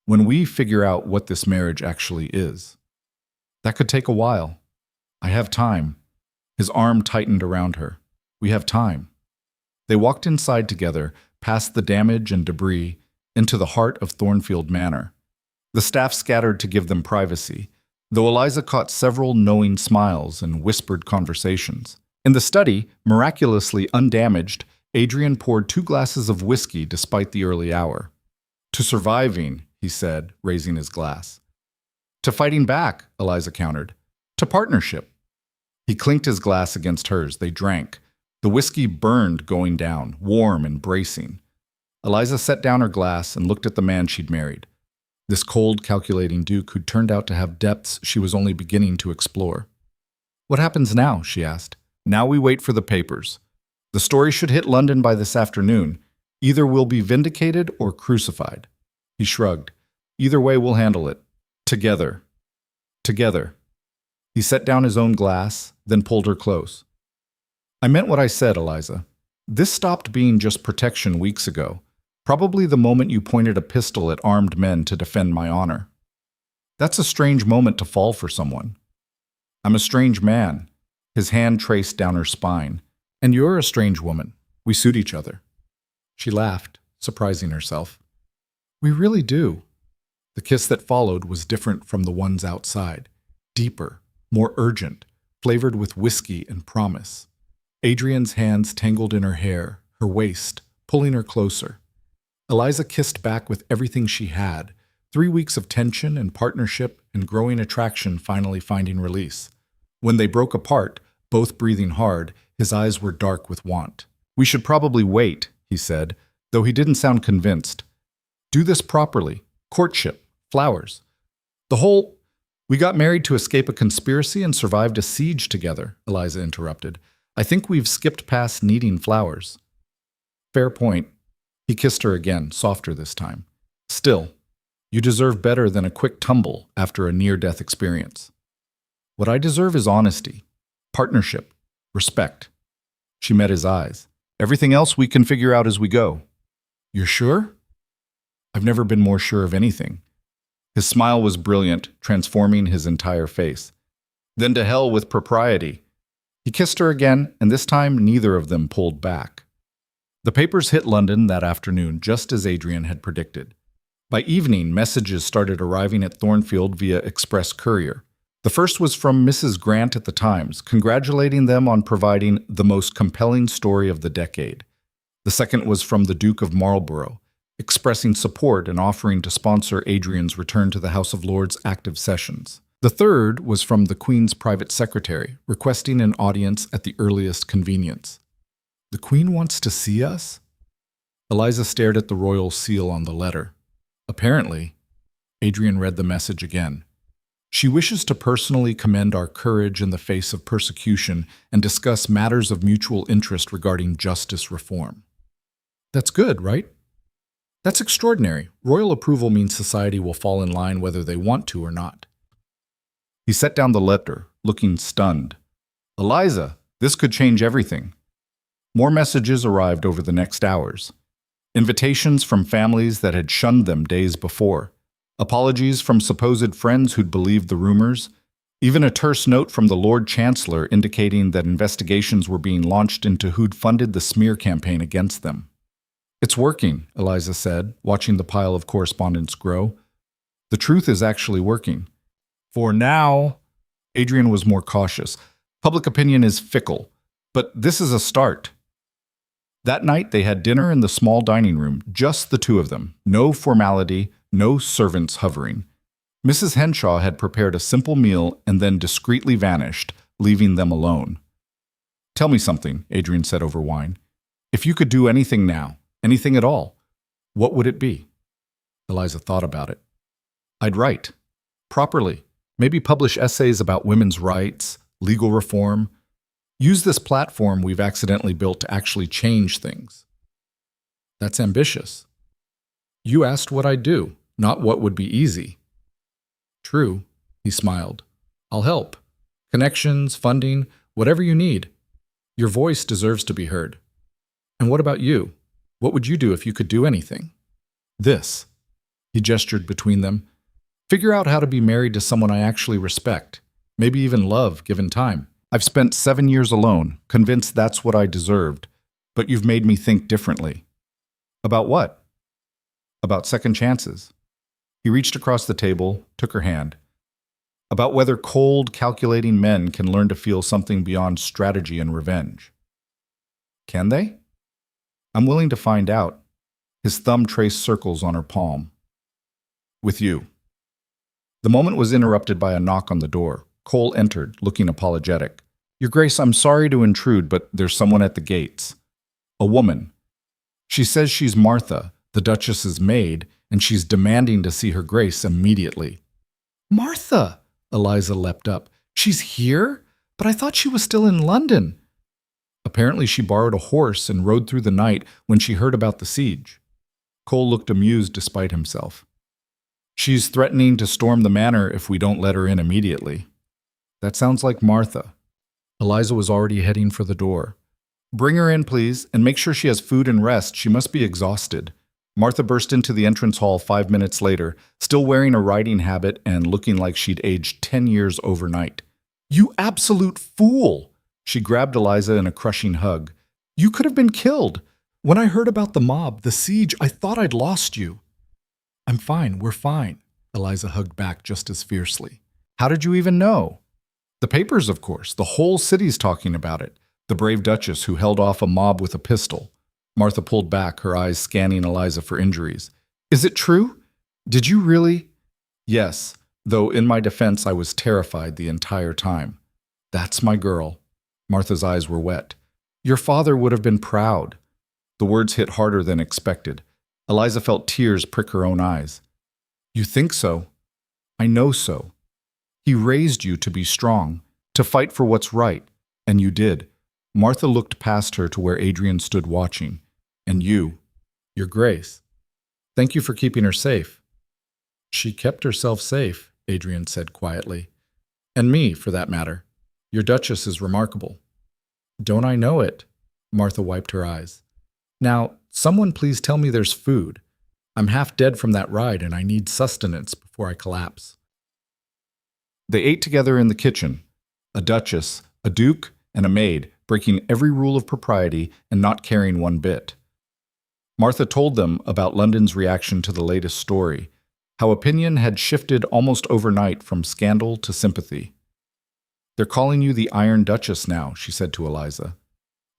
When we figure out what this marriage actually is. That could take a while. I have time. His arm tightened around her. We have time. They walked inside together, past the damage and debris, into the heart of Thornfield Manor. The staff scattered to give them privacy, though Eliza caught several knowing smiles and whispered conversations. In the study, miraculously undamaged, Adrian poured 2 glasses of whiskey despite the early hour. To surviving, he said, raising his glass. To fighting back, Eliza countered. To partnership. He clinked his glass against hers. They drank. The whiskey burned going down, warm and bracing. Eliza set down her glass and looked at the man she'd married. This cold, calculating duke who'd turned out to have depths she was only beginning to explore. What happens now? She asked. Now we wait for the papers. The story should hit London by this afternoon. Either we'll be vindicated or crucified. He shrugged. Either way, we'll handle it. Together. Together. He set down his own glass, then pulled her close. I meant what I said, Eliza. This stopped being just protection weeks ago. Probably the moment you pointed a pistol at armed men to defend my honor. That's a strange moment to fall for someone. I'm a strange man. His hand traced down her spine. And you're a strange woman. We suit each other. She laughed, surprising herself. We really do. The kiss that followed was different from the ones outside. Deeper, more urgent, flavored with whiskey and promise. Adrian's hands tangled in her hair, her waist, pulling her closer. Eliza kissed back with everything she had, 3 weeks of tension and partnership and growing attraction finally finding release. When they broke apart, both breathing hard, his eyes were dark with want. We should probably wait, he said, though he didn't sound convinced. Do this properly. Courtship. Flowers. We got married to escape a conspiracy and survived a siege together, Eliza interrupted. I think we've skipped past needing flowers. Fair point. He kissed her again, softer this time. Still, you deserve better than a quick tumble after a near-death experience. What I deserve is honesty, partnership, respect. She met his eyes. Everything else we can figure out as we go. You're sure? I've never been more sure of anything. His smile was brilliant, transforming his entire face. Then to hell with propriety. He kissed her again, and this time neither of them pulled back. The papers hit London that afternoon, just as Adrian had predicted. By evening, messages started arriving at Thornfield via express courier. The first was from Mrs. Grant at the Times, congratulating them on providing the most compelling story of the decade. The second was from the Duke of Marlborough, expressing support and offering to sponsor Adrian's return to the House of Lords' active sessions. The third was from the Queen's private secretary, requesting an audience at the earliest convenience. The Queen wants to see us? Eliza stared at the royal seal on the letter. Apparently, Adrian read the message again. She wishes to personally commend our courage in the face of persecution and discuss matters of mutual interest regarding justice reform. That's good, right? That's extraordinary. Royal approval means society will fall in line whether they want to or not. He set down the letter, looking stunned. Eliza, this could change everything. More messages arrived over the next hours. Invitations from families that had shunned them days before. Apologies from supposed friends who'd believed the rumors. Even a terse note from the Lord Chancellor indicating that investigations were being launched into who'd funded the smear campaign against them. It's working, Eliza said, watching the pile of correspondence grow. The truth is actually working. For now, Adrian was more cautious. Public opinion is fickle, but this is a start. That night, they had dinner in the small dining room, just the two of them. No formality, no servants hovering. Mrs. Henshaw had prepared a simple meal and then discreetly vanished, leaving them alone. Tell me something, Adrian said over wine. If you could do anything now, anything at all, what would it be? Eliza thought about it. I'd write. Properly. Maybe publish essays about women's rights, legal reform. Use this platform we've accidentally built to actually change things. That's ambitious. You asked what I'd do, not what would be easy. True, he smiled. I'll help. Connections, funding, whatever you need. Your voice deserves to be heard. And what about you? What would you do if you could do anything? This. He gestured between them. Figure out how to be married to someone I actually respect, maybe even love, given time. I've spent 7 years alone, convinced that's what I deserved, but you've made me think differently. About what? About second chances. He reached across the table, took her hand. About whether cold, calculating men can learn to feel something beyond strategy and revenge. Can they? I'm willing to find out. His thumb traced circles on her palm. With you. The moment was interrupted by a knock on the door. Cole entered, looking apologetic. Your Grace, I'm sorry to intrude, but there's someone at the gates. A woman. She says she's Martha, the Duchess's maid, and she's demanding to see her Grace immediately. Martha! Eliza leapt up. She's here? But I thought she was still in London. Apparently she borrowed a horse and rode through the night when she heard about the siege. Cole looked amused despite himself. She's threatening to storm the manor if we don't let her in immediately. That sounds like Martha. Eliza was already heading for the door. Bring her in, please, and make sure she has food and rest. She must be exhausted. Martha burst into the entrance hall 5 minutes later, still wearing a riding habit and looking like she'd aged 10 years overnight. You absolute fool! She grabbed Eliza in a crushing hug. You could have been killed. When I heard about the mob, the siege, I thought I'd lost you. I'm fine, we're fine, Eliza hugged back just as fiercely. How did you even know? The papers, of course. The whole city's talking about it. The brave Duchess who held off a mob with a pistol. Martha pulled back, her eyes scanning Eliza for injuries. Is it true? Did you really? Yes, though in my defense I was terrified the entire time. That's my girl. Martha's eyes were wet. Your father would have been proud. The words hit harder than expected. Eliza felt tears prick her own eyes. You think so? I know so. He raised you to be strong, to fight for what's right, and you did. Martha looked past her to where Adrian stood watching. And you, Your Grace. Thank you for keeping her safe. She kept herself safe, Adrian said quietly. And me, for that matter. Your Duchess is remarkable. Don't I know it? Martha wiped her eyes. Now, someone please tell me there's food. I'm half dead from that ride and I need sustenance before I collapse. They ate together in the kitchen. A duchess, a duke, and a maid, breaking every rule of propriety and not caring one bit. Martha told them about London's reaction to the latest story, how opinion had shifted almost overnight from scandal to sympathy. They're calling you the Iron Duchess now, she said to Eliza.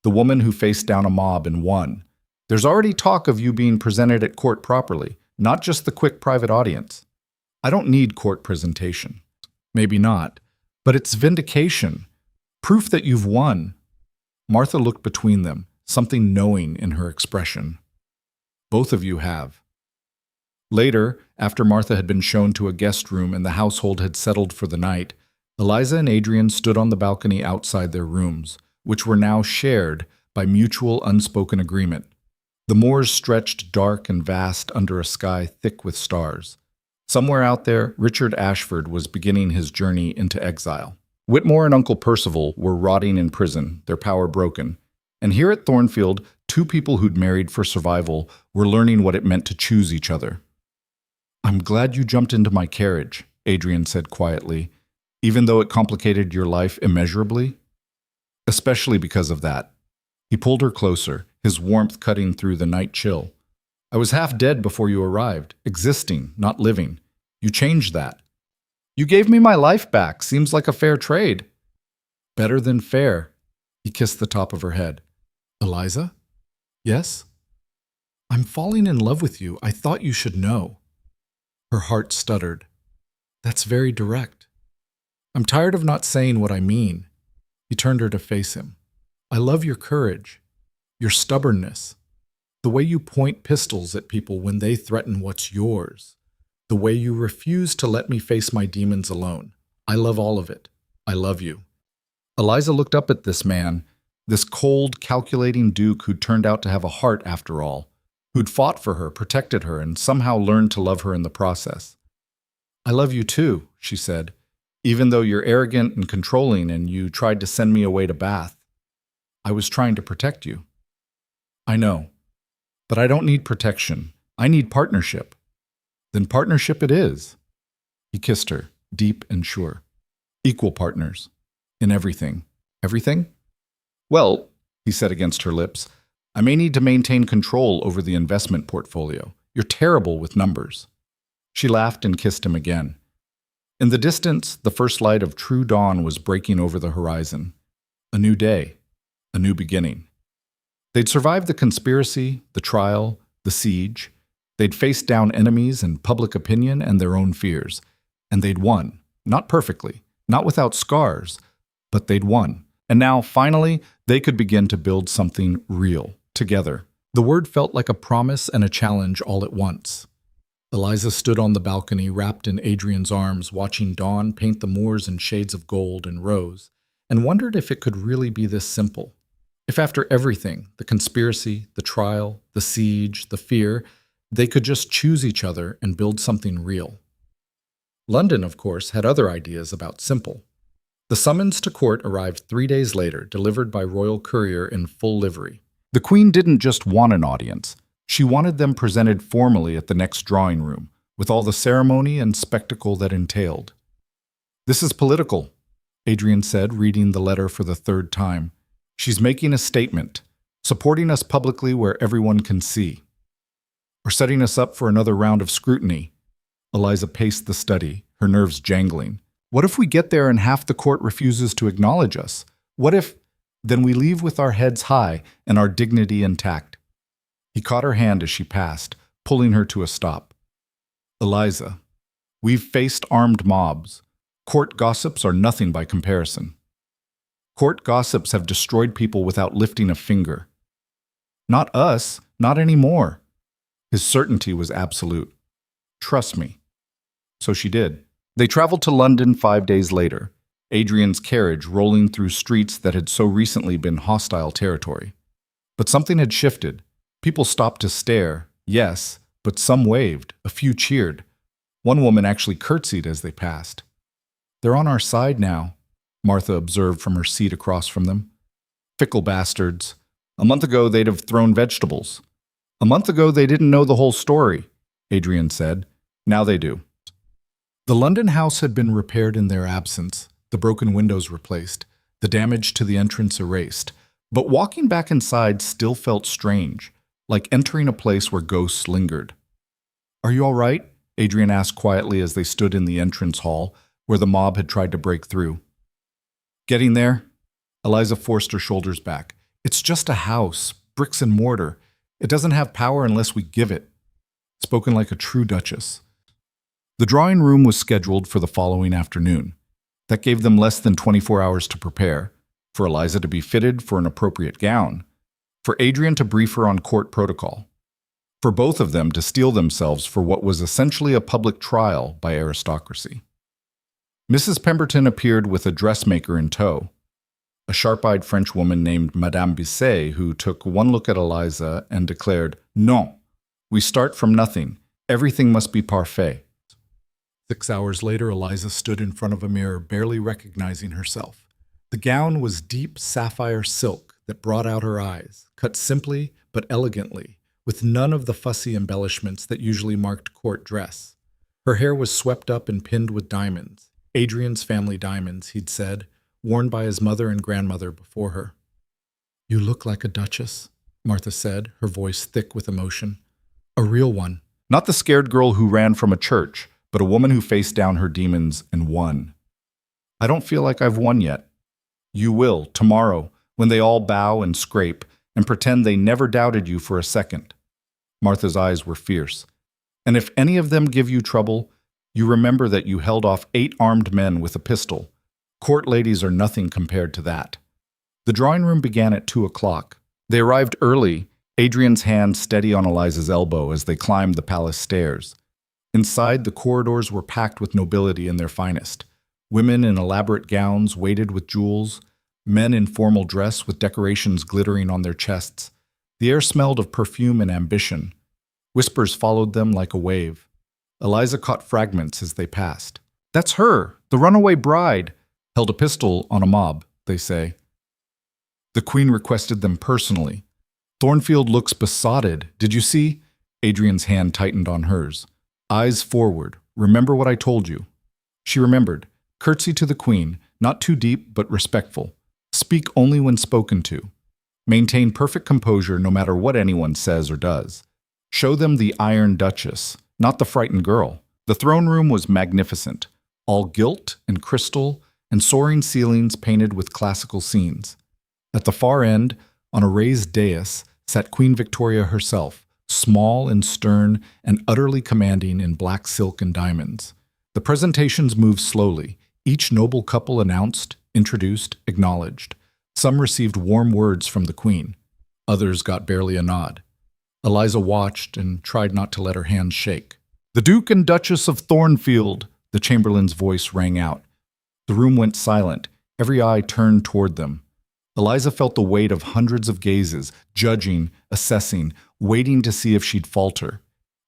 The woman who faced down a mob and won. There's already talk of you being presented at court properly, not just the quick private audience. I don't need court presentation. Maybe not, but it's vindication. Proof that you've won. Martha looked between them, something knowing in her expression. Both of you have. Later, after Martha had been shown to a guest room and the household had settled for the night, Eliza and Adrian stood on the balcony outside their rooms, which were now shared by mutual unspoken agreement. The moors stretched dark and vast under a sky thick with stars. Somewhere out there, Richard Ashford was beginning his journey into exile. Whitmore and Uncle Percival were rotting in prison, their power broken. And here at Thornfield, two people who'd married for survival were learning what it meant to choose each other. "I'm glad you jumped into my carriage," Adrian said quietly, "even though it complicated your life immeasurably." "Especially because of that." He pulled her closer, his warmth cutting through the night chill. "I was half dead before you arrived, existing, not living. You changed that. You gave me my life back. Seems like a fair trade." "Better than fair." He kissed the top of her head. "Eliza?" "Yes?" "I'm falling in love with you. I thought you should know." Her heart stuttered. "That's very direct." "I'm tired of not saying what I mean." He turned her to face him. "I love your courage, your stubbornness, the way you point pistols at people when they threaten what's yours, the way you refuse to let me face my demons alone. I love all of it. I love you." Eliza looked up at this man, this cold, calculating duke who'd turned out to have a heart after all, who'd fought for her, protected her, and somehow learned to love her in the process. "I love you too," she said, "even though you're arrogant and controlling and you tried to send me away to Bath. I was trying to protect you." "I know, but I don't need protection. I need partnership." "Then partnership it is." He kissed her, deep and sure. "Equal partners. In everything." "Everything?" "Well," he said against her lips, "I may need to maintain control over the investment portfolio. You're terrible with numbers." She laughed and kissed him again. In the distance, the first light of true dawn was breaking over the horizon. A new day, a new beginning. They'd survived the conspiracy, the trial, the siege. They'd faced down enemies and public opinion and their own fears. And they'd won. Not perfectly, not without scars, but they'd won. And now, finally, they could begin to build something real, together. The word felt like a promise and a challenge all at once. Eliza stood on the balcony, wrapped in Adrian's arms, watching dawn paint the moors in shades of gold and rose, and wondered if it could really be this simple. If after everything, the conspiracy, the trial, the siege, the fear, they could just choose each other and build something real. London, of course, had other ideas about simple. The summons to court arrived 3 days later, delivered by royal courier in full livery. The Queen didn't just want an audience. She wanted them presented formally at the next drawing room, with all the ceremony and spectacle that entailed. "This is political," Adrian said, reading the letter for the third time. "She's making a statement, supporting us publicly where everyone can see. Or setting us up for another round of scrutiny." Eliza paced the study, her nerves jangling. "What if we get there and half the court refuses to acknowledge us? What if— Then we leave with our heads high and our dignity intact." He caught her hand as she passed, pulling her to a stop. "Eliza, we've faced armed mobs. Court gossips are nothing by comparison. Court gossips have destroyed people without lifting a finger. Not us, not anymore." His certainty was absolute. "Trust me." So she did. They traveled to London 5 days later, Adrian's carriage rolling through streets that had so recently been hostile territory. But something had shifted. People stopped to stare, yes, but some waved, a few cheered. One woman actually curtsied as they passed. "They're on our side now," Martha observed from her seat across from them. "Fickle bastards. A month ago they'd have thrown vegetables. A month ago they didn't know the whole story," Adrian said. "Now they do." The London house had been repaired in their absence, the broken windows replaced, the damage to the entrance erased. But walking back inside still felt strange, like entering a place where ghosts lingered. "Are you all right?" Adrian asked quietly as they stood in the entrance hall, where the mob had tried to break through. "Getting there?" Eliza forced her shoulders back. "It's just a house, bricks and mortar. It doesn't have power unless we give it." Spoken like a true duchess. The drawing room was scheduled for the following afternoon. That gave them less than 24 hours to prepare, for Eliza to be fitted for an appropriate gown, for Adrian to brief her on court protocol, for both of them to steel themselves for what was essentially a public trial by aristocracy. Mrs. Pemberton appeared with a dressmaker in tow. a sharp-eyed French woman named Madame Bisset, who took one look at Eliza and declared, "Non, we start from nothing. Everything must be parfait." 6 hours later, Eliza stood in front of a mirror, barely recognizing herself. The gown was deep sapphire silk that brought out her eyes, cut simply but elegantly, with none of the fussy embellishments that usually marked court dress. Her hair was swept up and pinned with diamonds, Adrian's family diamonds, he'd said, worn by his mother and grandmother before her. "You look like a duchess," Martha said, her voice thick with emotion. "A real one." Not the scared girl who ran from a church, but a woman who faced down her demons and won. "I don't feel like I've won yet." "You will, tomorrow, when they all bow and scrape and pretend they never doubted you for a second." Martha's eyes were fierce. "And if any of them give you trouble, you remember that you held off 8 armed men with a pistol. Court ladies are nothing compared to that." The drawing room began at 2 o'clock. They arrived early, Adrian's hand steady on Eliza's elbow as they climbed the palace stairs. Inside, the corridors were packed with nobility in their finest. Women in elaborate gowns weighted with jewels, men in formal dress with decorations glittering on their chests. The air smelled of perfume and ambition. Whispers followed them like a wave. Eliza caught fragments as they passed. "That's her, the runaway bride," held a pistol on a mob, they say. The queen requested them personally. "Thornfield looks besotted. Did you see?" Adrian's hand tightened on hers. "Eyes forward. Remember what I told you." She remembered. Curtsy to the queen, not too deep but respectful. Speak only when spoken to. Maintain perfect composure no matter what anyone says or does. Show them the Iron Duchess, not the frightened girl. The throne room was magnificent, all gilt and crystal and soaring ceilings painted with classical scenes. At the far end, on a raised dais, sat Queen Victoria herself, small and stern and utterly commanding in black silk and diamonds. The presentations moved slowly. Each noble couple announced, introduced, acknowledged. Some received warm words from the queen. Others got barely a nod. Eliza watched and tried not to let her hands shake. "The Duke and Duchess of Thornfield," the chamberlain's voice rang out. The room went silent, every eye turned toward them. Eliza felt the weight of hundreds of gazes, judging, assessing, waiting to see if she'd falter.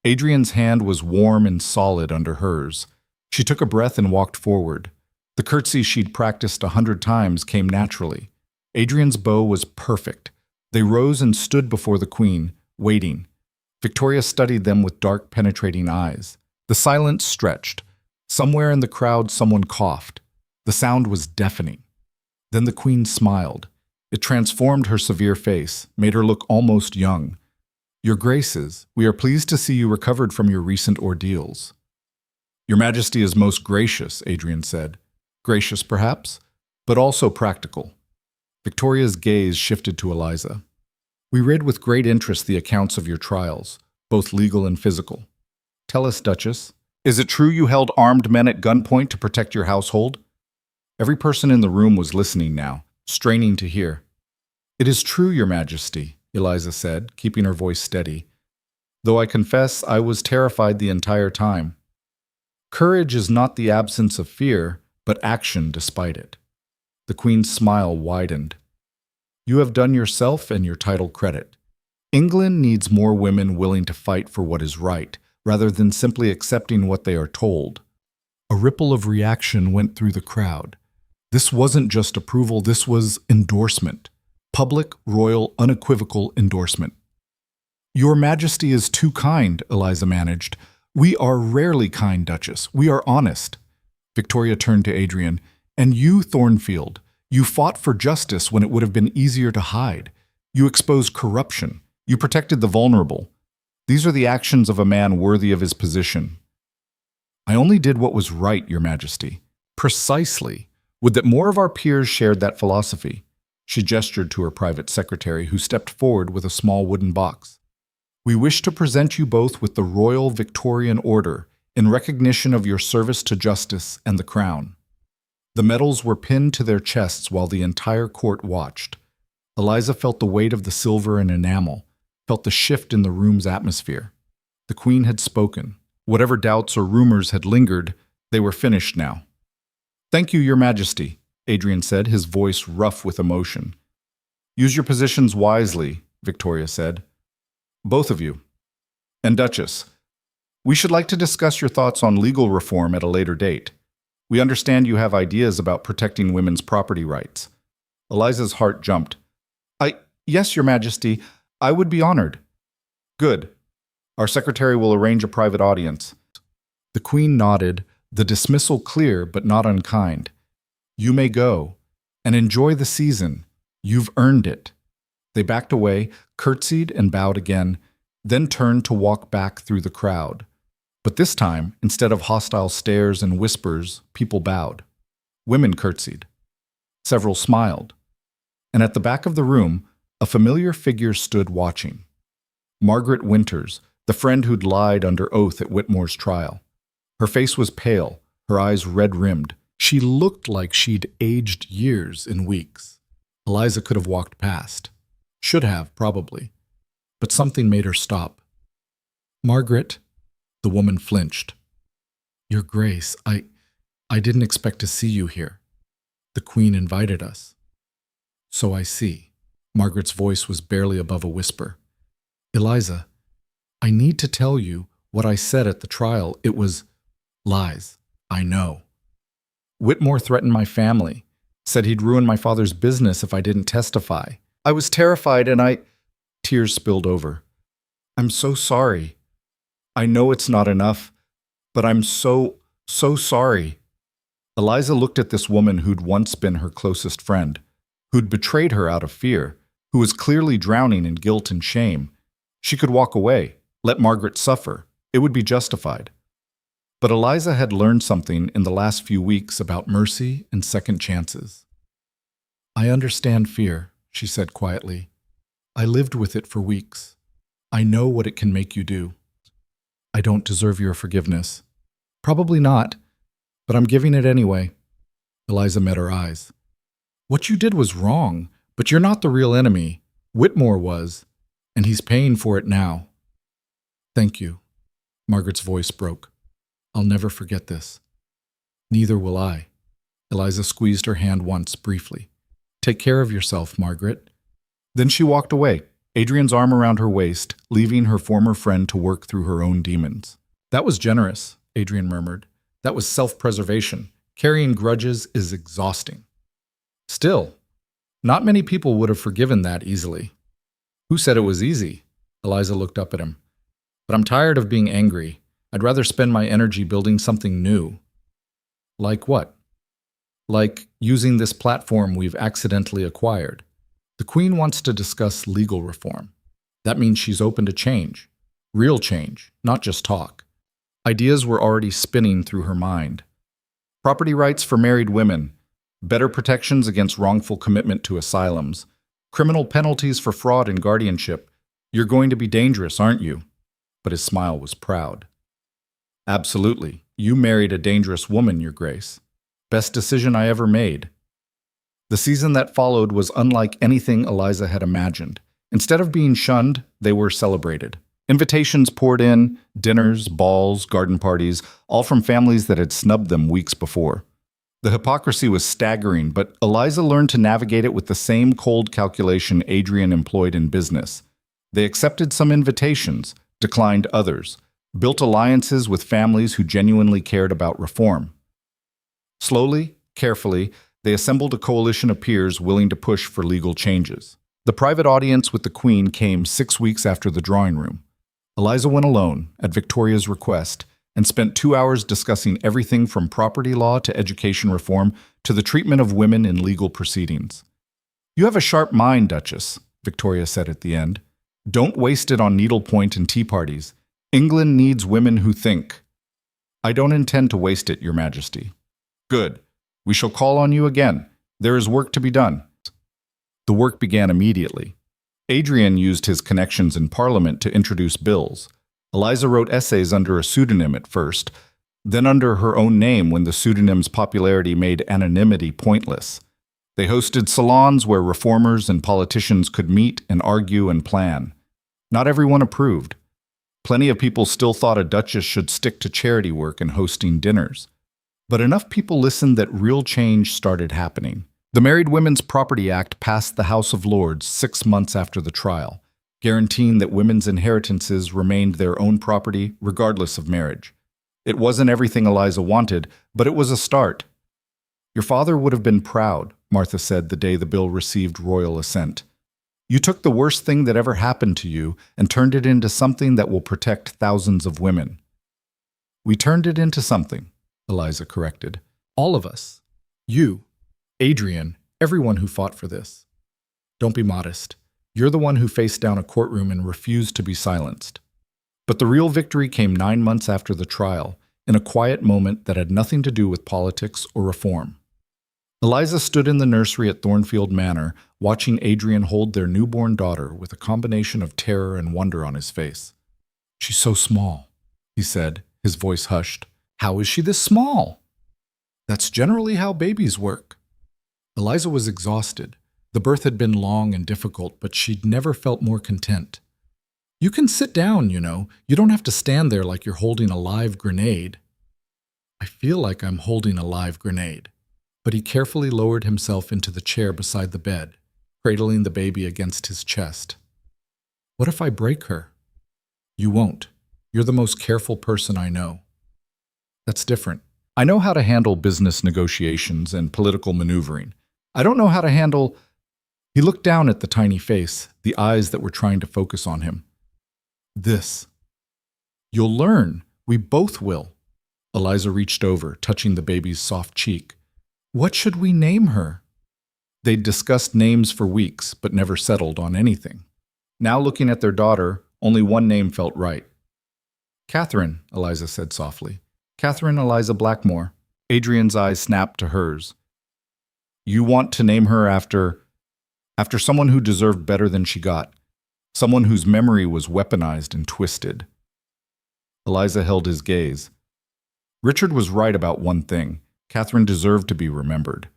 Adrian's hand was warm and solid under hers. She took a breath and walked forward. The curtsy she'd practiced 100 times came naturally. Adrian's bow was perfect. They rose and stood before the queen, waiting. Victoria studied them with dark, penetrating eyes. The silence stretched. Somewhere in the crowd, someone coughed. The sound was deafening. Then the queen smiled. It transformed her severe face, made her look almost young. "Your Graces, we are pleased to see you recovered from your recent ordeals." "Your Majesty is most gracious," Adrian said. Gracious, perhaps, but also practical. Victoria's gaze shifted to Eliza. "We read with great interest the accounts of your trials, both legal and physical. Tell us, Duchess, is it true you held armed men at gunpoint to protect your household?" Every person in the room was listening now, straining to hear. "It is true, Your Majesty," Eliza said, keeping her voice steady, "though I confess I was terrified the entire time. Courage is not the absence of fear, but action despite it." The queen's smile widened. "You have done yourself and your title credit. England needs more women willing to fight for what is right, rather than simply accepting what they are told." A ripple of reaction went through the crowd. This wasn't just approval, this was endorsement. Public, royal, unequivocal endorsement. "Your Majesty is too kind," Eliza managed. "We are rarely kind, Duchess. We are honest." Victoria turned to Adrian. "And you, Thornfield, you fought for justice when it would have been easier to hide. You exposed corruption. You protected the vulnerable. These are the actions of a man worthy of his position." "I only did what was right, Your Majesty." "Precisely. Would that more of our peers shared that philosophy." She gestured to her private secretary, who stepped forward with a small wooden box. "We wish to present you both with the Royal Victorian Order in recognition of your service to justice and the crown." The medals were pinned to their chests while the entire court watched. Eliza felt the weight of the silver and enamel, felt the shift in the room's atmosphere. The queen had spoken. Whatever doubts or rumors had lingered, they were finished now. "Thank you, Your Majesty." Adrian said, his voice rough with emotion. Use your positions wisely, Victoria said. Both of you. And Duchess, we should like to discuss your thoughts on legal reform at a later date. We understand you have ideas about protecting women's property rights. Eliza's heart jumped. Yes, Your Majesty, I would be honored. Good. Our secretary will arrange a private audience. The Queen nodded, the dismissal clear but not unkind. You may go, and enjoy the season. You've earned it. They backed away, curtsied and bowed again, then turned to walk back through the crowd. But this time, instead of hostile stares and whispers, people bowed. Women curtsied. Several smiled. And at the back of the room, a familiar figure stood watching. Margaret Winters, the friend who'd lied under oath at Whitmore's trial. Her face was pale, her eyes red-rimmed. She looked like she'd aged years in weeks. Eliza could have walked past. Should have, probably. But something made her stop. Margaret, the woman flinched. Your Grace, I didn't expect to see you here. The Queen invited us. So I see. Margaret's voice was barely above a whisper. Eliza, I need to tell you what I said at the trial. It was lies. I know. Whitmore threatened my family, said he'd ruin my father's business if I didn't testify. I was terrified and Tears spilled over. I'm so sorry. I know it's not enough, but I'm so sorry. Eliza looked at this woman who'd once been her closest friend, who'd betrayed her out of fear, who was clearly drowning in guilt and shame. She could walk away, let Margaret suffer. It would be justified. But Eliza had learned something in the last few weeks about mercy and second chances. I understand fear, she said quietly. I lived with it for weeks. I know what it can make you do. I don't deserve your forgiveness. Probably not, but I'm giving it anyway. Eliza met her eyes. What you did was wrong, but you're not the real enemy. Whitmore was, and he's paying for it now. Thank you. Margaret's voice broke. I'll never forget this. Neither will I. Eliza squeezed her hand once, briefly. Take care of yourself, Margaret. Then she walked away, Adrian's arm around her waist, leaving her former friend to work through her own demons. That was generous, Adrian murmured. That was self-preservation. Carrying grudges is exhausting. Still, not many people would have forgiven that easily. Who said it was easy? Eliza looked up at him. But I'm tired of being angry. I'd rather spend my energy building something new. Like what? Like using this platform we've accidentally acquired. The Queen wants to discuss legal reform. That means she's open to change. Real change, not just talk. Ideas were already spinning through her mind. Property rights for married women, better protections against wrongful commitment to asylums, criminal penalties for fraud and guardianship. You're going to be dangerous, aren't you? But his smile was proud. Absolutely. You married a dangerous woman, Your Grace. Best decision I ever made. The season that followed was unlike anything Eliza had imagined. Instead of being shunned, they were celebrated. Invitations poured in, dinners, balls, garden parties, all from families that had snubbed them weeks before. The hypocrisy was staggering, but Eliza learned to navigate it with the same cold calculation Adrian employed in business. They accepted some invitations, declined others, built alliances with families who genuinely cared about reform. Slowly, carefully, they assembled a coalition of peers willing to push for legal changes. The private audience with the Queen came 6 weeks after the drawing room. Eliza went alone, at Victoria's request, and spent 2 hours discussing everything from property law to education reform to the treatment of women in legal proceedings. You have a sharp mind, Duchess, Victoria said at the end. Don't waste it on needlepoint and tea parties. England needs women who think. I don't intend to waste it, Your Majesty. Good. We shall call on you again. There is work to be done. The work began immediately. Adrian used his connections in Parliament to introduce bills. Eliza wrote essays under a pseudonym at first, then under her own name when the pseudonym's popularity made anonymity pointless. They hosted salons where reformers and politicians could meet and argue and plan. Not everyone approved. Plenty of people still thought a duchess should stick to charity work and hosting dinners. But enough people listened that real change started happening. The Married Women's Property Act passed the House of Lords 6 months after the trial, guaranteeing that women's inheritances remained their own property regardless of marriage. It wasn't everything Eliza wanted, but it was a start. Your father would have been proud, Martha said the day the bill received royal assent. You took the worst thing that ever happened to you and turned it into something that will protect thousands of women. We turned it into something, Eliza corrected. All of us. You, Adrian, everyone who fought for this. Don't be modest. You're the one who faced down a courtroom and refused to be silenced. But the real victory came 9 months after the trial, in a quiet moment that had nothing to do with politics or reform. Eliza stood in the nursery at Thornfield Manor, watching Adrian hold their newborn daughter with a combination of terror and wonder on his face. "She's so small," he said, his voice hushed. "How is she this small?" "That's generally how babies work." Eliza was exhausted. The birth had been long and difficult, but she'd never felt more content. "You can sit down, you know. You don't have to stand there like you're holding a live grenade." "I feel like I'm holding a live grenade." But he carefully lowered himself into the chair beside the bed, cradling the baby against his chest. "What if I break her?" "You won't. You're the most careful person I know." "That's different. I know how to handle business negotiations and political maneuvering. I don't know how to handle—" He looked down at the tiny face, the eyes that were trying to focus on him. "This. You'll learn. We both will." Eliza reached over, touching the baby's soft cheek. "What should we name her?" They'd discussed names for weeks, but never settled on anything. Now looking at their daughter, only one name felt right. "Catherine," Eliza said softly. "Catherine Eliza Blackmore." Adrian's eyes snapped to hers. "You want to name her after someone who deserved better than she got, someone whose memory was weaponized and twisted." Eliza held his gaze. Richard was right about one thing. Catherine deserved to be remembered.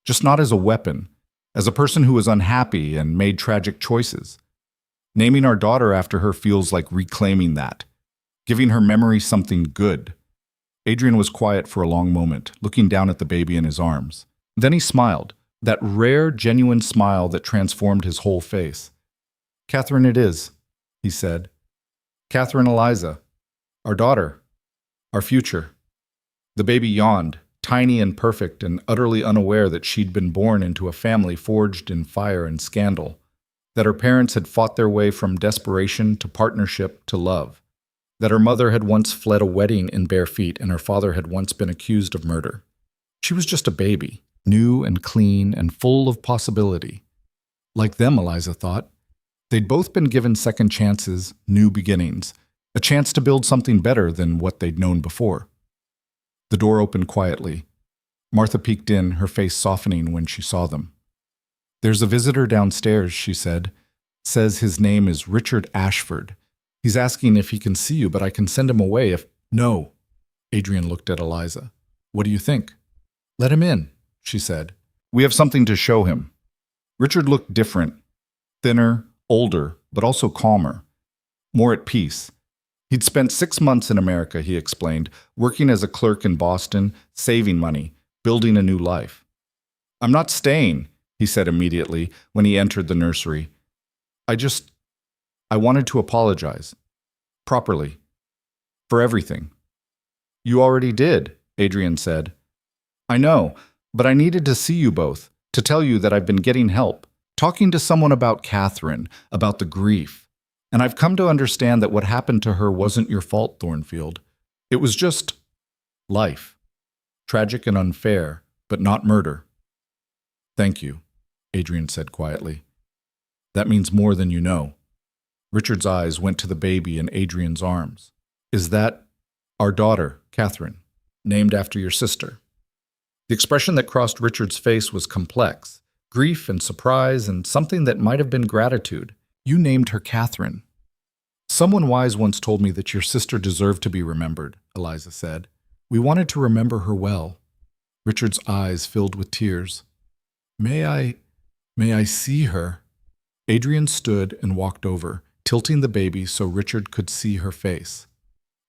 Just not as a weapon, as a person who was unhappy and made tragic choices. Naming our daughter after her feels like reclaiming that, giving her memory something good. Adrian was quiet for a long moment, looking down at the baby in his arms. Then he smiled, that rare, genuine smile that transformed his whole face. "Catherine it is," he said. "Catherine Eliza. Our daughter. Our future." The baby yawned, tiny and perfect and utterly unaware that she'd been born into a family forged in fire and scandal, that her parents had fought their way from desperation to partnership to love, that her mother had once fled a wedding in bare feet and her father had once been accused of murder. She was just a baby, new and clean and full of possibility. Like them, Eliza thought. They'd both been given second chances, new beginnings, a chance to build something better than what they'd known before. The door opened quietly. Martha peeked in, her face softening when she saw them. "There's a visitor downstairs," she said. "Says his name is Richard Ashford. He's asking if he can see you, but I can send him away if—" "No." Adrian looked at Eliza. "What do you think?" "Let him in," she said. "We have something to show him." Richard looked different, thinner, older, but also calmer, more at peace. He'd spent 6 months in America, he explained, working as a clerk in Boston, saving money, building a new life. "I'm not staying," he said immediately when he entered the nursery. I wanted to apologize. Properly. For everything." "You already did," Adrian said. "I know, but I needed to see you both, to tell you that I've been getting help, talking to someone about Catherine, about the grief. And I've come to understand that what happened to her wasn't your fault, Thornfield. It was just life. Tragic and unfair, but not murder." "Thank you," Adrian said quietly. "That means more than you know." Richard's eyes went to the baby in Adrian's arms. "Is that our daughter, Catherine, named after your sister?" The expression that crossed Richard's face was complex, grief and surprise and something that might have been gratitude. "You named her Catherine." "Someone wise once told me that your sister deserved to be remembered," Eliza said. "We wanted to remember her well." Richard's eyes filled with tears. May I see her?" Adrian stood and walked over, tilting the baby so Richard could see her face.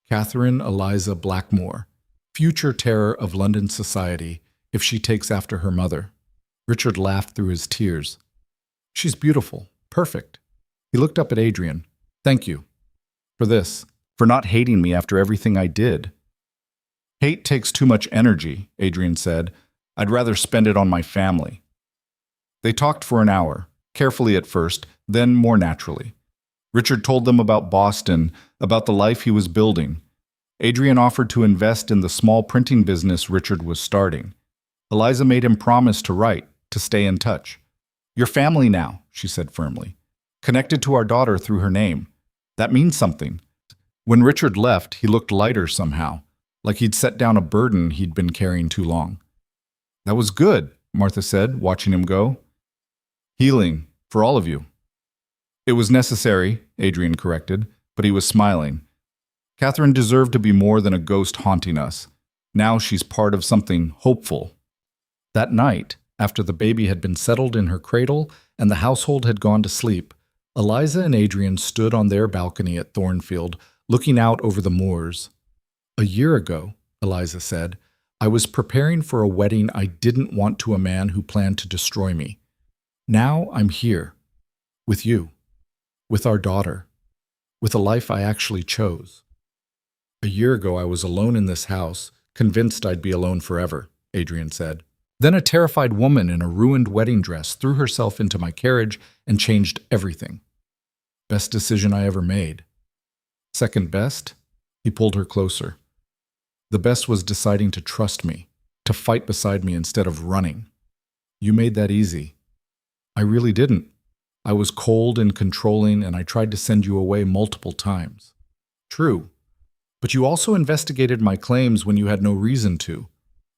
"Catherine Eliza Blackmore, Future terror of London society if she takes after her mother. Richard laughed through his tears. She's beautiful. Perfect. He looked up at Adrian. Thank you. For this. For not hating me after everything I did. Hate takes too much energy, Adrian said. I'd rather spend it on my family. They talked for an hour, carefully at first, then more naturally. Richard told them about Boston, about the life he was building. Adrian offered to invest in the small printing business Richard was starting. Eliza made him promise to write, to stay in touch. You're family now, she said firmly. Connected to our daughter through her name. That means something. When Richard left, he looked lighter somehow, like he'd set down a burden he'd been carrying too long. That was good, Martha said, watching him go. Healing, for all of you. It was necessary, Adrian corrected, but he was smiling. Catherine deserved to be more than a ghost haunting us. Now she's part of something hopeful. That night, after the baby had been settled in her cradle and the household had gone to sleep, Eliza and Adrian stood on their balcony at Thornfield, looking out over the moors. A year ago, Eliza said, I was preparing for a wedding I didn't want to a man who planned to destroy me. Now I'm here, with you, with our daughter, with a life I actually chose. A year ago I was alone in this house, convinced I'd be alone forever, Adrian said. Then a terrified woman in a ruined wedding dress threw herself into my carriage and changed everything. Best decision I ever made. Second best? He pulled her closer. The best was deciding to trust me, to fight beside me instead of running. You made that easy. I really didn't. I was cold and controlling, and I tried to send you away multiple times. True. But you also investigated my claims when you had no reason to.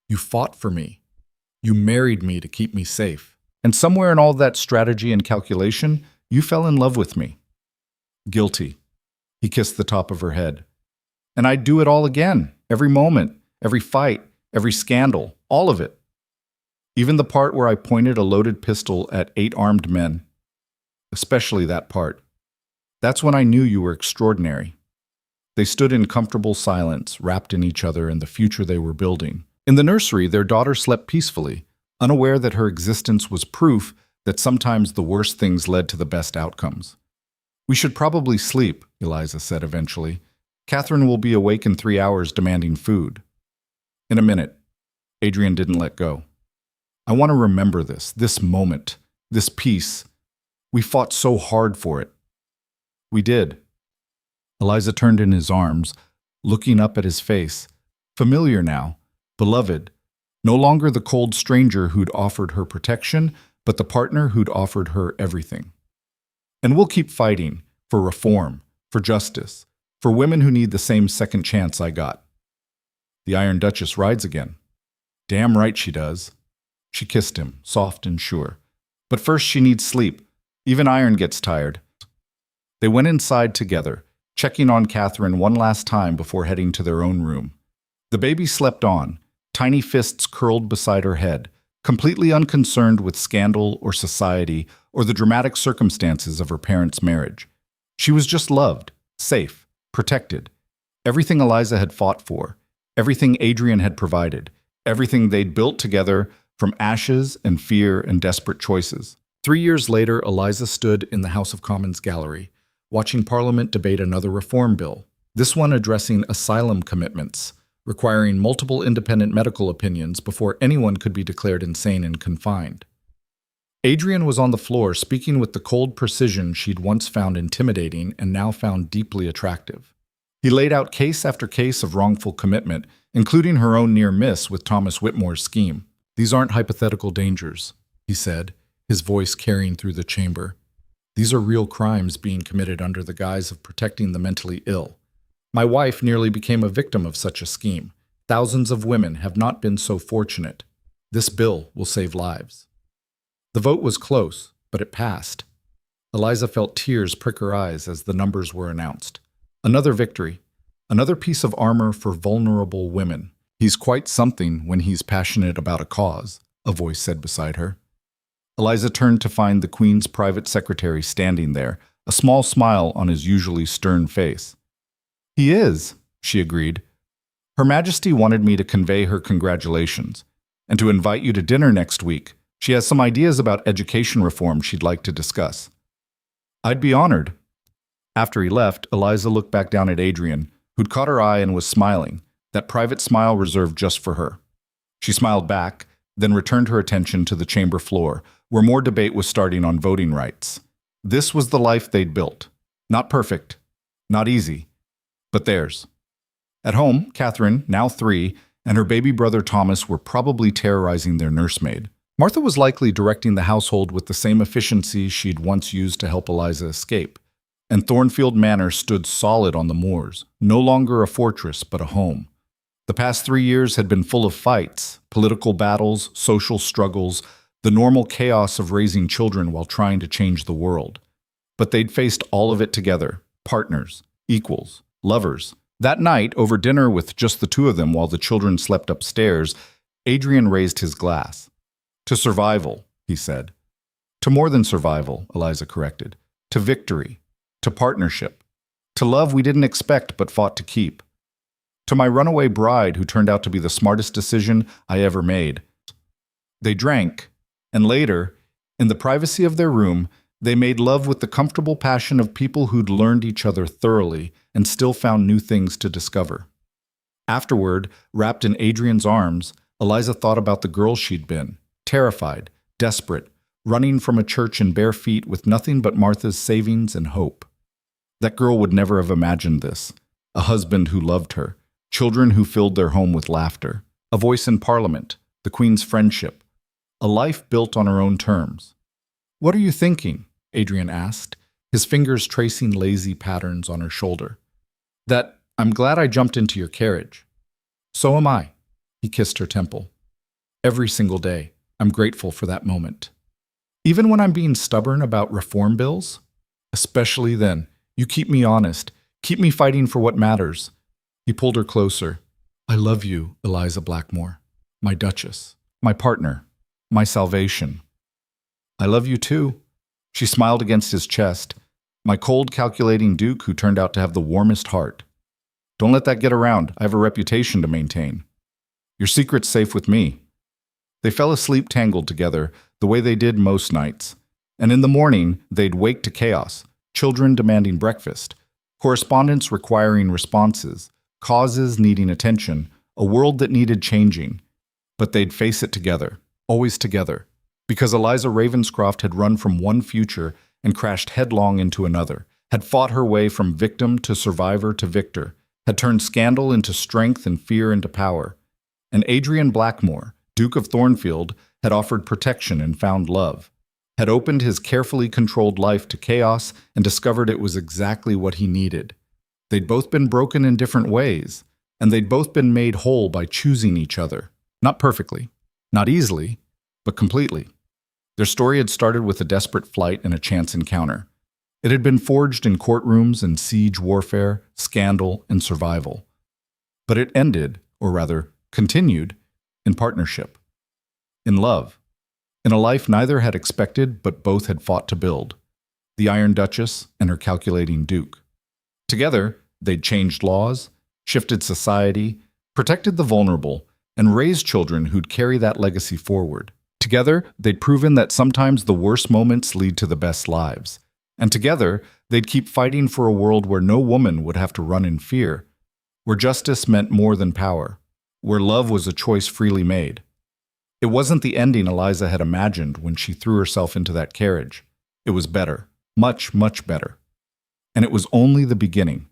You fought for me. You married me to keep me safe. And somewhere in all that strategy and calculation, you fell in love with me. Guilty. He kissed the top of her head. And I'd do it all again, every moment, every fight, every scandal, all of it. Even the part where I pointed a loaded pistol at 8 armed men. Especially that part. That's when I knew you were extraordinary. They stood in comfortable silence, wrapped in each other and the future they were building. In the nursery, their daughter slept peacefully, unaware that her existence was proof that sometimes the worst things led to the best outcomes. We should probably sleep, Eliza said eventually. Catherine will be awake in 3 hours demanding food. In a minute. Adrian didn't let go. I want to remember this moment, this peace. We fought so hard for it. We did. Eliza turned in his arms, looking up at his face. Familiar now, beloved. No longer the cold stranger who'd offered her protection, but the partner who'd offered her everything. And we'll keep fighting for reform, for justice, for women who need the same second chance I got. The Iron Duchess rides again. Damn right she does. She kissed him, soft and sure. But first she needs sleep. Even Iron gets tired. They went inside together, checking on Catherine one last time before heading to their own room. The baby slept on, tiny fists curled beside her head, completely unconcerned with scandal or society or the dramatic circumstances of her parents' marriage. She was just loved, safe, protected. Everything Eliza had fought for, everything Adrian had provided, everything they'd built together from ashes and fear and desperate choices. 3 years later, Eliza stood in the House of Commons gallery, watching Parliament debate another reform bill, this one addressing asylum commitments, requiring multiple independent medical opinions before anyone could be declared insane and confined. Adrian was on the floor speaking with the cold precision she'd once found intimidating and now found deeply attractive. He laid out case after case of wrongful commitment, including her own near miss with Thomas Whitmore's scheme. These aren't hypothetical dangers, he said, his voice carrying through the chamber. These are real crimes being committed under the guise of protecting the mentally ill. My wife nearly became a victim of such a scheme. Thousands of women have not been so fortunate. This bill will save lives. The vote was close, but it passed. Eliza felt tears prick her eyes as the numbers were announced. Another victory. Another piece of armor for vulnerable women. He's quite something when he's passionate about a cause, a voice said beside her. Eliza turned to find the Queen's private secretary standing there, a small smile on his usually stern face. He is, she agreed. Her Majesty wanted me to convey her congratulations and to invite you to dinner next week. She has some ideas about education reform she'd like to discuss. I'd be honored. After he left, Eliza looked back down at Adrian, who'd caught her eye and was smiling, that private smile reserved just for her. She smiled back, then returned her attention to the chamber floor, where more debate was starting on voting rights. This was the life they'd built. Not perfect, not easy, but theirs. At home, Catherine, now 3, and her baby brother Thomas were probably terrorizing their nursemaid. Martha was likely directing the household with the same efficiency she'd once used to help Eliza escape. And Thornfield Manor stood solid on the moors, no longer a fortress but a home. The past 3 years had been full of fights, political battles, social struggles, the normal chaos of raising children while trying to change the world. But they'd faced all of it together, partners, equals, lovers. That night, over dinner with just the two of them while the children slept upstairs, Adrian raised his glass. To survival, he said. To more than survival, Eliza corrected. To victory. To partnership. To love we didn't expect but fought to keep. To my runaway bride who turned out to be the smartest decision I ever made. They drank, and later, in the privacy of their room, they made love with the comfortable passion of people who'd learned each other thoroughly and still found new things to discover. Afterward, wrapped in Adrian's arms, Eliza thought about the girl she'd been, terrified, desperate, running from a church in bare feet with nothing but Martha's savings and hope. That girl would never have imagined this. A husband who loved her, children who filled their home with laughter, a voice in Parliament, the Queen's friendship, a life built on her own terms. "What are you thinking?" Adrian asked, his fingers tracing lazy patterns on her shoulder. "That I'm glad I jumped into your carriage." "So am I." He kissed her temple. "Every single day, I'm grateful for that moment. Even when I'm being stubborn about reform bills? Especially then, you keep me honest, keep me fighting for what matters." He pulled her closer. "I love you, Eliza Blackmore, my Duchess, my partner, my salvation." "I love you too." She smiled against his chest. "My cold, calculating Duke who turned out to have the warmest heart. Don't let that get around. I have a reputation to maintain. Your secret's safe with me." They fell asleep tangled together, the way they did most nights. And in the morning, they'd wake to chaos, children demanding breakfast, correspondence requiring responses, causes needing attention, a world that needed changing. But they'd face it together, always together, because Eliza Ravenscroft had run from one future and crashed headlong into another, had fought her way from victim to survivor to victor, had turned scandal into strength and fear into power. And Adrian Blackmore, Duke of Thornfield, had offered protection and found love, had opened his carefully controlled life to chaos and discovered it was exactly what he needed. They'd both been broken in different ways, and they'd both been made whole by choosing each other. Not perfectly, not easily, but completely. Their story had started with a desperate flight and a chance encounter. It had been forged in courtrooms and siege warfare, scandal, and survival. But it ended, or rather, continued, in partnership. In love. In a life neither had expected, but both had fought to build. The Iron Duchess and her calculating Duke. Together, they'd changed laws, shifted society, protected the vulnerable, and raised children who'd carry that legacy forward. Together, they'd proven that sometimes the worst moments lead to the best lives. And together, they'd keep fighting for a world where no woman would have to run in fear, where justice meant more than power, where love was a choice freely made. It wasn't the ending Eliza had imagined when she threw herself into that carriage. It was better, much, much better. And it was only the beginning.